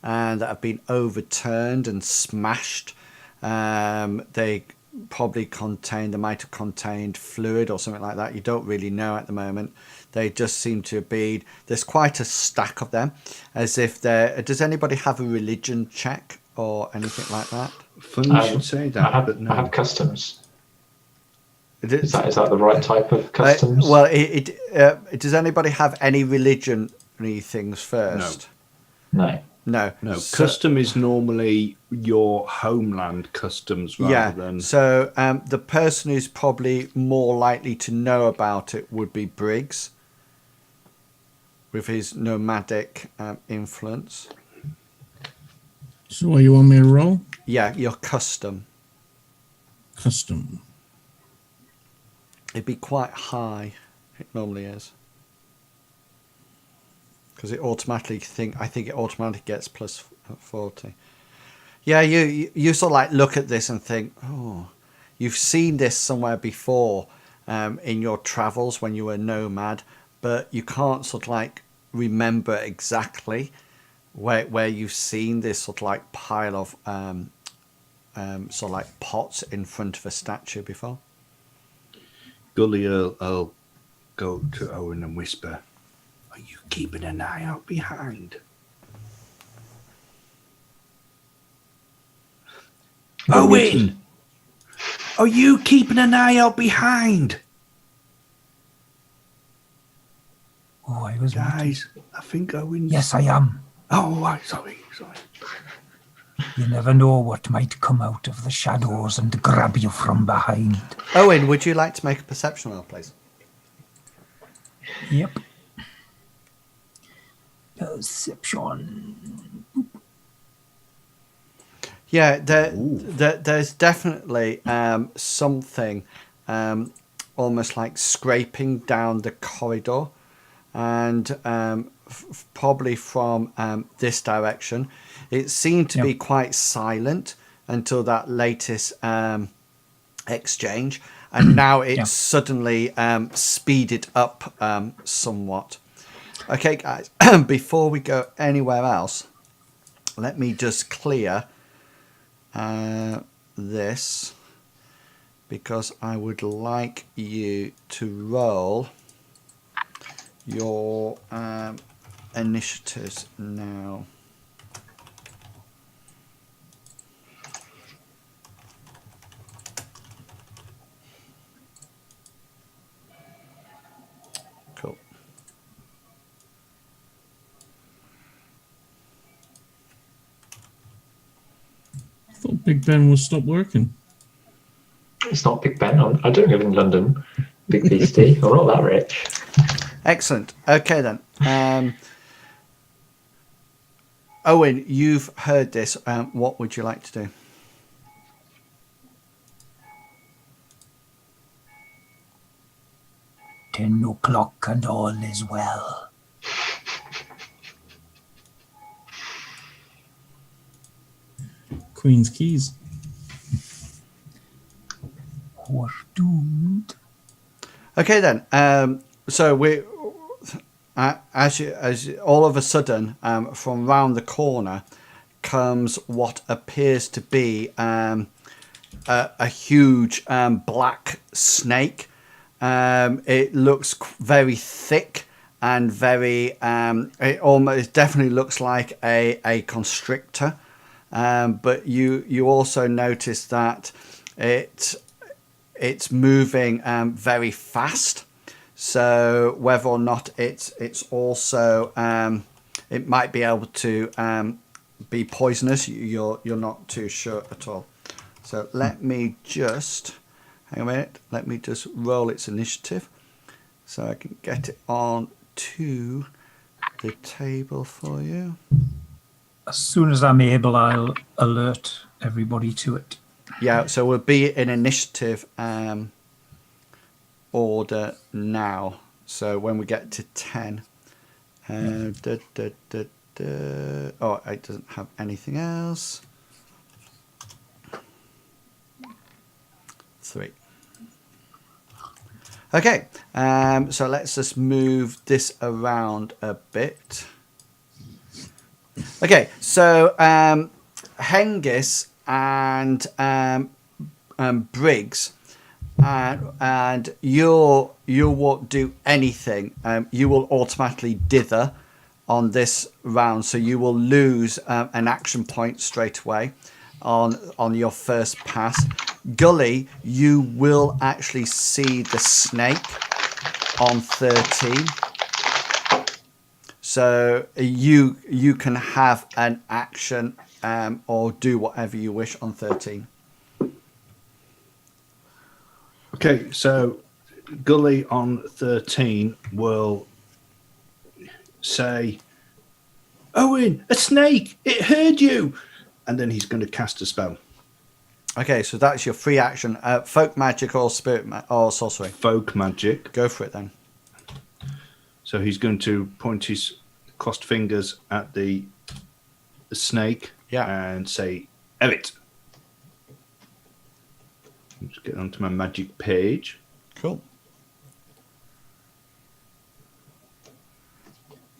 that have been overturned and smashed. They might have contained fluid or something like that. You don't really know at the moment. They just seem to be, there's quite a stack of them, as if does anybody have a religion check or anything like that? Funny you should say that, but no. I have customs. Is that the right type of customs? Well, does anybody have any religion-y things first? No. No. Custom is normally your homeland customs rather than... So the person who's probably more likely to know about it would be Briggs, with his nomadic influence. So what you want me to roll? Yeah, your custom. Custom. It'd be quite high. It normally is. Because it automatically I think it automatically gets plus 40. Yeah, you sort of like look at this and think, oh, you've seen this somewhere before in your travels when you were a nomad, but you can't sort of like remember exactly where you've seen this sort of like pile of sort of like pots in front of a statue before. Gulliver will go to Owen and whisper, "Are you keeping an eye out behind?" Owen! Are you keeping an eye out behind? Oh, I was... Guys, I think Owen... Yes, I am. Oh, right, sorry. You never know what might come out of the shadows and grab you from behind. Owen, would you like to make a perception roll, please? Yep. Perception. Yeah, there's definitely something almost like scraping down the corridor, and probably from this direction. It seemed to be quite silent until that latest exchange, and now it's suddenly speeded up somewhat. Okay, guys, before we go anywhere else, let me just clear this, because I would like you to roll your initiatives now. Cool. I thought Big Ben would stop working. It's not Big Ben. I don't live in London, Big Beastie. I'm not that rich. Excellent. Okay then. Owen, you've heard this. What would you like to do? $10 and all is well. Queen's keys. We're doomed. Okay then. So we, as all of a sudden, from round the corner comes what appears to be a huge black snake. It looks very thick and very. It definitely looks like a constrictor. But you also notice that it's moving very fast. So whether or not it's also it might be able to be poisonous, you're not too sure at all. So let me just hang a minute. Let me just roll its initiative so I can get it on to the table for you. As soon as I'm able, I'll alert everybody to it. Yeah, so we'll be in initiative order now. So when we get to 10, oh, it doesn't have anything else. 3. Okay, so let's just move this around a bit. Okay, so Hengist and Briggs, and you won't do anything. You will automatically dither on this round, so you will lose an action point straight away on your first pass. Gully, you will actually see the snake on 13. So you can have an action or do whatever you wish on 13. Okay, so Gully on 13 will say, Owen, a snake! It heard you! And then he's going to cast a spell. Okay, so that's your free action. Folk magic or spirit or sorcery. Folk magic. Go for it then. So he's going to point his crossed fingers at the snake and say, "Evit." Just get onto my magic page. Cool.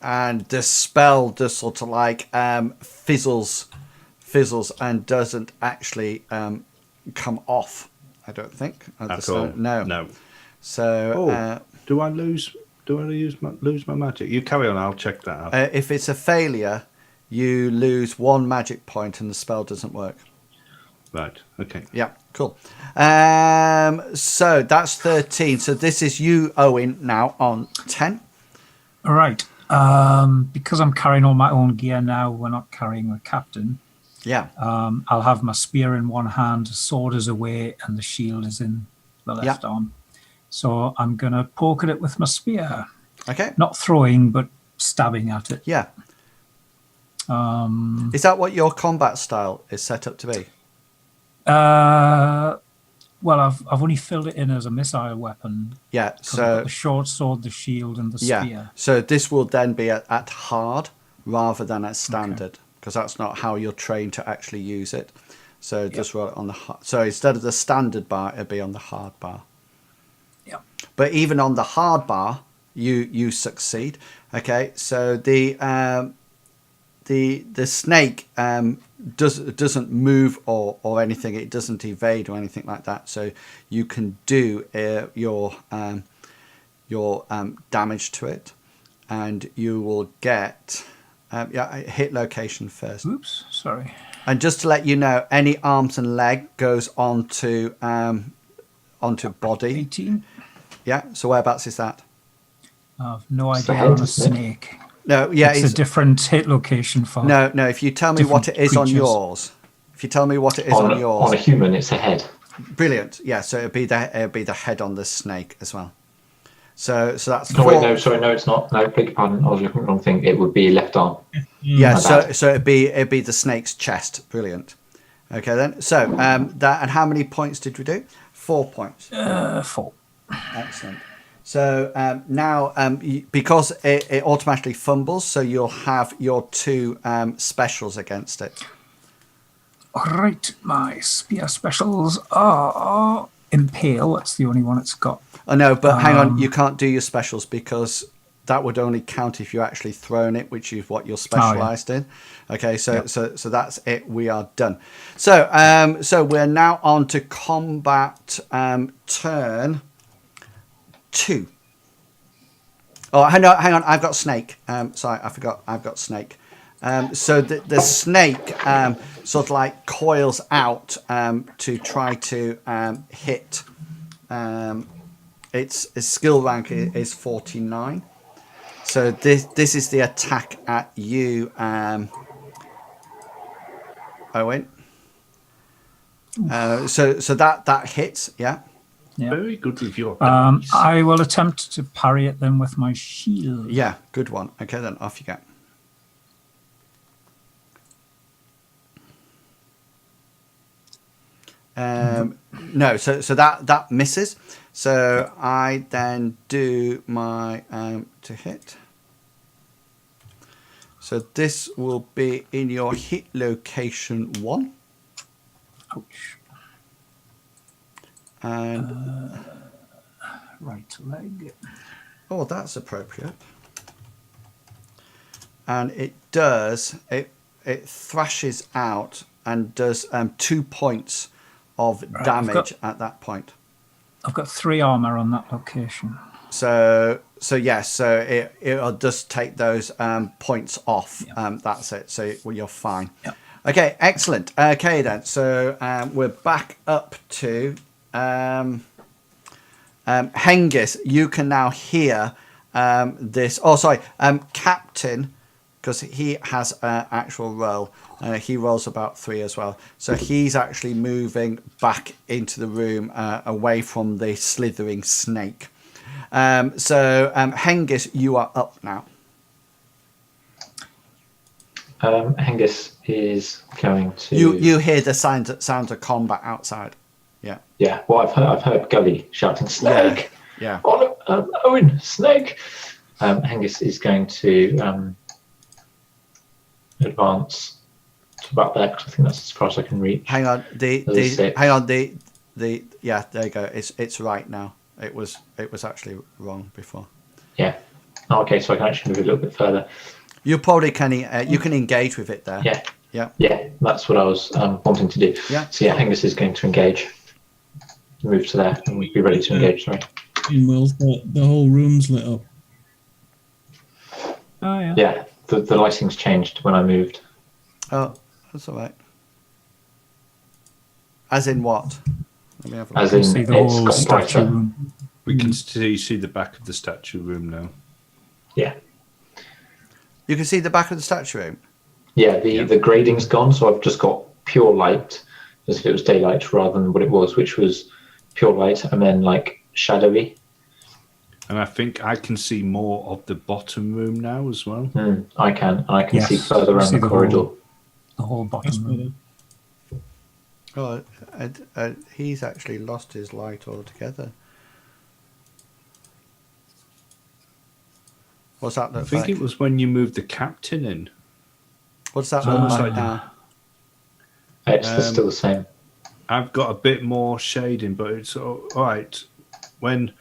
And the spell just sort of like fizzles and doesn't actually come off. I don't think. At all. No. So do I lose my magic? You carry on. I'll check that out. if it's a failure, you lose 1 magic point and the spell doesn't work. Right. Okay. Yeah. Cool. So that's 13. So this is you, Owen, now on 10. All right. Because I'm carrying all my own gear now, we're not carrying the captain. Yeah. I'll have my spear in one hand, the sword is away, and the shield is in the left arm. So I'm going to poke at it with my spear. Okay. Not throwing, but stabbing at it. Yeah. Is that what your combat style is set up to be? Well, I've only filled it in as a missile weapon. Yeah. I've got the short sword, the shield, and the spear. Yeah. So this will then be at hard rather than at standard, because that's not how you're trained to actually use it. So just roll it on the hard. So instead of the standard bar, it'll be on the hard bar. Yeah. But even on the hard bar, you succeed. Okay. So the snake doesn't move or anything. It doesn't evade or anything like that. So you can do your damage to it, and you will get hit location first. Oops, sorry. And just to let you know, any arms and leg goes onto body. 18. Yeah. So whereabouts is that? I've no It's the idea head, on a isn't it? snake. No. Yeah. It's a different hit location for. No. If you tell me what it different is on creatures. yours, if you tell me what it is on yours, On a human, it's a head. brilliant. Yeah. So it'd be the head on the snake as well. So that's No, wait, no, sorry, no, it's not. No, beg your pardon. I was looking at the wrong thing. It would be left arm. Yeah. My bad. So it'd be the snake's chest. Brilliant. Okay then. So that, and how many points did we do? 4 points. 4. Excellent. So now, because it automatically fumbles, so you'll have your 2 specials against it. All right, my spear specials are impale. That's the only one it's got. Oh no, but hang on, you can't do your specials because that would only count if you actually thrown it, which is what you're specialised in. Okay, so that's it. We are done. So we're now on to combat turn 2. Oh, hang on. I've got snake. Sorry, I forgot. I've got snake. So the snake sort of like coils out to try to hit. Its skill rank is 49. So this is the attack at you, Owen. So that hits. Yeah. Yeah. Very good with your dice. I will attempt to parry it then with my shield. Yeah, good one. Okay, then off you go. No, so that misses. So I then do my to hit. So this will be in your hit location 1. Ouch. And right leg. Oh, that's appropriate. And it does, it thrashes out and does 2 points of Right, damage at that point. I've got 3 armor on that location. So yes, so it'll just take those points off. Yeah. That's it. So you're fine. Yeah. Okay, excellent. Okay then, so we're back up to Hengist. You can now hear this. Oh, sorry, Captain, because he has an actual roll. He rolls about 3 as well. So he's actually moving back into the room away from the slithering snake. Hengist, you are up now. Hengist is going to. You hear the sounds of combat outside. Yeah. Yeah. Well, I've heard Gully shouting snake. Yeah. Oh, Owen, snake. Hengist is going to advance to about there because I think that's as far as I can reach. Hang on. The yeah. There you go. It's right now. It was actually wrong before. Yeah. Oh, okay, so I can actually move a little bit further. You probably can. You can engage with it there. Yeah. Yeah. Yeah. That's what I was wanting to do. Yeah. So yeah, Hengist is going to engage. Move to there and be ready to engage. Sorry. Meanwhile, the whole room's lit up. Oh, yeah. Yeah. The lighting's changed when I moved. Oh, that's all right. As in what? Let me have a As look. in, See the it's whole got statue brighter. room. We can see the back of the statue room now. Yeah. You can see the back of the statue room. Yeah. The grading's gone, so I've just got pure light, as if it was daylight rather than what it was, which was pure light and then like shadowy. And I think I can see more of the bottom room now as well. I can, and I can Yes, see further you around see the the corridor. The whole That's bottom room. better. Oh, he's actually lost his light altogether. What's that I look think like? it was when you moved the captain in. What's that It's look almost like like- now? It's still the same. I've got a bit more shading, but it's all right. When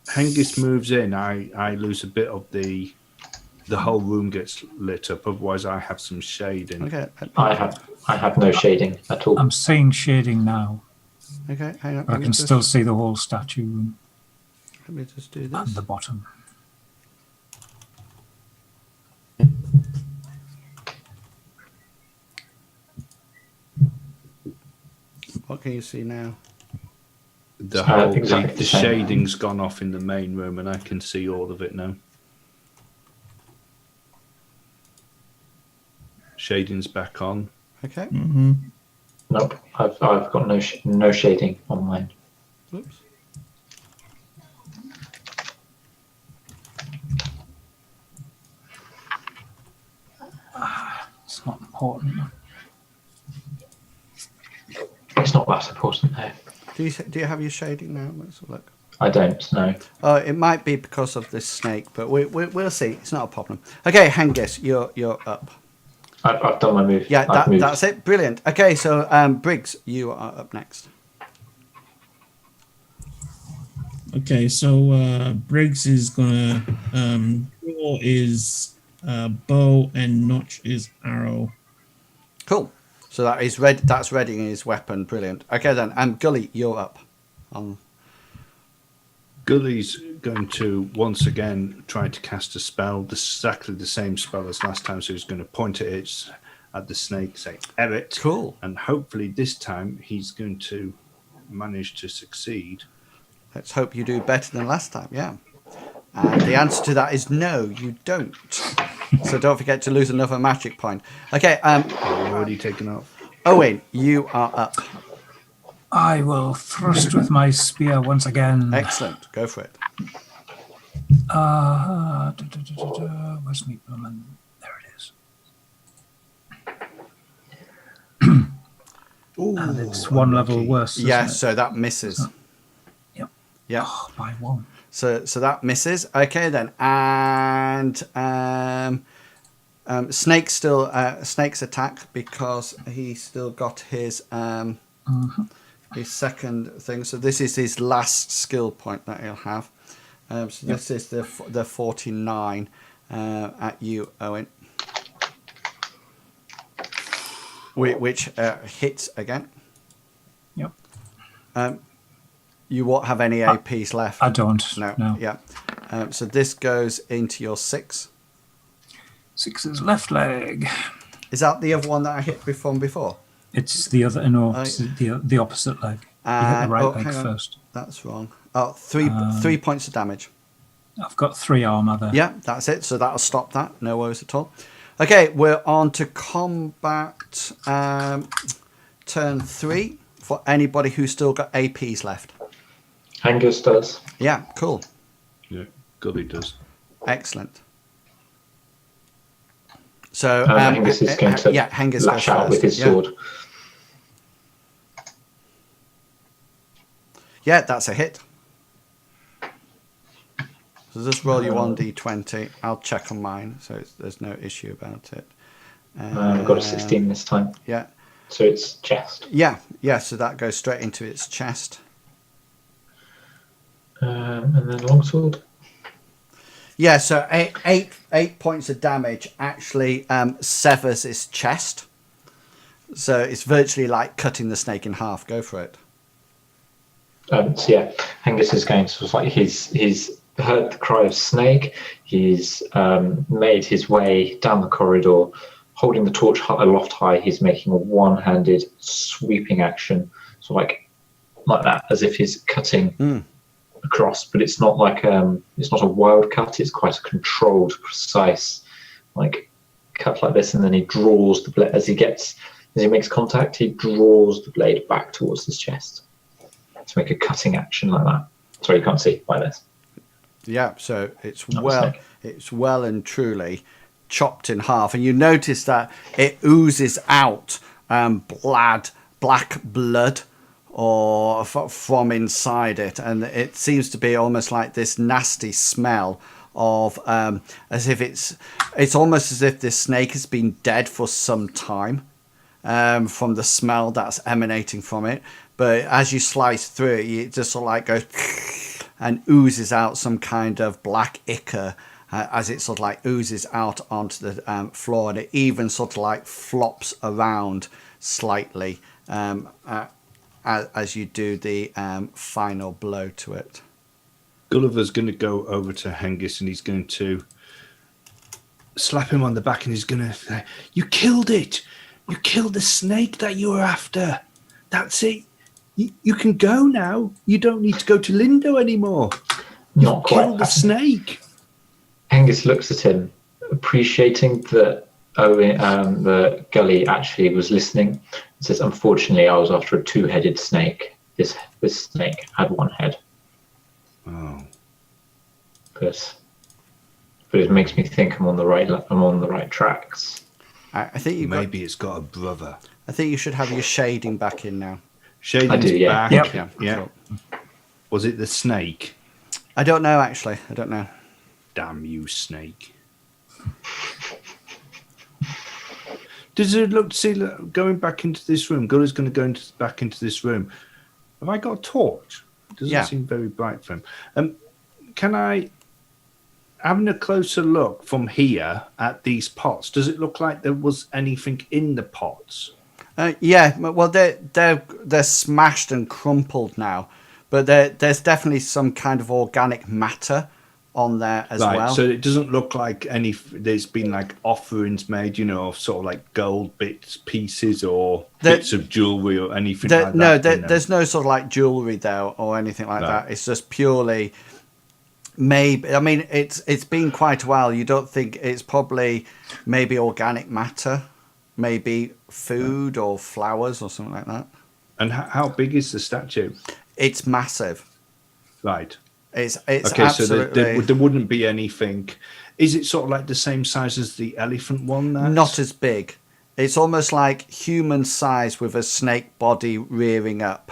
Hengist moves in, I lose a bit of the whole room gets lit up. Otherwise, I have some shading. Okay. I have no shading at all. I'm seeing shading now. Okay, hang on. But I can still see the whole statue room Let me just do and this. the bottom. What can you see now? The whole exactly the the same. shading's gone off in the main room, and I can see all of it now. Shading's back on. Okay. Mm-hmm. Nope, I've got no shading on mine. Oops. It's not important. It's not that important though. Do you have your shading now? Let's have a look. I don't know. Oh, it might be because of this snake, but we'll see. It's not a problem. Okay, Hengist, you're up. I've done my move. Yeah, I've moved. that's it. Brilliant. Okay, so Briggs, you are up next. Okay, so Briggs is gonna draw his bow and notch his arrow. Cool. So that is that's readying his weapon. Brilliant. Okay then, Gully, you're up. Gully's going to once again try to cast a spell, exactly the same spell as last time. So he's going to point at the snake, say "Erit," Cool. and hopefully this time he's going to manage to succeed. Let's hope you do better than last time. Yeah. And the answer to that is no, you don't. So don't forget to lose another magic point. Okay. Already taken off. Owen, you are up. I will thrust with my spear once again. Excellent. Go for it. Where's me woman? There it is. And it's one level worse. Isn't Yeah, it? so that misses. Yep. Yeah. Oh, by one. So that misses. Okay then, and Snake's still Snake's attack because he's still got his his second thing. So this is his last skill point that he'll have. So this is the 49 at you, Owen. Which hits again. Yep. You won't have any APs left. I don't. No. Yeah. So this goes into your 6. 6's left leg. Is that the other one that I hit before? It's the other. No, it's the opposite leg. You hit the right leg first. That's wrong. Oh, 3 points of damage. I've got 3 armor there. Yeah, that's it. So that'll stop that. No worries at all. Okay, we're on to combat turn 3 for anybody who's still got APs left. Angus does. Yeah, cool. Yeah, Gully does. Excellent. So Angus is going to Angus lash goes out first. with his sword. Yeah, that's a hit. So just roll your 1d20. I'll check on mine, so there's no issue about it. I've got a 16 this time. Yeah. So it's chest. Yeah, so that goes straight into its chest. And then longsword. Yeah, so eight points of damage actually severs its chest. So it's virtually like cutting the snake in half. Go for it. So yeah, Angus is going to like he's heard the cry of snake. He's made his way down the corridor, holding the torch aloft high. He's making a one-handed sweeping action, so like that, as if he's cutting across. But it's not like it's not a wild cut. It's quite a controlled, precise, like cut like this. And then he draws the blade as he makes contact. He draws the blade back towards his chest to make a cutting action like that. Sorry, you can't see by this. Yeah, so it's Not well and truly chopped in half, and you notice that it oozes out black blood or from inside it, and it seems to be almost like this nasty smell of as if it's almost as if this snake has been dead for some time, from the smell that's emanating from it. But as you slice through it, it just sort of like goes and oozes out some kind of black ichor as it sort of like oozes out onto the floor, and it even sort of like flops around slightly as you do the final blow to it. Gulliver's going to go over to Hengist and he's going to slap him on the back and he's going to say, "You killed it! You killed the snake that you were after. That's it. You can go now. You don't need to go to Lindo anymore. Not quite. Kill the snake." Angus looks at him, appreciating that the Gully actually was listening. And says, "Unfortunately, I was after a 2-headed snake. This snake had 1 head." Oh. But it makes me think I'm on the right tracks. I think maybe it's got a brother. I think you should have your shading back in now. Shading's I do, yeah. back. Yeah. Yeah. Was it the snake? I don't know, actually. I don't know. Damn you, snake. Does it look, going back into this room, Gulliver's going to go back into this room. Have I got a torch? Doesn't seem very bright for him. Can I, having a closer look from here at these pots, does it look like there was anything in the pots? Yeah, well, they're smashed and crumpled now, but there's definitely some kind of organic matter on there as well. So it doesn't look like there's been like offerings made, sort of like gold bits, pieces, or bits of jewelry or anything like that. No, there's no sort of like jewelry there or anything like that. It's just purely maybe. I mean, it's been quite a while. You don't think it's probably maybe organic matter, maybe food or flowers or something like that. And how big is the statue? It's massive. Right. It's okay, absolutely... so there wouldn't be anything. Is it sort of like the same size as the elephant one? Not as big. It's almost like human size with a snake body rearing up.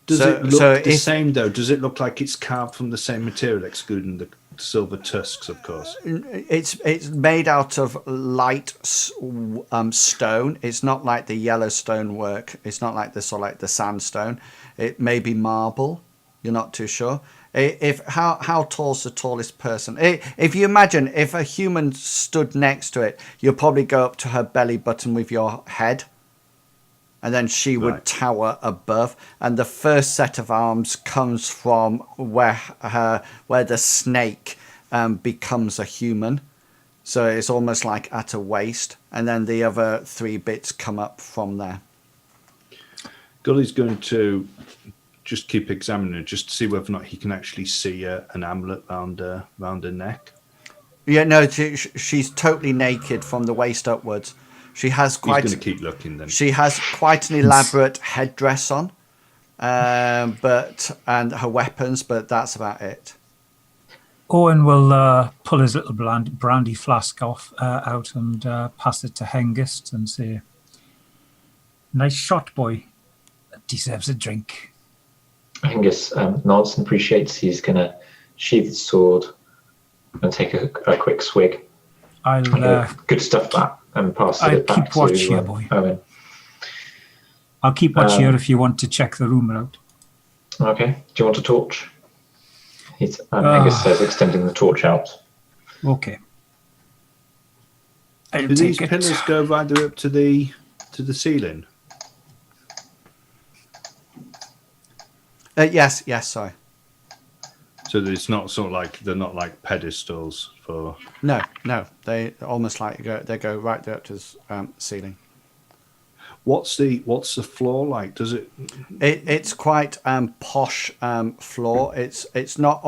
Does it look the same though? Does it look like it's carved from the same material, excluding silver tusks, of course. It's made out of light stone. It's not like the yellow stone work. It's not like the sandstone. It may be marble. You're not too sure. How tall's the tallest person? If you imagine if a human stood next to it, you'll probably go up to her belly button with your head, and then she would tower above. And the first set of arms comes from where the snake becomes a human. So it's almost like at a waist, and then the other 3 bits come up from there. Gully's going to just keep examining it, just to see whether or not he can actually see an amulet round her neck. Yeah, no, she's totally naked from the waist upwards. She has quite. He's going to keep looking then. She has quite an elaborate headdress on, and her weapons, but that's about it. Owen will pull his little brandy flask out and pass it to Hengist and say, "Nice shot, boy. That deserves a drink." Angus nods and appreciates. He's going to sheathe his sword and take a quick swig. Good stuff, that, and pass it back keep watch here, boy. Owen. I'll keep watch here if you want to check the room out. Okay. Do you want a torch? Angus says, extending the torch out. Okay. Do these pillars go right up to the ceiling? Yes, sorry. So it's not sort of like they're not like pedestals for. No, they almost like they go right there up to the ceiling. What's the floor like? Does it? It's quite posh floor. It's not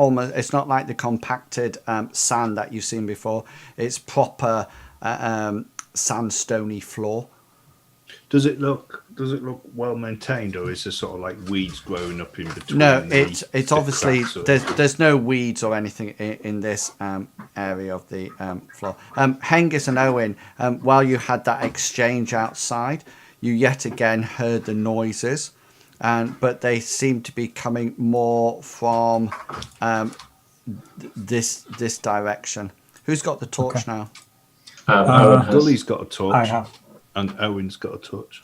like the compacted sand that you've seen before. It's proper sandstony floor. Does it look well maintained, or is there sort of like weeds growing up in between? No, it's obviously there's no weeds or anything in this area of the floor. Hengist and Owen, while you had that exchange outside, you yet again heard the noises, but they seem to be coming more from this direction. Who's got the torch now? Gully's got a torch. I have. And Owen's got a torch.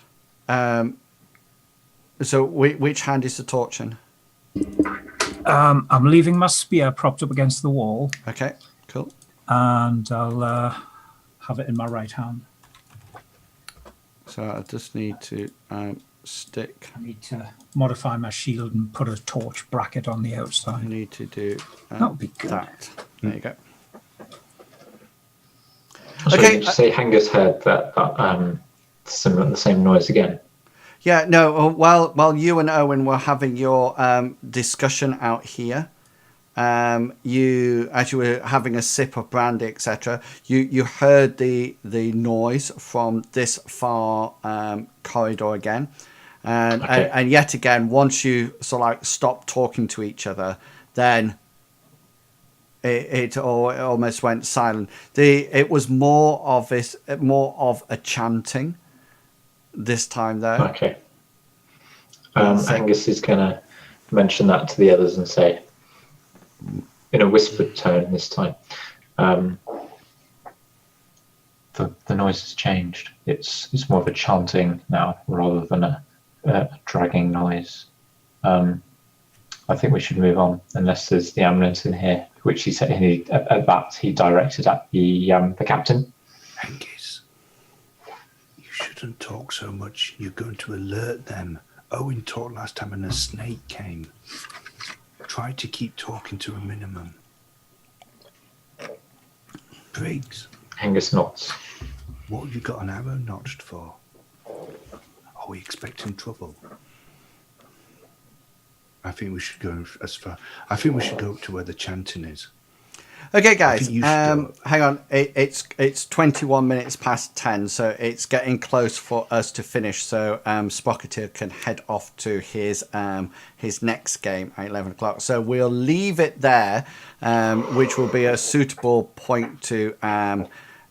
So which hand is the torch in? I'm leaving my spear propped up against the wall. Okay, cool. And I'll have it in my right hand. So I just need to stick. I need to modify my shield and put a torch bracket on the I outside. need to do That would be good. that. There you go. So Okay, you just say Hengist heard that the same noise again. Yeah, no. While you and Owen were having your discussion out here, as you were having a sip of brandy, etc., you heard the noise from this far corridor again, and yet again, once you sort of like stopped talking to each other, then it almost went silent. It was more of a chanting this time, though. Okay. Angus is going to mention that to the others and say, in a whispered tone this time, the noise has changed. It's more of a chanting now rather than a dragging noise. I think we should move on, unless there's the ambulance in here, which he said he directed at the captain. Angus, you shouldn't talk so much. You're going to alert them. Owen talked last time and a snake came. Try to keep talking to a minimum. Briggs. Angus nods. What have you got an arrow notched for? Are we expecting trouble? I think we should go as far. I think we should go up to where the chanting is. Okay, guys. Hang on. It's 21 minutes past 10, so it's getting close for us to finish. So Sprocketeer can head off to his next game at 11 o'clock. So we'll leave it there, which will be a suitable point to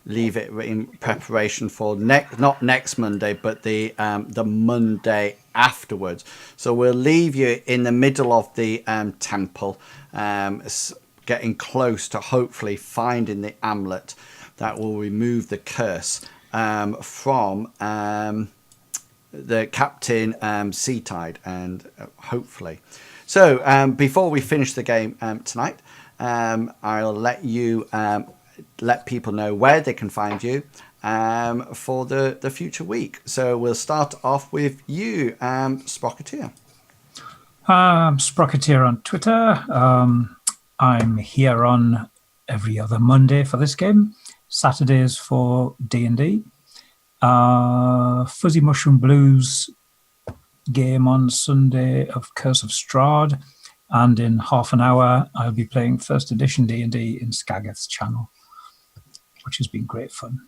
leave it in preparation for not next Monday, but the Monday afterwards. So we'll leave you in the middle of the temple. getting close to hopefully finding the amulet that will remove the curse from the Captain Seatide, and hopefully. So before we finish the game tonight, I'll let you let people know where they can find you for the future week. So we'll start off with you, Sprocketeer. Sprocketeer on Twitter. I'm here on every other Monday for this game. Saturdays for D&D. Fuzzy Mushroom Blues game on Sunday of Curse of Strahd. And in half an hour, I'll be playing first edition D&D in Skageth's channel, which has been great fun.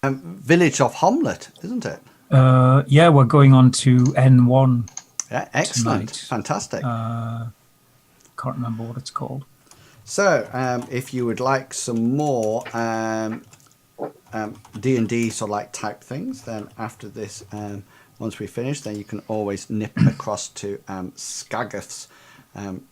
Village of Homlet, isn't it? Yeah, we're going on to N1. Yeah, excellent. Tonight. Fantastic. Can't remember what it's called. So, if you would like some more D&D sort of like type things, then after this, once we finish, then you can always nip across to Skageth's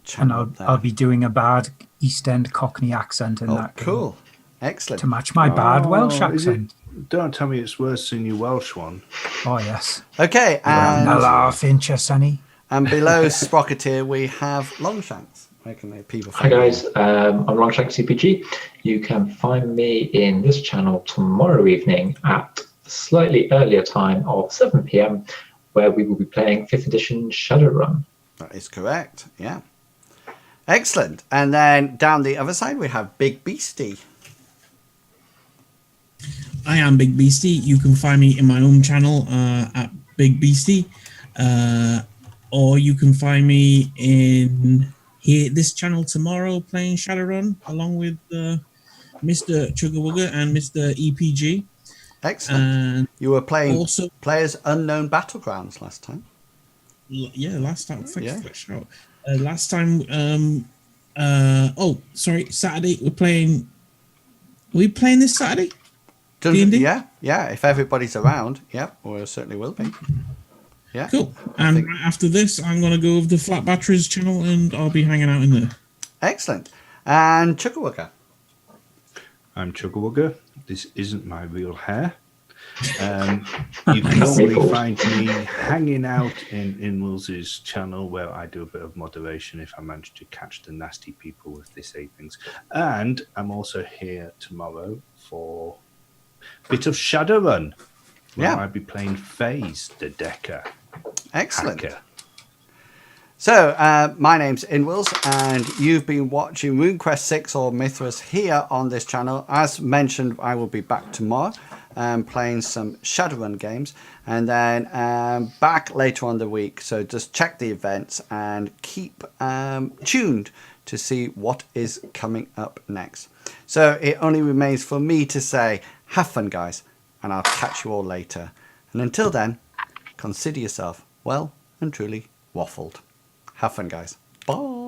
channel. And I'll be doing a bad East End Cockney accent in that. Cool. Excellent. To match my bad Welsh accent. Don't tell me it's worse than your Welsh one. Oh, yes. Okay. And a laugh, inch sonny. And below Sprocketeer, we have Longshanks. Where can people Hi find guys, I'm Longshanks CPG. You can find me in this channel tomorrow evening at a slightly earlier time of 7 p.m, where we will be playing 5th edition Shadowrun. That is correct, yeah. Excellent. And then down the other side, we have Big Beastie. I am Big Beastie. You can find me in my own channel at Big Beastie, or you can find me in this channel tomorrow playing Shadowrun along with Mr. Chugawugga and Mr. EPG. Excellent. And you were playing also Players Unknown Battlegrounds last time. Yeah, last time. Yeah. Last time. Saturday we're playing. Are we playing this Saturday? D&D? Yeah. If everybody's around, yeah, we certainly will be. Yeah. Cool. And right after this, I'm going to go with the Flat Batteries channel, and I'll be hanging out in there. Excellent. And Chugawugga. I'm Chugawugga. This isn't my real hair. You can normally find me hanging out in Inwells's channel, where I do a bit of moderation if I manage to catch the nasty people with this evenings. And I'm also here tomorrow for a bit of Shadowrun, where I'll be playing FaZe the Decker. Excellent. Hacker. So, my name's Inwells, and you've been watching RuneQuest 6 or Mithras here on this channel. As mentioned, I will be back tomorrow playing some Shadowrun games, and then back later on the week. So just check the events and keep tuned to see what is coming up next. So it only remains for me to say, have fun, guys, and I'll catch you all later. And until then, consider yourself well and truly waffled. Have fun, guys. Bye.